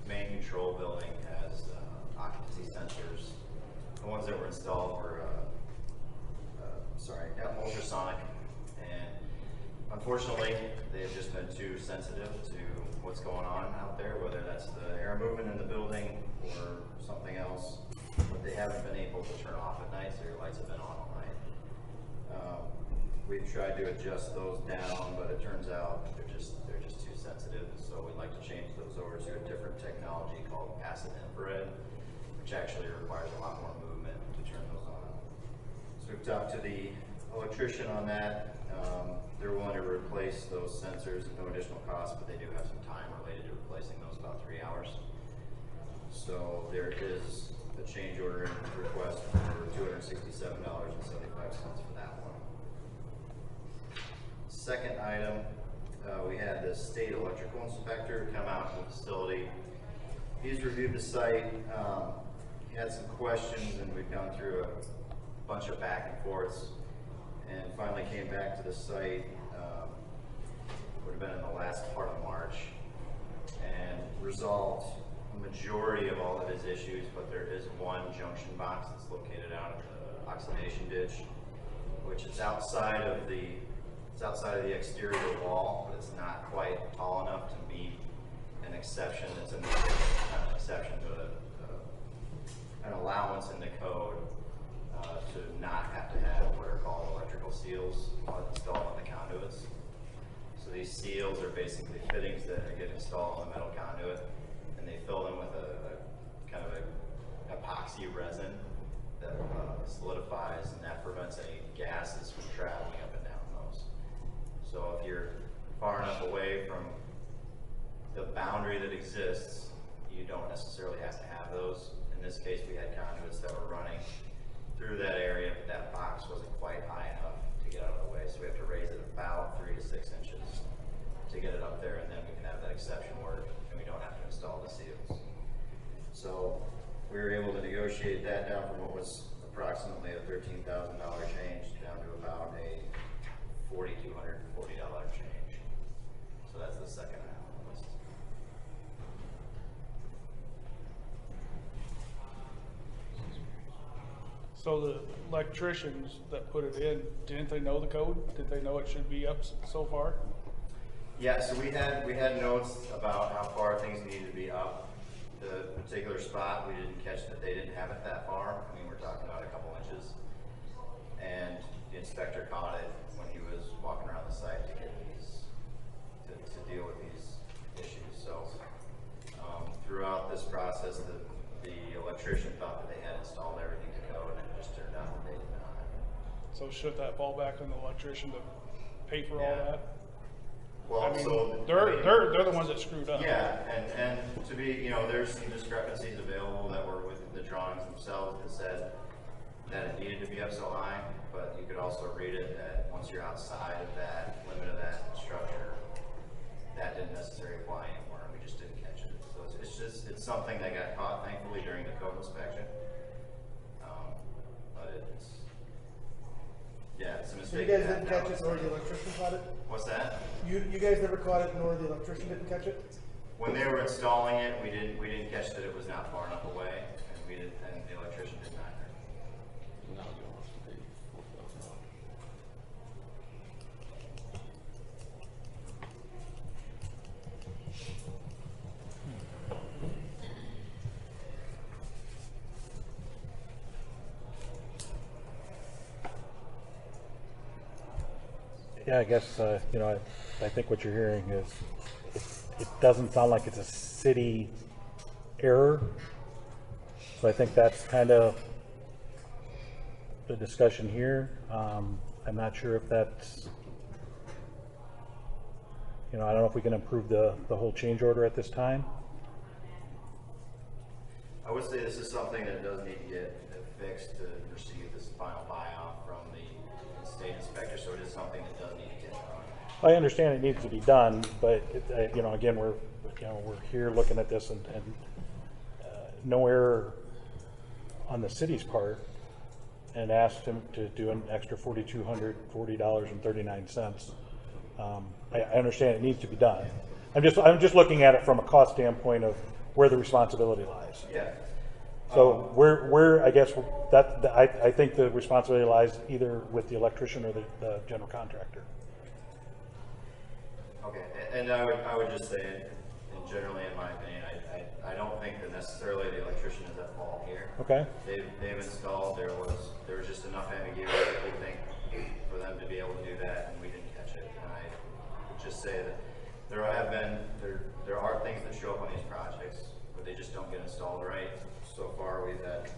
main control building has occupancy sensors. The ones that were installed were ultrasonic, and unfortunately they've just been too sensitive to what's going on out there, whether that's the air movement in the building or something else, but they haven't been able to turn off at night, so your lights have been on all night. we've tried to adjust those down, but it turns out they're just too sensitive. So we'd like to change those over to a different technology called passive infrared, which actually requires a lot more movement to turn those on. So we've talked to the electrician on that. They're willing to replace those sensors at no additional cost, but they do have some time related to replacing those, about 3 hours. So there is a change order request for $267.75 for that one. Second item, we had the state electrical inspector come out to the facility. He's reviewed the site. He had some questions, and we've gone through a bunch of back and forths, and finally came back to the site. Would have been in the last part of March, and resolved the majority of all of his issues, but there is one junction box that's located out of the oxidation ditch, which is outside of the exterior wall, but it's not quite tall enough to meet an exception that's in the exception to an allowance in the code to not have to have what are called electrical seals installed on the conduits. So these seals are basically fittings that get installed on the metal conduit, and they fill them with a kind of a epoxy resin that solidifies, and that prevents any gases from traveling up and down those. So if you're far enough away from the boundary that exists, you don't necessarily have to have those. In this case, we had conduits that were running through that area, but that box wasn't quite high enough to get out of the way. So we have to raise it about 3 to 6 inches to get it up there, and then we can have that exception work, and we don't have to install the seals. So we were able to negotiate that down from what was approximately a $13,000 change down to about a $4,240 change. So that's the second item on the list. So the electricians that put it in, didn't they know the code? Did they know it should be up so far? Yeah, so we had notes about how far things needed to be up. The particular spot, we didn't catch that they didn't have it that far. I mean, we're talking about a couple inches. And the inspector caught it when he was walking around the site to get these, to deal with these issues. So throughout this process, the electrician thought that they had installed everything to code, and it just turned out that they did not. So should that fall back on the electrician to pay for all that? Well, I mean, so they're the ones that screwed up. Yeah, and to be, there's some discrepancies available that were within the drawings themselves that said that it needed to be up so high, but you could also read it that once you're outside of that limit of that structure, that didn't necessarily apply anymore, and we just didn't catch it. So it's something that got caught, thankfully, during the code inspection. But it's a So mistake. you guys didn't catch it, nor the electrician caught it? What's that? You guys never caught it, nor the electrician didn't catch it? When they were installing it, we didn't catch that it was not far enough away, and the electrician didn't either. Yeah, I guess, I think what you're hearing is it doesn't sound like it's a city error. So I think that's kind of the discussion here. I'm not sure if that's, I don't know if we can improve the whole change order at this time. I would say this is something that does need to get fixed to receive this final buy-off from the state inspector, so it is something that does need to get done. I understand it needs to be done, but again, we're here looking at this, and no error on the city's part, and asked him to do an extra $4,240.39. I understand it needs to be done. I'm just looking at it from a cost standpoint of where the responsibility lies. Yeah. So where I guess I think the responsibility lies either with the electrician or the general contractor. Okay, and I would just say, and generally in my opinion, I don't think that necessarily the electrician is at fault here. Okay. They've installed, there was just enough ambiguity that we think for them to be able to do that, and we didn't catch it. And I would just say that there are things that show up on these projects, but they just don't get installed right. So far, we've had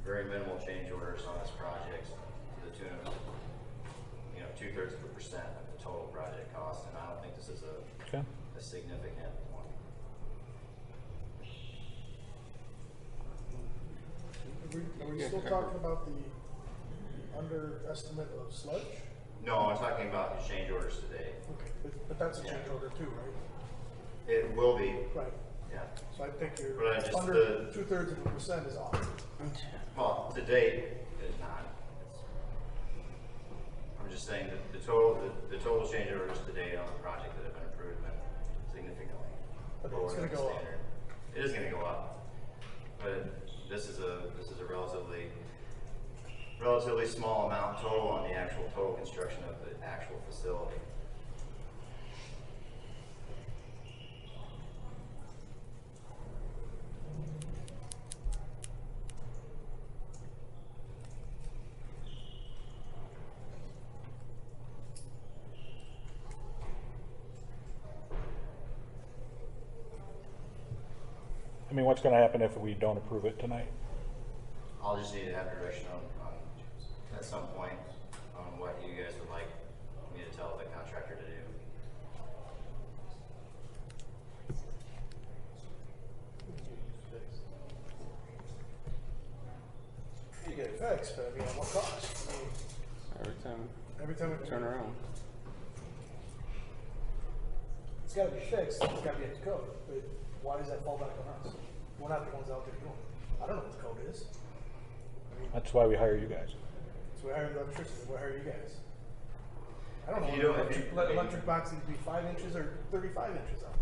very minimal change orders on this project to the tune of 2/3% of the total project cost, and I don't think this is a significant one. Are we still talking about the underestimate of sludge? No, I'm talking about the change orders today. Okay, but that's a change order too, right? It will be. Right. Yeah. So I think you're But I just, under 2/3% is off. Well, to date, it is not. I'm just saying that the total change orders to date on the project that have been approved have been significantly lower It's than gonna the go up. standard. It is going to go up, but this is a relatively small amount total on the actual total construction of the actual facility. I mean, what's gonna happen if we don't approve it tonight? I'll just need to have direction on at some point on what you guys would like me to tell the contractor to do. You get it fixed, but I mean, at what cost? I mean, Every time we turn around. it's gotta be fixed, it's gotta be up to code, but why does that fall back on us? We're not the ones out there doing it. I don't know what the code is. I mean, That's why we hire you guys. so we hire the electricians, we hire you guys. I don't know, If you don't- if you- electric box needs to be 5 inches or 35 inches up.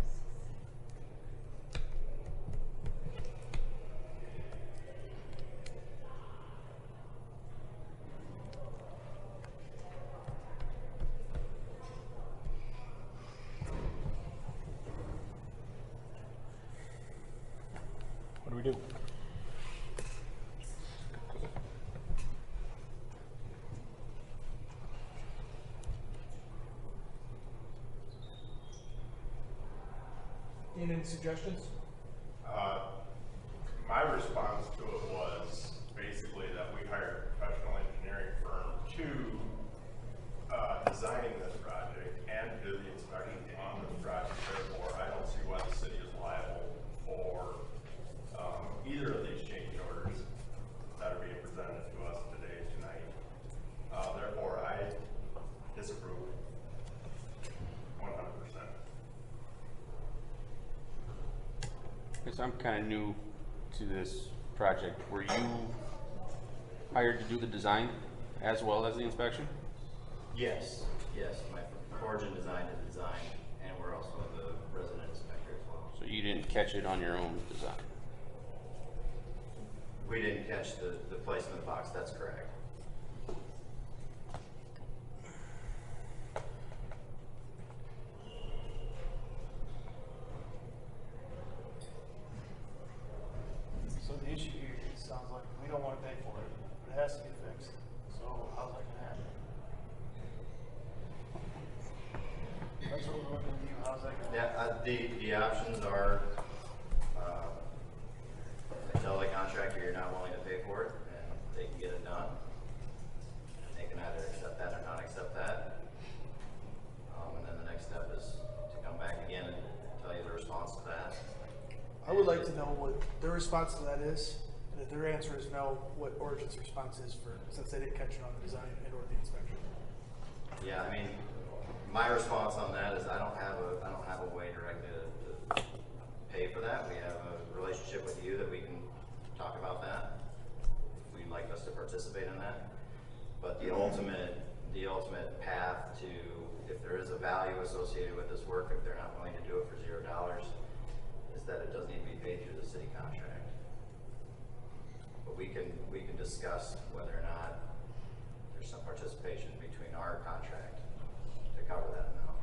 What do we do? Ian, any suggestions? My response to it was basically that we hired a professional engineering firm to designing this project and do the inspection on this project. Therefore, I don't see why the city is liable for either of these change orders that are being presented to us tonight. Therefore, I disapprove 100%. Because I'm kind of new to this project. Were you hired to do the design as well as the inspection? Yes, my Origin designed the design, and we're also the resident inspector as well. So you didn't catch it on your own design? We didn't catch the placement of the box, that's correct. So the issue here, it sounds like we don't want to pay for it, but it has to get fixed. So how's that gonna happen? That's what we're looking to do, how's that gonna happen? Yeah, the options are, tell the contractor you're not willing to pay for it, and they can get it done. And they can either accept that or not accept that. And then the next step is to come back again and tell you the response to that. I would like to know what their response to that is, and if their answer is no, what Origin's response is for, since they didn't catch it on the design and or the inspection. Yeah, I mean, my response on that is I don't have a way directly to pay for that. We have a relationship with you that we can talk about that. If you'd like us to participate in that. But the ultimate path to, if there is a value associated with this work, if they're not willing to do it for $0, is that it doesn't need to be paid through the city contract. But we can discuss whether or not there's some participation between our contract to cover that amount.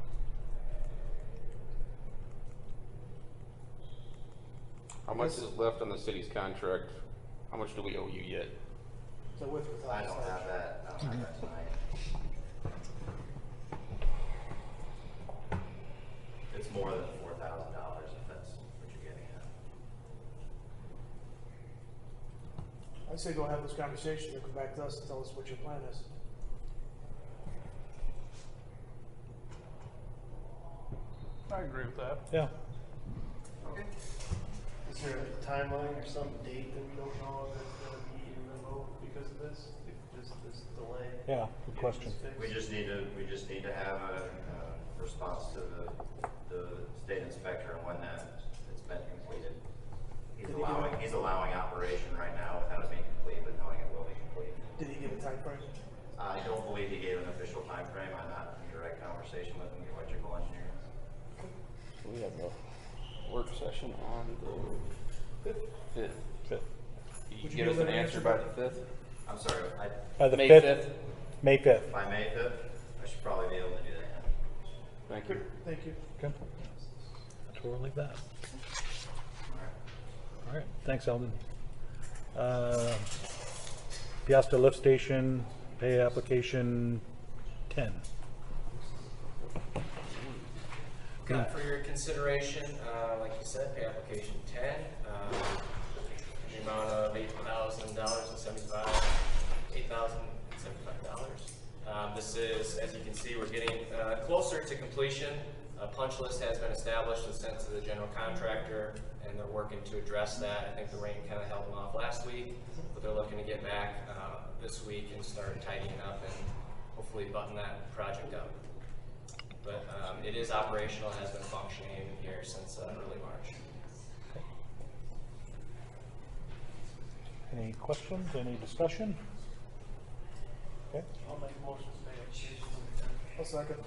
How much is left on the city's contract? How much do we owe you yet? So with or without I don't signage? have that, I don't have that tonight. It's more than $4,000 if that's what you're getting at. I'd say go have this conversation, and come back to us and tell us what your plan is. I agree with that. Yeah. Okay. Is there a timeline or some date that we don't know if it's gonna be in limbo because of this? This delay? Yeah, good question. We just need to have a response to the state inspector on when it's been completed. He's allowing operation right now without it being complete, but knowing it will be complete. Did he give a time frame? I don't believe he gave an official time frame. I'm not in direct conversation with him, the electrical engineer. We have a work session on the 5th. Did you give us an answer by the 5th? I'm sorry, By the May 5th? May 5th. by May 5th, I should probably be able to do that. Thank you. Thank you. Okay. That's where we'll leave that. All right, thanks, Eldon. Peosta Lift Station, pay application 10. Got for your consideration, like you said, pay application 10, the amount of $8,075. This is, as you can see, we're getting closer to completion. A punch list has been established and sent to the general contractor, and they're working to address that. I think the rain kind of held them off last week, but they're looking to get back this week and start tidying up and hopefully button that project up. But it is operational, has been functioning here since early March. Any questions, any discussion? Okay. I'll make a motion to pay application. I'll second.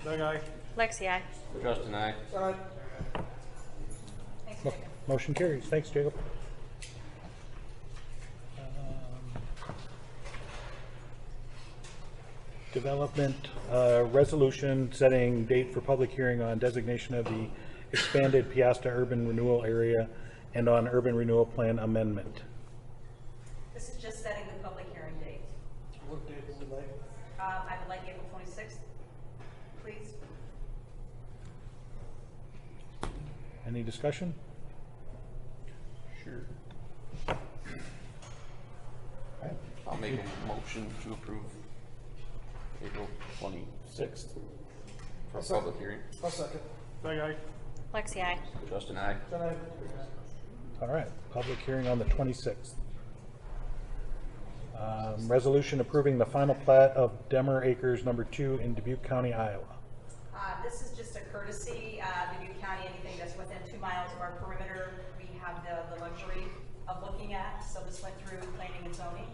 Doug, aye. Lexi, aye. Justin, aye. All right. Motion carries. Thanks, Jacob. Development resolution setting date for public hearing on designation of the expanded Peosta urban renewal area and on urban renewal plan amendment. This is just setting the public hearing date. What date would we like? I would like April 26th, please. Any discussion? Sure. I'll make a motion to approve April 26th for public hearing. I'll second. Doug, aye. Lexi, aye. Justin, aye. All right. All right, public hearing on the 26th. Resolution approving the final plat of Demer Acres Number 2 in Dubuque County, Iowa. This is just a courtesy. Dubuque County, anything that's within 2 miles of our perimeter, we have the luxury of looking at. So this went through planning and zoning,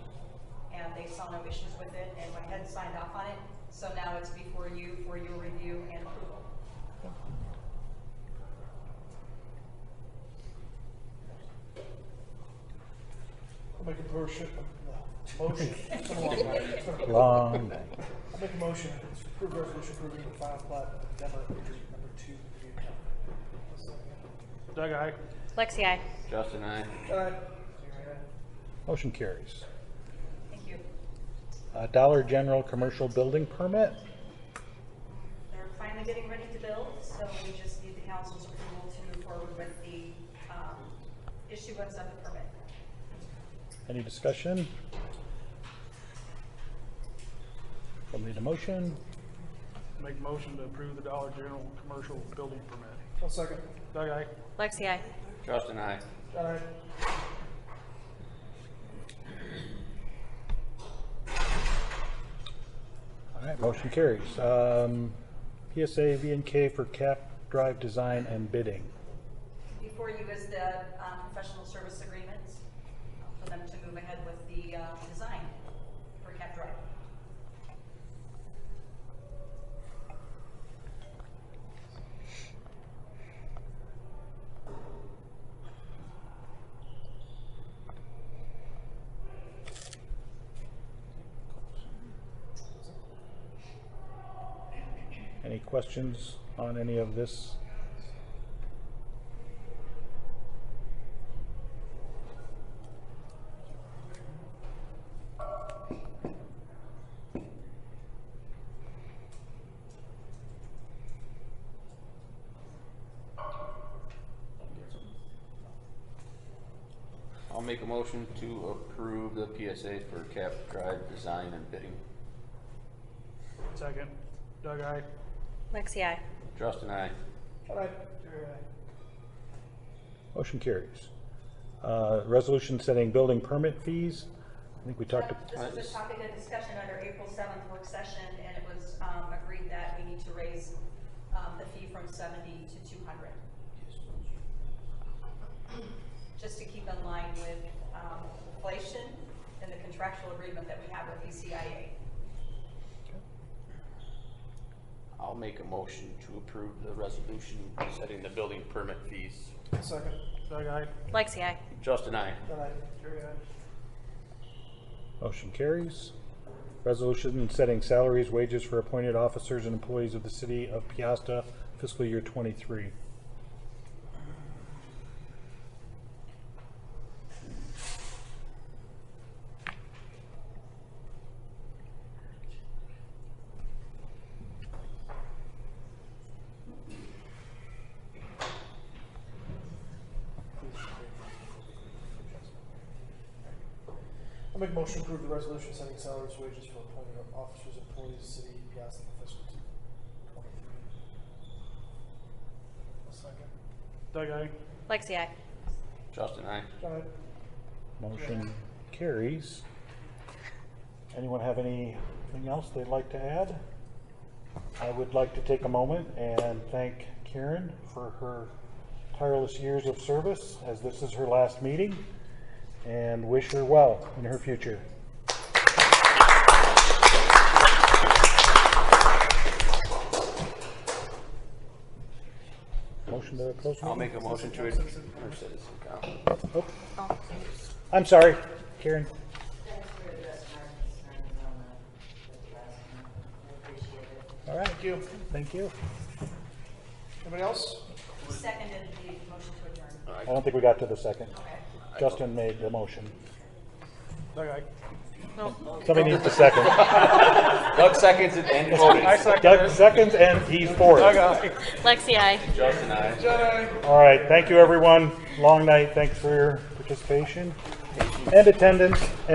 and they saw no issues with it and went ahead and signed off on it. So now it's before you for your review and approval. I'll make a motion. It's been a long night. It's been a Long night. I'll make a motion to approve resolution approving the final plat of Demer Acres Number 2 Dubuque County. Doug, aye. Lexi, aye. Justin, aye. All right. Motion carries. Thank you. Dollar General commercial building permit. They're finally getting ready to build, so we just need the council's approval to move forward with the issuance of the permit. Any discussion? We'll need a motion. Make a motion to approve the Dollar General commercial building permit. I'll second. Doug, aye. Lexi, aye. Justin, aye. All right. All right, motion carries. PSA V&K for cap drive design and bidding. Before you is the professional service agreements for them to move ahead with the design for Cap Drive. Any questions on any of this? I'll make a motion to approve the PSA for Cap Drive design and bidding. Second. Doug, aye. Lexi, I. Justin, aye. All right. Jerry, aye. Motion carries. Resolution setting building permit fees. I think we talked. This was a topic of discussion at our April 7th work session, and it was agreed that we need to raise the fee from 70 to 200. Just to keep in line with inflation and the contractual agreement that we have with ECIA. I'll make a motion to approve the resolution setting the building permit fees. Second. Doug, aye. Lexi, I. Justin, aye. All right. Jerry, aye. Motion carries. Resolution setting salaries, wages for appointed officers and employees of the city of Peosta, fiscal year 23. I'll make a motion to approve the resolution setting salaries, wages for appointed officers, employees, city, Piasta, fiscal 23. A second. Doug, aye. Lexi, I. Justin, aye. All right. Motion carries. Anyone have anything else they'd like to add? I would like to take a moment and thank Karen for her tireless years of service, as this is her last meeting, and wish her well in her future. Motion to close meeting? I'll make a motion to adjourn citizen council. Oh. I'm sorry, Karen. All right. Thank you. Thank you. Anybody else? Who seconded the motion to adjourn? I don't think we got to the second. Okay. Justin made the motion. Doug, aye. Somebody needs to second. Doug seconds it and voted. I second Doug it. seconds and he's for Doug, it. aye. Lexi, I. Justin, aye. John, aye. All right. Thank you, everyone. Long night. Thanks for your participation and attendance.